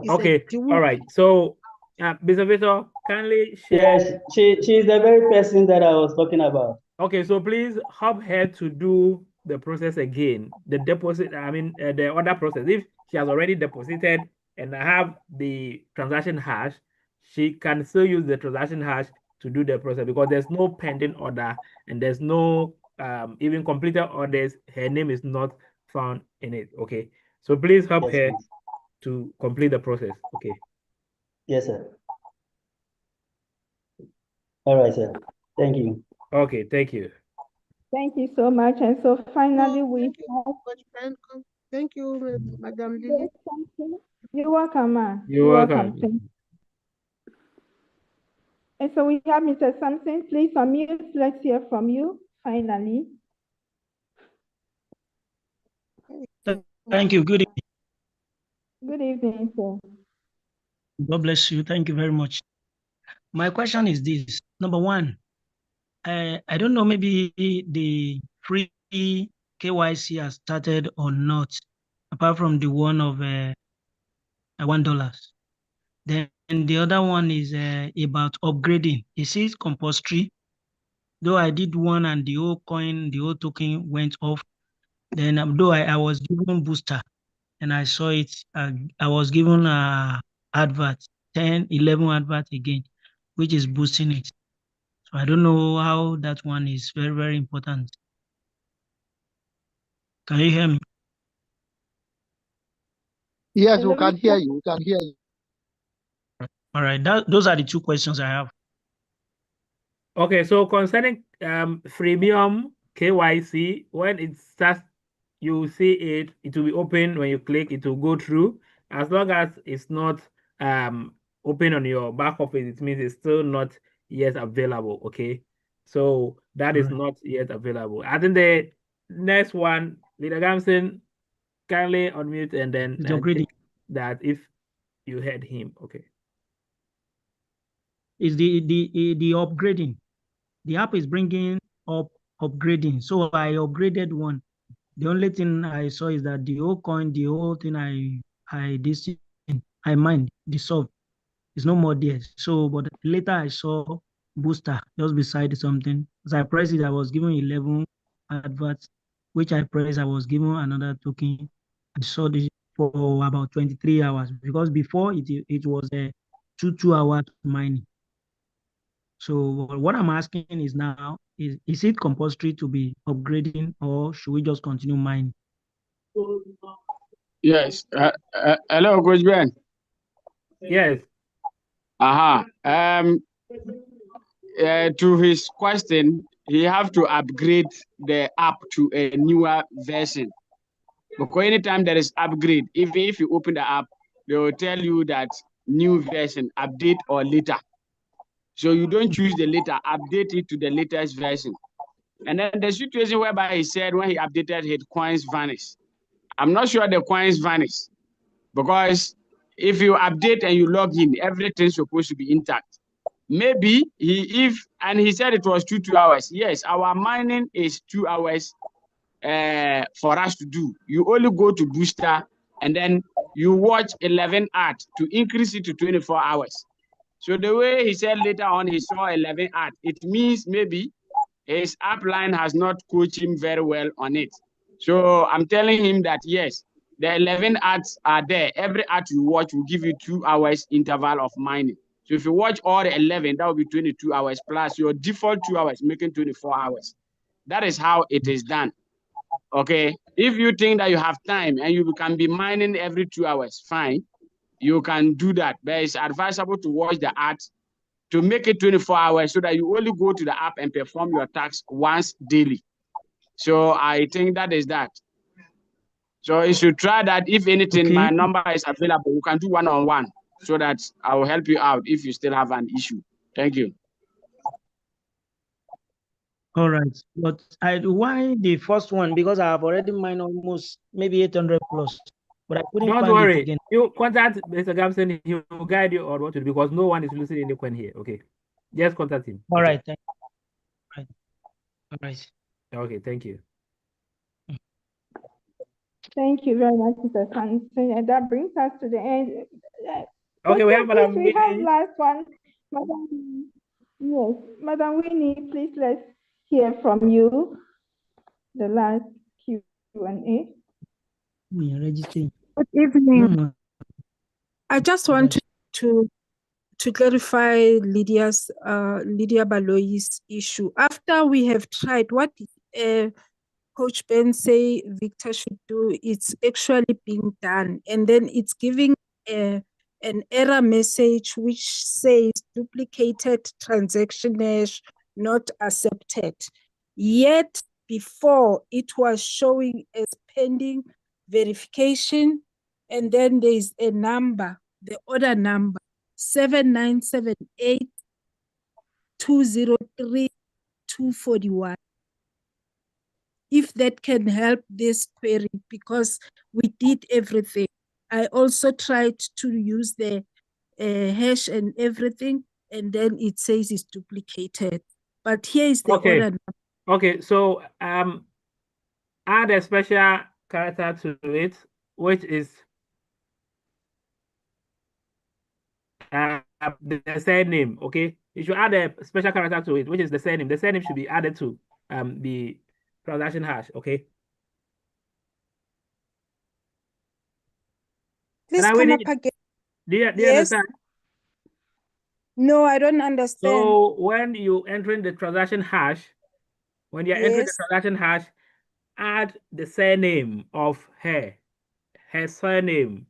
Okay, all right. So, Mr. Victor, kindly share. Yes, she's the very person that I was talking about. Okay, so please help her to do the process again. The deposit, the other process. If she has already deposited and have the transaction hash, she can still use the transaction hash to do the process because there's no pending order and there's no even completed orders. Her name is not found in it. Okay, so please help her to complete the process. Okay. Yes, sir. All right, sir. Thank you. Okay, thank you. Thank you so much. And so finally, we have... Coach Ben. Thank you, Madam Lily. You're welcome, ma. You're welcome. And so we have Mr. Sampson. Please unmute. Let's hear from you, finally. Thank you. Good evening. Good evening, sir. God bless you. Thank you very much. My question is this. Number one, I don't know, maybe the free KYC has started or not, apart from the one of $1. Then the other one is about upgrading. Is it compulsory? though I did one and the whole coin, the whole token went off. Then though I was given booster and I saw it, I was given advert, 10, 11 advert again, which is boosting it. So I don't know how that one is very, very important. Can you hear me? Yes, we can hear you. We can hear you. All right, those are the two questions I have. Okay, so concerning freemium KYC, when it starts, you see it, it will be open. When you click, it will go through. As long as it's not open on your back office, it means it's still not yet available. Okay, so that is not yet available. I think the next one, Leader Gamson, kindly unmute and then take that if you heard him. Okay. Is the upgrading. The app is bringing up upgrading. So I upgraded one. The only thing I saw is that the whole coin, the whole thing I mined, dissolved. It's no more there. So, but later I saw booster just beside something. As I pressed it, I was given 11 adverts, which I pressed, I was given another token. I saw this for about 23 hours because before it was a 2 hours mining. So what I'm asking is now, is it compulsory to be upgrading or should we just continue mining? Yes. Hello, Coach Ben. Yes. To his question, he have to upgrade the app to a newer version. Because anytime there is upgrade, even if you open the app, they will tell you that new version, update or later. So you don't choose the later, update it to the latest version. And then the situation whereby he said when he updated, his coins vanish. I'm not sure the coins vanish because if you update and you log in, everything's supposed to be intact. Maybe he said it was 2 hours. Yes, our mining is 2 hours for us to do. You only go to booster and then you watch 11 ads to increase it to 24 hours. So the way he said later on he saw 11 ads, it means maybe his upline has not coached him very well on it. So I'm telling him that yes, the 11 ads are there. Every ad you watch will give you 2 hours interval of mining. So if you watch all the 11, that will be 22 hours plus your default 2 hours, making 24 hours. That is how it is done. Okay. If you think that you have time and you can be mining every 2 hours, fine. You can do that. But it's advisable to watch the ads to make it 24 hours so that you only go to the app and perform your tasks once daily. So I think that is that. So you should try that. If anything, my number is available. You can do one-on-one so that I will help you out if you still have an issue. Thank you. All right, but why the first one? Because I have already mined almost maybe 800 plus, but I couldn't Don't find worry. it again. You contact Mr. Gamson, he will guide you on what to do because no one is losing any coin here. Okay. Just contact him. All right. Thank you. All right. Okay, thank you. Thank you very much, Mr. Sanson. And that brings us to the end. Okay, we have Madam We have Winnie. last one. Madam, yes, Madam Winnie, please let's hear from you. The last Q&A. Good evening. I just want to clarify Lydia Baloyi's issue. After we have tried, what Coach Ben say Victor should do, it's actually being done, and then it's giving an error message which says duplicated transaction hash not accepted. Yet before it was showing as pending verification, and then there's a number, the order number 7978 203 241. If that can help this query, because we did everything. I also tried to use the hash and everything, and then it says it's duplicated. But here is the order number. Okay, so add a special character to it, which is the surname. Okay, you should add a special character to it, which is the surname. The surname should be added to the transaction hash. Okay. Please Can I come read up it? again. Do you Yes. understand? No, I don't understand. So when you entering the transaction hash, when you're entering the Yes. transaction hash, add the surname of her surname.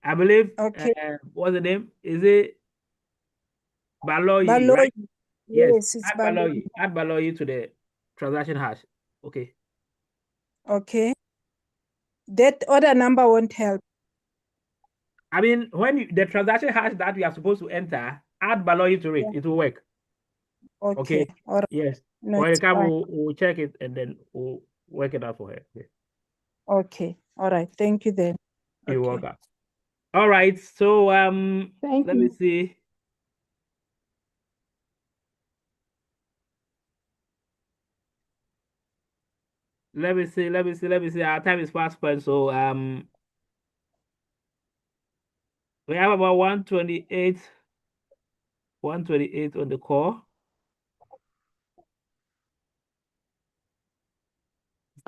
I believe. Okay. What's the name? Is it Baloyi, Baloyi. right? Yes. Yes, it's Add Baloyi. Baloyi. Add Baloyi to the transaction hash. Okay. Okay. That other number won't help. I mean, when the transaction hash that we are supposed to enter, add Baloyi to it. Yeah. It will work. Okay. Okay. All right. Yes. No, When it's it comes, fine. we'll check it and then we'll work it out for her. Okay. Okay. All right. Thank you then. You're Okay. welcome. All right. So Thank let me you. see. Let me see. Our time is fast spent. So we have about 128 on the call.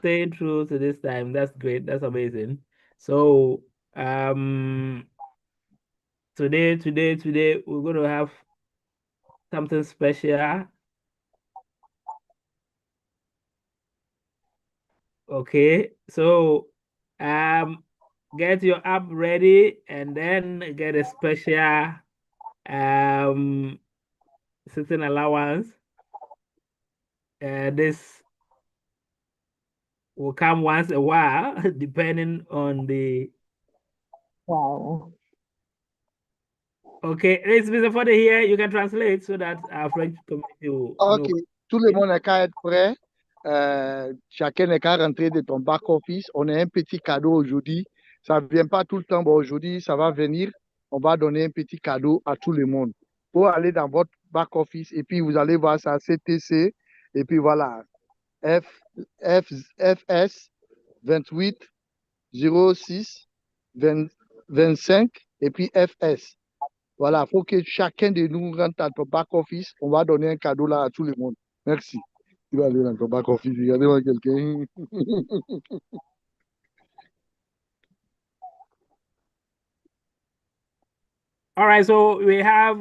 Staying true to this time. That's great. That's amazing. So today we're going to have something special. Okay, so get your app ready and then get a special sitting allowance. This will come once a while depending on the Wow. Okay, it's Mr. Fode here. You can translate so that our French community will know. Ok, tout le monde n'est qu'à être prêt. Chacun n'est qu'à rentrer de ton back-office. On a un petit cadeau aujourd'hui. Ça ne vient pas tout le temps. Bon, aujourd'hui, ça va venir. On va donner un petit cadeau à tout le monde. Pour aller dans votre back-office et puis vous allez voir ça, CTC. Et puis voilà, FS 28 06 25 et puis FS. Voilà, il faut que chacun de nous rentre dans ton back-office. On va donner un cadeau là à tout le monde. Merci. Tu vas aller dans ton back-office. Regardez-moi quelqu'un. All right, so we have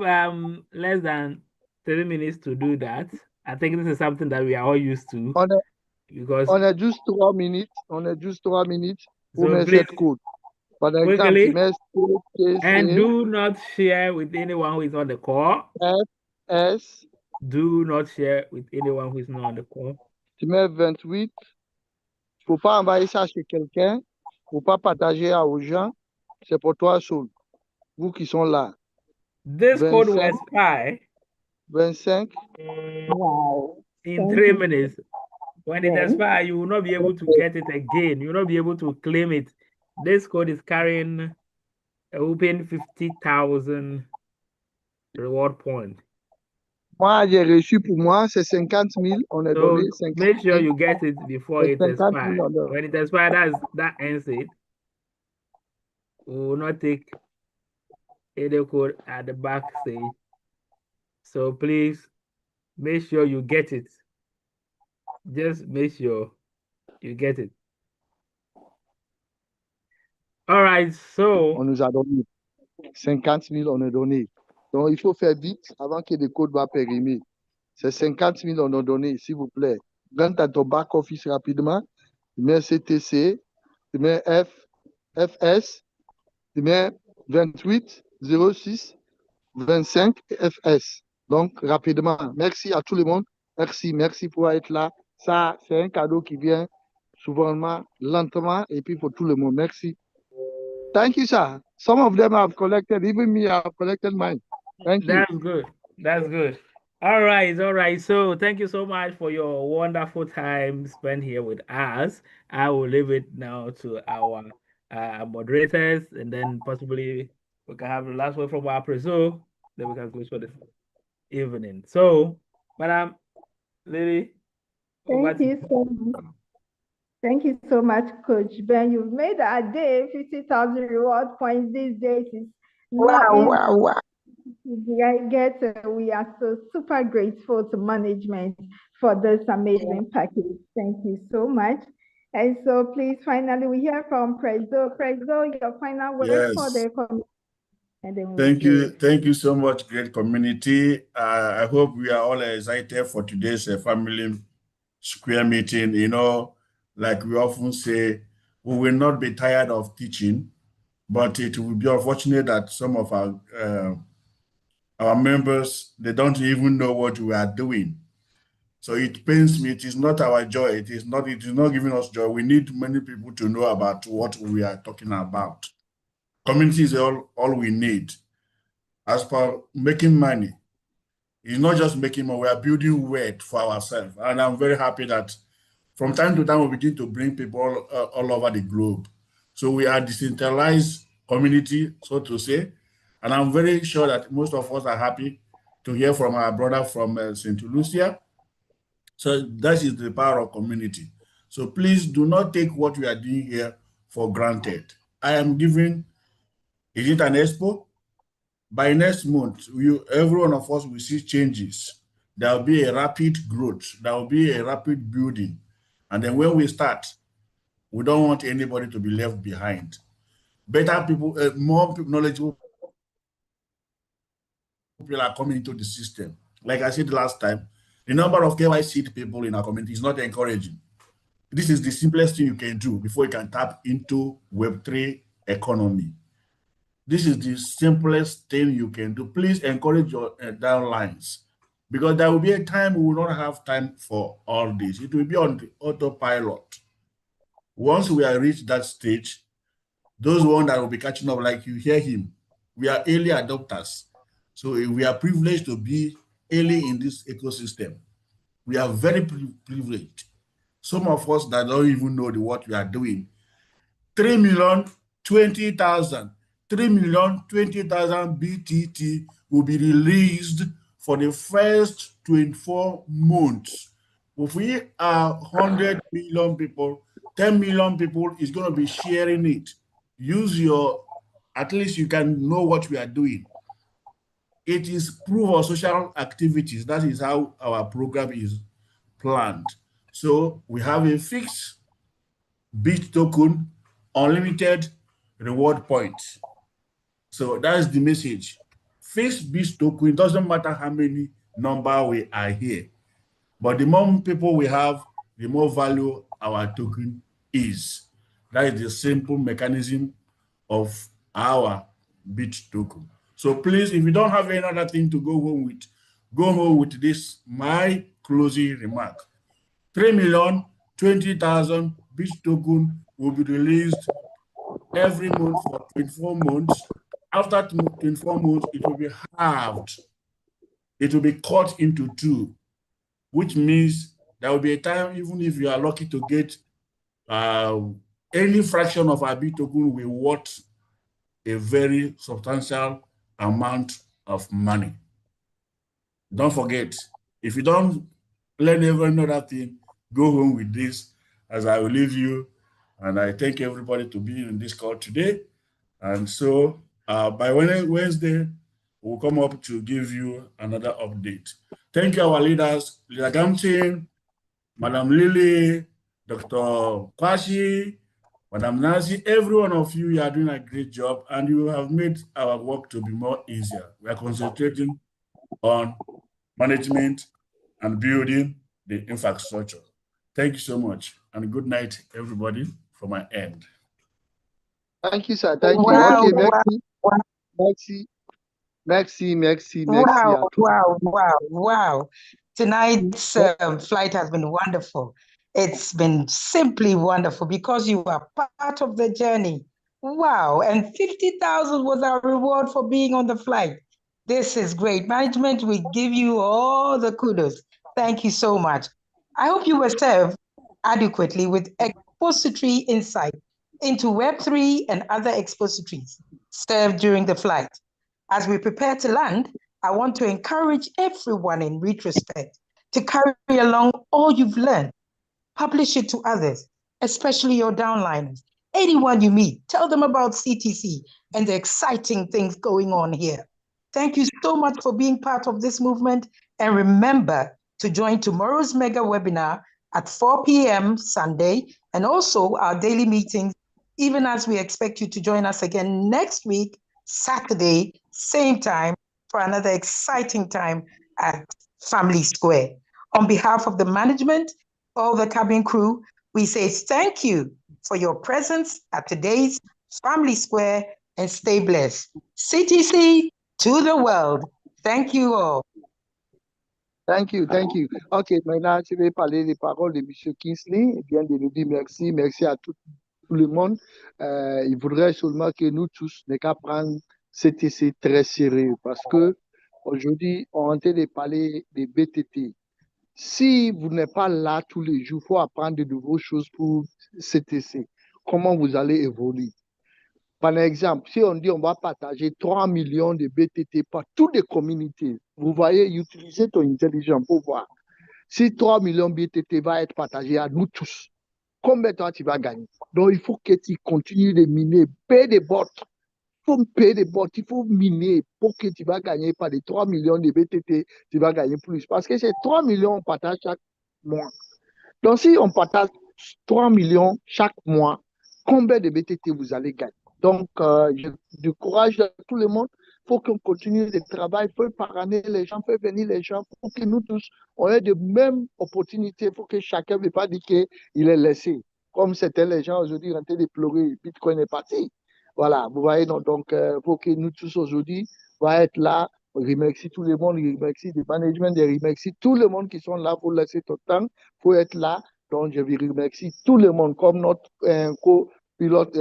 less than 30 minutes to do that. I think this is something that we are all used to. Because On a juste 3 minutes. On a juste 3 minutes pour so mettre please, cette code. Par exemple, quickly, tu mets and CTC, do not share with anyone who is on the call. FS, Do not share with anyone who is not on the call. tu mets 28. Il ne faut pas envoyer ça chez quelqu'un. Il ne faut pas partager aux gens. C'est pour toi seul. Vous qui sont là. This code will expire 25. Wow. in Thank 3 you. minutes. When it Yes. expires, you will not be able to get it again. You will not be able to claim it. This code is carrying open 50,000 reward points. Moi, j'ai reçu pour moi, c'est 50 000. On a So donné 50 000. make sure you get it before C'est it 50 000 expires. on a. When it expires, that ends it. We will not take any code at the back stage. So please make sure you get it. Just make sure you get it. All right, so On nous a donné 50 000, on a donné. Donc, il faut faire vite avant que le code va périmer. C'est 50 000 on a donné, s'il vous plaît. Rentre à ton back-office rapidement. Tu mets CTC, tu mets FS, tu mets 28 06 25 FS. Donc, rapidement. Merci à tout le monde. Merci pour être là. Ça, c'est un cadeau qui vient souvent lentement et puis pour tout le monde. Merci. Thank you, sir. Some of them have collected, even me, I have collected mine. Thank you. that's good. That's good. All right, all right. So thank you so much for your wonderful time spent here with us. I will leave it now to our moderators, and then possibly we can have the last word from our preso. Then we can close for this evening. So, Madam Lily, Thank you so much. Thank you so much, Coach Ben. You've made our day 50,000 reward points these days. It's not easy. Wow. We are so super grateful to management for this amazing package. Thank you so much. And so please, finally, we hear from Prezo. Prezo, your final word for the community. And then Thank you so much, great community. I hope we are all excited for today's family square meeting. You know, like we often say, we will not be tired of teaching, but it will be unfortunate that some of our members, they don't even know what we are doing. So it pains me. It is not our joy. It is not giving us joy. We need many people to know about what we are talking about. Community is all we need. As for making money, it's not just making money, we are building wealth for ourselves. And I'm very happy that from time to time, we begin to bring people all over the globe. So we are a decentralized community, so to say. And I'm very sure that most of us are happy to hear from our brother from St. Lucia. So that is the power of community. So please do not take what we are doing here for granted. I am giving, is it an expo? By next month, every one of us will see changes. There will be a rapid growth. There will be a rapid building. And then when we start, we don't want anybody to be left behind. Better people, more knowledgeable people are coming into the system. Like I said last time, the number of KYC people in our community is not encouraging. This is the simplest thing you can do before you can tap into Web3 economy. This is the simplest thing you can do. Please encourage your downlines, because there will be a time we will not have time for all this. It will be on the autopilot. Once we are reached that stage, those ones that will be catching up, like you hear him, we are early adopters. So we are privileged to be early in this ecosystem. We are very privileged. Some of us that don't even know what we are doing. 3,020,000 BTT will be released for the first 24 months. If we are 100 million people, 10 million people is going to be sharing it. Use your, at least you can know what we are doing. It is proof of social activities. That is how our program is planned. So we have a fixed BIT token, unlimited reward points. So that's the message. Fixed BIT token, it doesn't matter how many number we are here, but the more people we have, the more value our token is. That is the simple mechanism of our BIT token. So please, if you don't have any other thing to go home with this, my closing remark. 3,020,000 BIT token will be released every month for 24 months. After 24 months, it will be halved. It will be cut into two, which means there will be a time, even if you are lucky to get any fraction of our BIT token, will worth a very substantial amount of money. Don't forget, if you don't learn every other thing, go home with this, as I will leave you. And I thank everybody to be in this call today. And so by Wednesday, we'll come up to give you another update. Thank you, our leaders, Leader Gamchin, Madam Lily, Dr. Kwashi, Madam Nancy, every one of you, you are doing a great job, and you have made our work to be more easier. We are concentrating on management and building the infrastructure. Thank you so much, and good night, everybody, from my end. Thank you, sir. Thank you. Wow, Okay, merci. Wow. Tonight's flight has been wonderful. It's been simply wonderful because you are part of the journey. Wow. And 50,000 was our reward for being on the flight. This is great. Management, we give you all the kudos. Thank you so much. I hope you were served adequately with expository insight into Web3 and other expositories served during the flight. As we prepare to land, I want to encourage everyone in retrospect to carry along all you've learned. Publish it to others, especially your downliners. Anyone you meet, tell them about CTC and the exciting things going on here. Thank you so much for being part of this movement. And remember to join tomorrow's mega webinar at 4 p.m. Sunday, and also our daily meetings, even as we expect you to join us again next week, Saturday, same time, for another exciting time at Family Square. On behalf of the management, all the cabin crew, we say thank you for your presence at today's Family Square, and stay blessed. CTC to the world. Thank you all. Thank you, thank you. Ok, maintenant, je vais parler les paroles de M. Kingsley. Il vient de nous dire merci, merci à tout le monde. Il voudrait seulement que nous tous ne qu'à prendre CTC très sérieux parce que aujourd'hui, on est en train de parler des BTT. Si vous n'êtes pas là tous les jours, il faut apprendre de nouvelles choses pour CTC. Comment vous allez évoluer? Par exemple, si on dit on va partager 3 millions de BTT par toutes les communautés, vous voyez, utilisez ton intelligence pour voir. Si 3 millions de BTT va être partagé à nous tous, combien de temps tu vas gagner? Donc, il faut que tu continues de miner, payer des bots. Il faut payer des bots, il faut miner pour que tu vas gagner par les 3 millions de BTT, tu vas gagner plus. Parce que c'est 3 millions on partage chaque mois. Donc, si on partage 3 millions chaque mois, combien de BTT vous allez gagner? Donc, je décourage tout le monde. Il faut qu'on continue le travail, il faut parrainer les gens, il faut venir les gens pour que nous tous, on ait de mêmes opportunités. Il faut que chacun ne veut pas dire qu'il est laissé. Comme c'était les gens aujourd'hui en train de pleurer, Bitcoin est parti. Voilà, vous voyez, donc il faut que nous tous aujourd'hui, on va être là. On remercie tout le monde, on remercie le management, on remercie tout le monde qui sont là pour laisser ton temps, pour être là. Donc, je remercie tout le monde, comme notre pilote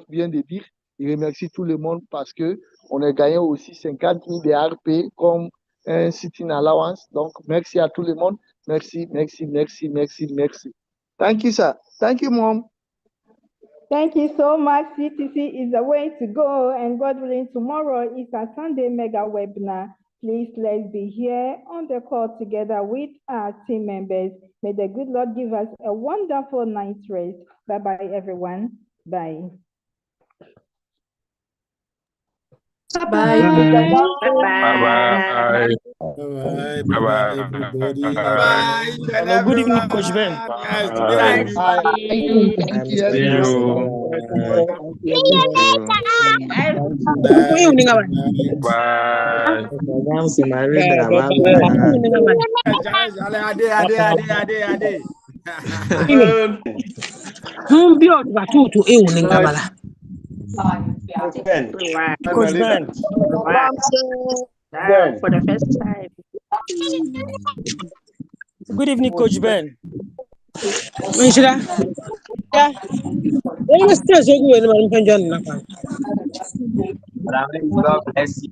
vient de dire. Il remercie tout le monde parce qu'on a gagné aussi 50 000 de RP comme un sitting allowance. Donc, merci à tout le monde. Merci, merci, merci, merci, merci. Thank you, sir. Thank you, Mom. Thank you so much. CTC is the way to go. And God willing, tomorrow is a Sunday mega webinar. Please, let's be here on the call together with our team members. May the good Lord give us a wonderful night's rest. Bye-bye, everyone. Bye. Bye. Bye-bye. Bye-bye, everybody. Bye-bye. Good evening, Coach Ben. Thank you. Thank you. See you. Good evening. Bye. Coach Ben. For the first time. Good evening, Coach Ben. God bless you.